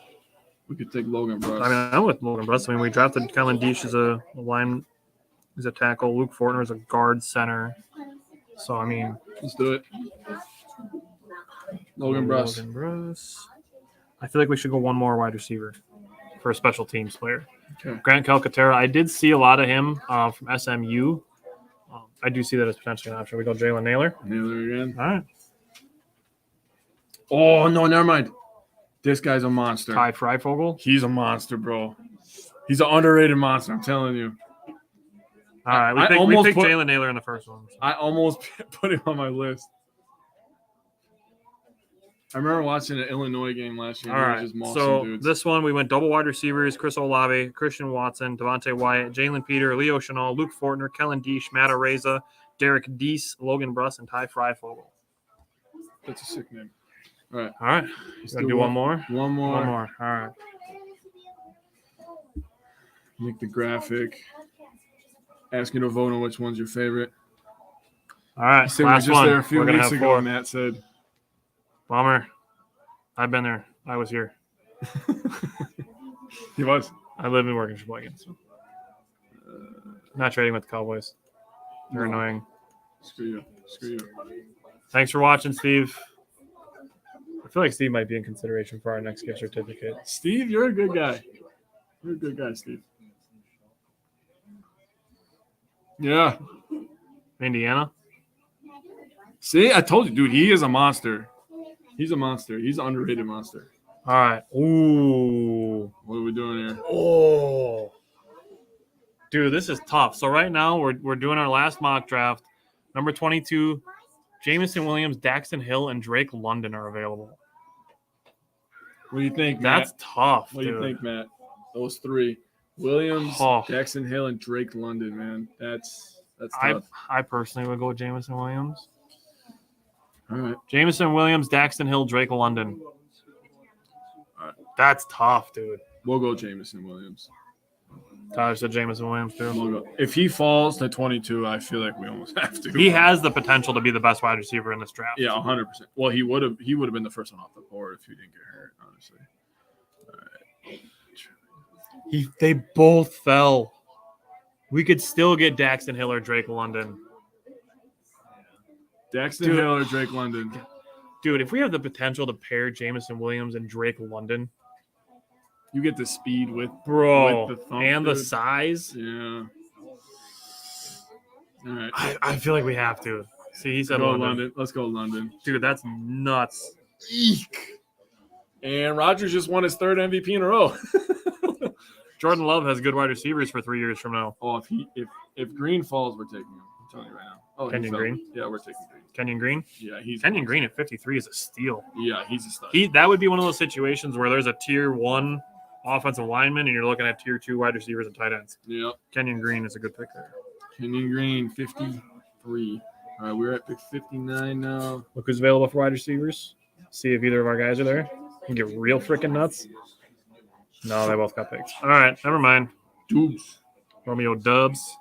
Speaker 2: We could take Logan Bruss.
Speaker 1: I mean, I'm with Logan Bruss. I mean, we drafted Kellen Deesh as a line, as a tackle. Luke Fortner is a guard center. So, I mean,
Speaker 2: Let's do it. Logan Bruss.
Speaker 1: Logan Bruss. I feel like we should go one more wide receiver for a special teams player.
Speaker 2: Okay.
Speaker 1: Grant Calcaterra. I did see a lot of him from SMU. I do see that as potentially an option. We go Jalen Naylor.
Speaker 2: Naylor again.
Speaker 1: All right.
Speaker 2: Oh no, never mind. This guy's a monster.
Speaker 1: Ty Freifogel.
Speaker 2: He's a monster, bro. He's an underrated monster. I'm telling you.
Speaker 1: All right.
Speaker 2: I
Speaker 1: We
Speaker 2: almost
Speaker 1: picked
Speaker 2: put-
Speaker 1: Jalen Naylor in the first one.
Speaker 2: I almost put him on my list. I remember watching an Illinois game last year.
Speaker 1: All
Speaker 2: and
Speaker 1: right.
Speaker 2: he was just mossing
Speaker 1: So
Speaker 2: dudes.
Speaker 1: this one, we went double wide receivers: Chris Olave, Christian Watson, Devontae Wyatt, Jalen Peter, Leo Chenal, Luke Fortner, Kellen Deesh, Matt Areza, Derek Deese, Logan Bruss, and Ty Freifogel.
Speaker 2: That's a sick name. All right.
Speaker 1: All right.
Speaker 2: Let's
Speaker 1: You want to do one more?
Speaker 2: One more.
Speaker 1: One more. All right.
Speaker 2: Make the graphic. Ask you to vote on which one's your favorite.
Speaker 1: All right.
Speaker 2: So we were
Speaker 1: Last
Speaker 2: just
Speaker 1: one.
Speaker 2: there a few
Speaker 1: We're gonna
Speaker 2: weeks
Speaker 1: have
Speaker 2: ago,
Speaker 1: 4.
Speaker 2: and Matt said,
Speaker 1: Bummer. I've been there. I was here.
Speaker 2: he was.
Speaker 1: I live and work in Sheboygan. So. Not trading with the Cowboys. They're
Speaker 2: No.
Speaker 1: annoying.
Speaker 2: Screw you. Screw you.
Speaker 1: Thanks for watching, Steve. I feel like Steve might be in consideration for our next gift certificate.
Speaker 2: Steve, you're a good guy. You're a good guy, Steve. Yeah.
Speaker 1: Indiana.
Speaker 2: See, I told you, dude, he is a monster. He's a monster. He's an underrated monster.
Speaker 1: All right. Ooh.
Speaker 2: What are we doing here?
Speaker 1: Oh. Dude, this is tough. So right now we're doing our last mock draft. Number 22, Jamison Williams, Daxton Hill, and Drake London are available.
Speaker 2: What do you think, Matt?
Speaker 1: That's tough,
Speaker 2: What do you
Speaker 1: dude.
Speaker 2: think, Matt? Those three. Williams,
Speaker 1: Oh.
Speaker 2: Jackson Hill, and Drake London, man. That's
Speaker 1: I
Speaker 2: tough.
Speaker 1: personally would go with Jamison Williams.
Speaker 2: All right.
Speaker 1: Jamison Williams, Daxton Hill, Drake London.
Speaker 2: All right.
Speaker 1: That's tough, dude.
Speaker 2: We'll go Jamison Williams.
Speaker 1: Tyler said Jamison Williams, too.
Speaker 2: We'll go. If he falls to 22, I feel like we almost have to.
Speaker 1: He has the potential to be the best wide receiver in this draft.
Speaker 2: Yeah, 100%. Well, he would have been the first one off the board if he didn't get hurt, honestly. All right.
Speaker 1: They both fell. We could still get Daxton Hill or Drake London.
Speaker 2: Daxton
Speaker 1: Dude.
Speaker 2: Hill or Drake London.
Speaker 1: Dude, if we have the potential to pair Jamison Williams and Drake London,
Speaker 2: You get the speed with
Speaker 1: bro,
Speaker 2: With the thump,
Speaker 1: and the
Speaker 2: dude.
Speaker 1: size,
Speaker 2: yeah. All right.
Speaker 1: I feel like we have to. See, he said
Speaker 2: Go
Speaker 1: London.
Speaker 2: London. Let's go London.
Speaker 1: Dude, that's nuts.
Speaker 2: Eek. And Rodgers just won his third MVP in a row.
Speaker 1: Jordan Love has good wide receivers for 3 years from now.
Speaker 2: Oh, if Green falls, we're taking him. I'm telling you right now. Oh,
Speaker 1: Kenyon Green?
Speaker 2: Yeah, we're taking Green.
Speaker 1: Kenyon Green.
Speaker 2: Yeah, he's
Speaker 1: Kenyon Green at 53 is a steal.
Speaker 2: Yeah, he's a stud.
Speaker 1: That would be one of those situations where there's a tier 1 offensive lineman and you're looking at tier 2 wide receivers and tight ends.
Speaker 2: Yep.
Speaker 1: Kenyon Green is a good pick there.
Speaker 2: Kenyon Green, 53. All right, we're at pick 59 now.
Speaker 1: Look who's available for wide receivers. See if either of our guys are there. You can get real freaking nuts. No, they both got picks. All right, never mind.
Speaker 2: Dubs.
Speaker 1: Romeo Dubs.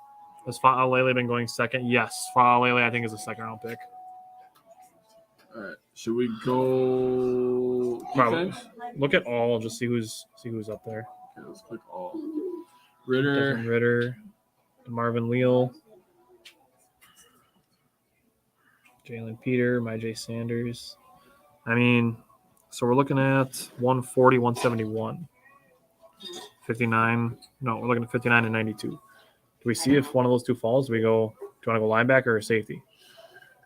Speaker 1: Has Fa'alele been going second? Yes. Fa'alele, I think, is a second-round pick.
Speaker 2: All right, should we go
Speaker 1: Probably.
Speaker 2: defense?
Speaker 1: Look at all, just see who's up there.
Speaker 2: Okay, let's click all.
Speaker 1: Desmond
Speaker 2: Ritter.
Speaker 1: Ritter, Marvin Leal, Jalen Peter, Myjay Sanders. I mean, so we're looking at 140, 171. 59. No, we're looking at 59 and 92. Do we see if one of those two falls? Do you want to go linebacker or safety?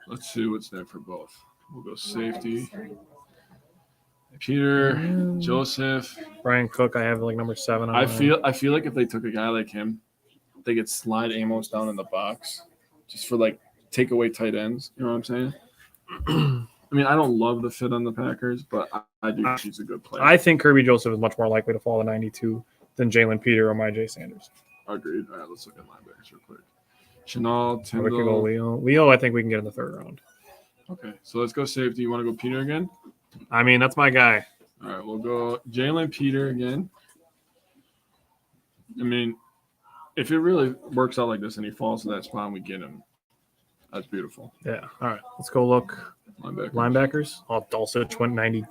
Speaker 2: Let's see what's there for both. We'll go safety. Peter, Joseph.
Speaker 1: Brian Cook, I have like number 7. On
Speaker 2: I
Speaker 1: mine.
Speaker 2: feel like if they took a guy like him, they could slide Amos down in the box just for like take away tight ends. You know what I'm saying? I mean, I don't love the fit on the Packers, but I do think he's a good player.
Speaker 1: I think Kirby Joseph is much more likely to fall to 92 than Jalen Peter or Myjay Sanders.
Speaker 2: Agreed. All right, let's look at linebackers real quick. Chanel,
Speaker 1: Or we could go
Speaker 2: Tyndall.
Speaker 1: Leo. Leo, I think we can get in the 3rd round.
Speaker 2: Okay, so let's go safety. You want to go Peter again?
Speaker 1: I mean, that's my guy.
Speaker 2: All right, we'll go Jalen Peter again. I mean, if it really works out like this and he falls to that spot and we get him, that's beautiful.
Speaker 1: Yeah. All right. Let's go look. Linebackers. Oh, Dulcich went 90,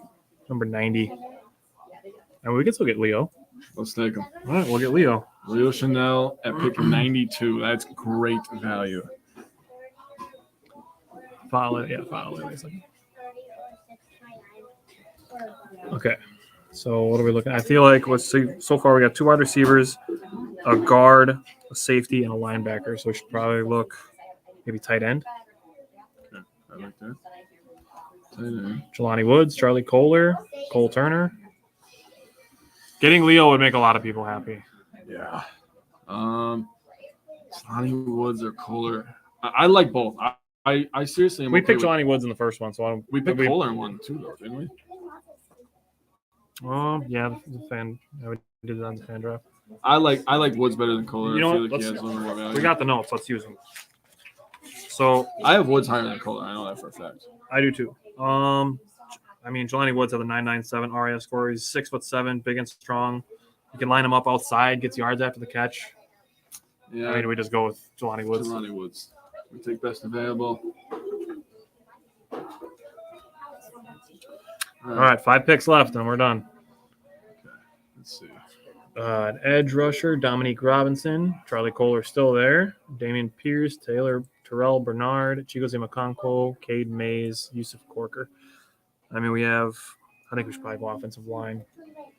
Speaker 1: number 90. And we can still get Leo.
Speaker 2: Let's take him.
Speaker 1: All right, we'll get Leo.
Speaker 2: Leo Chanel at pick 92. That's great value.
Speaker 1: Fa'alele. Okay. So what are we looking at? I feel like so far we got 2 wide receivers, a guard, a safety, and a linebacker. So we should probably look maybe tight end.
Speaker 2: Okay, I like that. Tight end.
Speaker 1: Jelani Woods, Charlie Kohler, Cole Turner. Getting Leo would make a lot of people happy.
Speaker 2: Yeah. Sonny Woods or Kohler. I like both. I seriously am
Speaker 1: We
Speaker 2: okay
Speaker 1: picked
Speaker 2: with-
Speaker 1: Jelani Woods in the first one, so I don't.
Speaker 2: We picked Kohler in one too, though, didn't we?
Speaker 1: Yeah, the fan. We did it on the fan draft.
Speaker 2: I like Woods better than Kohler.
Speaker 1: You know
Speaker 2: I feel
Speaker 1: what?
Speaker 2: like he has a little more value.
Speaker 1: We got the notes. Let's use them. So
Speaker 2: I have Woods higher than Kohler. I know that for a fact.
Speaker 1: I do too. I mean, Jelani Woods has a 9.97 RAS score. He's 6'7", big and strong. You can line him up outside, gets yards after the catch.
Speaker 2: Yeah.
Speaker 1: I mean, we just go with Jelani Woods.
Speaker 2: Jelani Woods. We take best available.
Speaker 1: All right, 5 picks left, and we're done.
Speaker 2: Let's see.
Speaker 1: An edge rusher, Dominique Robinson. Charlie Kohler still there. Damian Pierce, Terrell Bernard, Chigozie Makonko, Cade Mays, Yusuf Corker. I mean, I think we should probably go offensive line.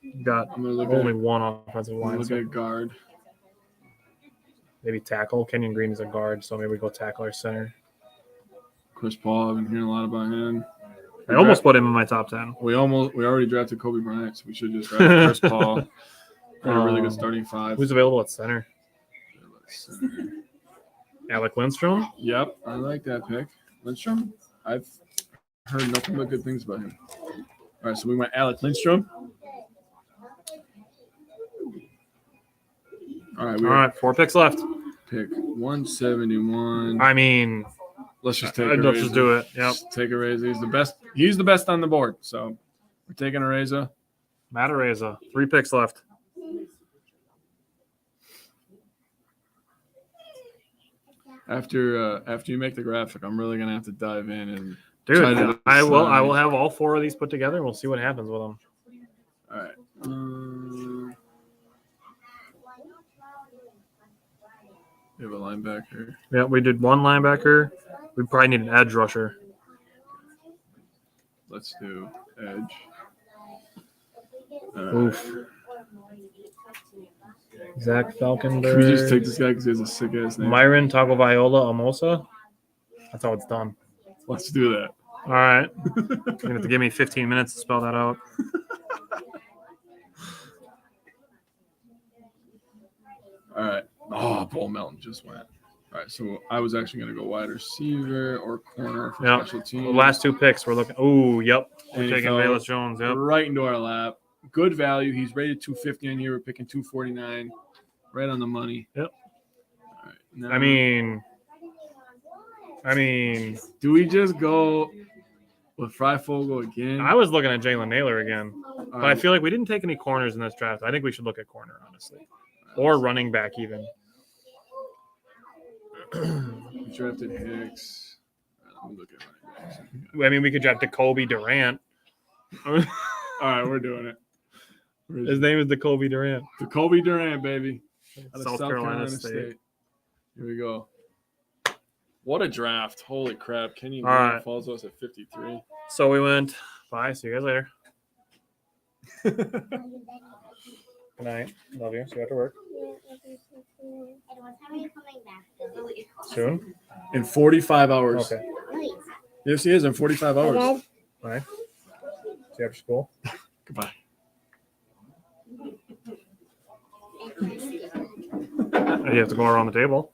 Speaker 1: We've got
Speaker 2: I'm gonna look
Speaker 1: only
Speaker 2: at,
Speaker 1: one offensive line.
Speaker 2: look
Speaker 1: So
Speaker 2: at guard.
Speaker 1: maybe tackle. Kenyon Green is a guard, so maybe we go tackle or center.
Speaker 2: Chris Paul. I've been hearing a lot about him.
Speaker 1: I almost put him in my top 10.
Speaker 2: We already drafted Kobe Bryant, so we should just draft Chris Paul. Got a really good starting 5.
Speaker 1: Who's available at center? Alec Lindstrom.
Speaker 2: Yep, I like that pick. Lindstrom. I've heard nothing but good things about him. All right, so we went Alec Lindstrom. All right,
Speaker 1: All right, 4 picks left.
Speaker 2: pick 171.
Speaker 1: I mean,
Speaker 2: Let's just take a
Speaker 1: let's
Speaker 2: razor.
Speaker 1: just do it. Yep.
Speaker 2: Just take a razor. He's the best. He's the best on the board. So we're taking a razor.
Speaker 1: Matt Araiza. 3 picks left.
Speaker 2: After you make the graphic, I'm really gonna have to dive in and
Speaker 1: Dude,
Speaker 2: try to
Speaker 1: I will
Speaker 2: decide.
Speaker 1: have all 4 of these put together, and we'll see what happens with them.
Speaker 2: All right. We have a linebacker.
Speaker 1: Yeah, we did 1 linebacker. We probably need an edge rusher.
Speaker 2: Let's do edge.
Speaker 1: Oof. Zach Falkenberg.
Speaker 2: Can we just take this guy because he has a sick ass name?
Speaker 1: Myron Tagovailoa Amosa. That's how it's done.
Speaker 2: Let's do that.
Speaker 1: All right. You're going to have to give me 15 minutes to spell that out.
Speaker 2: All right. Oh, Bull Melton just went. All right, so I was actually going to go wide receiver or corner for
Speaker 1: Yep.
Speaker 2: special
Speaker 1: The
Speaker 2: teams.
Speaker 1: last two picks we're looking. Oh, yep. We're
Speaker 2: And he
Speaker 1: taking
Speaker 2: fell
Speaker 1: Velus Jones. Yep.
Speaker 2: right into our lap. Good value. He's rated 250 in here. We're picking 249. Right on the money.
Speaker 1: Yep.
Speaker 2: All right. Now,
Speaker 1: I mean,
Speaker 2: do we just go with Freifogel again?
Speaker 1: I was looking at Jalen Naylor again,
Speaker 2: All
Speaker 1: but I feel like we didn't take any corners in this draft. I think we should look at corner, honestly, or running back even.
Speaker 2: We drafted Hicks. All right, let me look at running backs.
Speaker 1: I mean, we could draft Jacoby Durant.
Speaker 2: All right, we're doing it.
Speaker 1: His name is Jacoby Durant.
Speaker 2: Jacoby Durant, baby. Out of
Speaker 1: South Carolina State.
Speaker 2: Here we go. What a draft. Holy crap. Kenny
Speaker 1: All
Speaker 2: Williams
Speaker 1: right.
Speaker 2: falls to us at 53.
Speaker 1: So we went. Bye. See you guys later. Good night. Love you. See you after work. Soon?
Speaker 2: In 45 hours.
Speaker 1: Okay.
Speaker 2: Yes, he is in 45 hours.
Speaker 1: Bye. See you after school.
Speaker 2: Goodbye.
Speaker 1: You have to go around the table.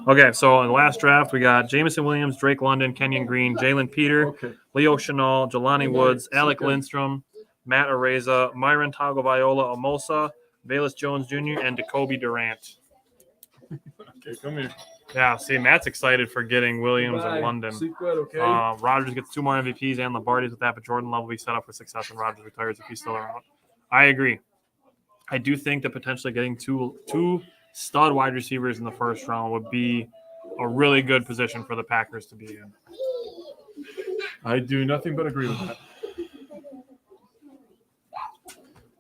Speaker 1: Okay, so in the last draft, we got Jamison Williams, Drake London, Kenyon Green, Jalen Peter,
Speaker 2: Okay.
Speaker 1: Leo Chenal, Jelani Woods, Alec
Speaker 2: Okay.
Speaker 1: Lindstrom, Matt Areza, Myron Tagovailoa Amosa, Velus Jones Jr., and Jacoby Durant.
Speaker 2: Okay, come here.
Speaker 1: Yeah, see, Matt's excited for getting Williams
Speaker 2: Goodbye.
Speaker 1: and London.
Speaker 2: Sleep good, okay?
Speaker 1: Rodgers gets 2 more MVPs and Lombardi's with that, but Jordan Love will be set up for success when Rodgers retires if he's still around. I agree. I do think that potentially getting two stud wide receivers in the first round would be a really good position for the Packers to be in.
Speaker 2: I do nothing but agree with that.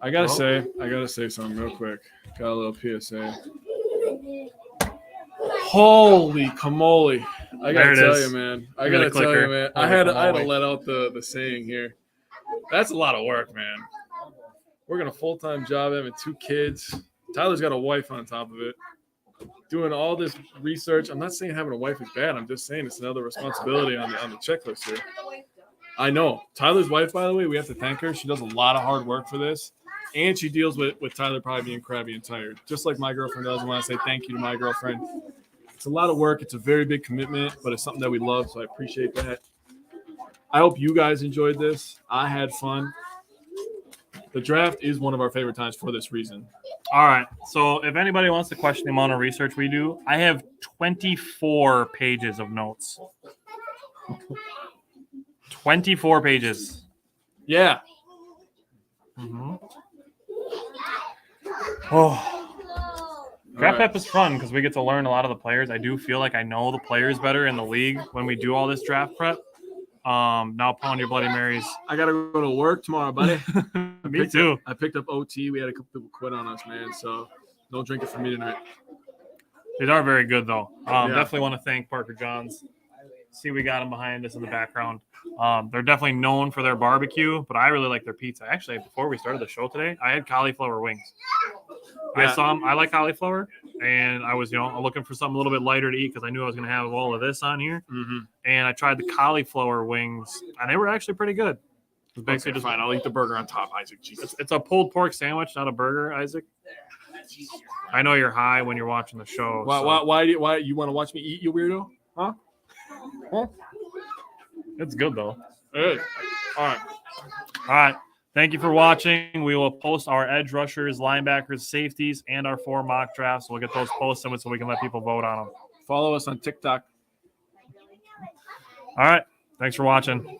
Speaker 2: I gotta say something real quick. Got a little PSA. Holy camole! I
Speaker 1: There
Speaker 2: gotta
Speaker 1: it
Speaker 2: tell
Speaker 1: is.
Speaker 2: you, man. I
Speaker 1: Give me
Speaker 2: gotta
Speaker 1: the
Speaker 2: tell
Speaker 1: clicker.
Speaker 2: you, man. I
Speaker 1: Holy
Speaker 2: had to
Speaker 1: camole.
Speaker 2: let out the saying here. That's a lot of work, man. Working a full-time job, having 2 kids. Tyler's got a wife on top of it. Doing all this research. I'm not saying having a wife is bad. I'm just saying it's another responsibility on the checklist here. I know. Tyler's wife, by the way, we have to thank her. She does a lot of hard work for this. And she deals with Tyler probably being crabby and tired. Just like my girlfriend does. I want to say thank you to my girlfriend. It's a lot of work. It's a very big commitment, but it's something that we love, so I appreciate that. I hope you guys enjoyed this. I had fun. The draft is one of our favorite times for this reason.
Speaker 1: All right. So if anybody wants to question the amount of research we do, I have 24 pages of notes. 24 pages.
Speaker 2: Yeah.
Speaker 1: Mm-hmm. Oh. Draft Pep is fun because we get to learn a lot of the players. I do feel like I know the players better in the league when we do all this draft prep. Now pulling your Bloody Marys.
Speaker 2: I got to go to work tomorrow, buddy.
Speaker 1: Me too.
Speaker 2: I picked up OT. We had a couple people quit on us, man. So no drinking for me tonight.
Speaker 1: These are very good, though.
Speaker 2: Yeah.
Speaker 1: Definitely want to thank Parker Johns. See, we got them behind us in the background. They're definitely known for their barbecue, but I really like their pizza. Actually, before we started the show today, I had cauliflower wings.
Speaker 2: Yeah.
Speaker 1: I saw them. I like cauliflower, and I was, looking for something a little bit lighter to eat because I knew I was going to have all of this on here.
Speaker 2: Mm-hmm.
Speaker 1: And I tried the cauliflower wings, and they were actually pretty good. It's basically just
Speaker 2: fine. I'll eat the burger on top, Isaac. Jesus.
Speaker 1: it's a pulled pork sandwich, not a burger, Isaac. I know you're high when you're watching the show.
Speaker 2: Why you want to watch me eat, you weirdo? Huh?
Speaker 1: It's good though.
Speaker 2: Hey. All
Speaker 1: All right. Thank you for watching. We will post our edge rushers, linebackers, safeties, and our 4 mock drafts. We'll get those posted so we can let people vote on them.
Speaker 2: Follow us on TikTok.
Speaker 1: All right. Thanks for watching.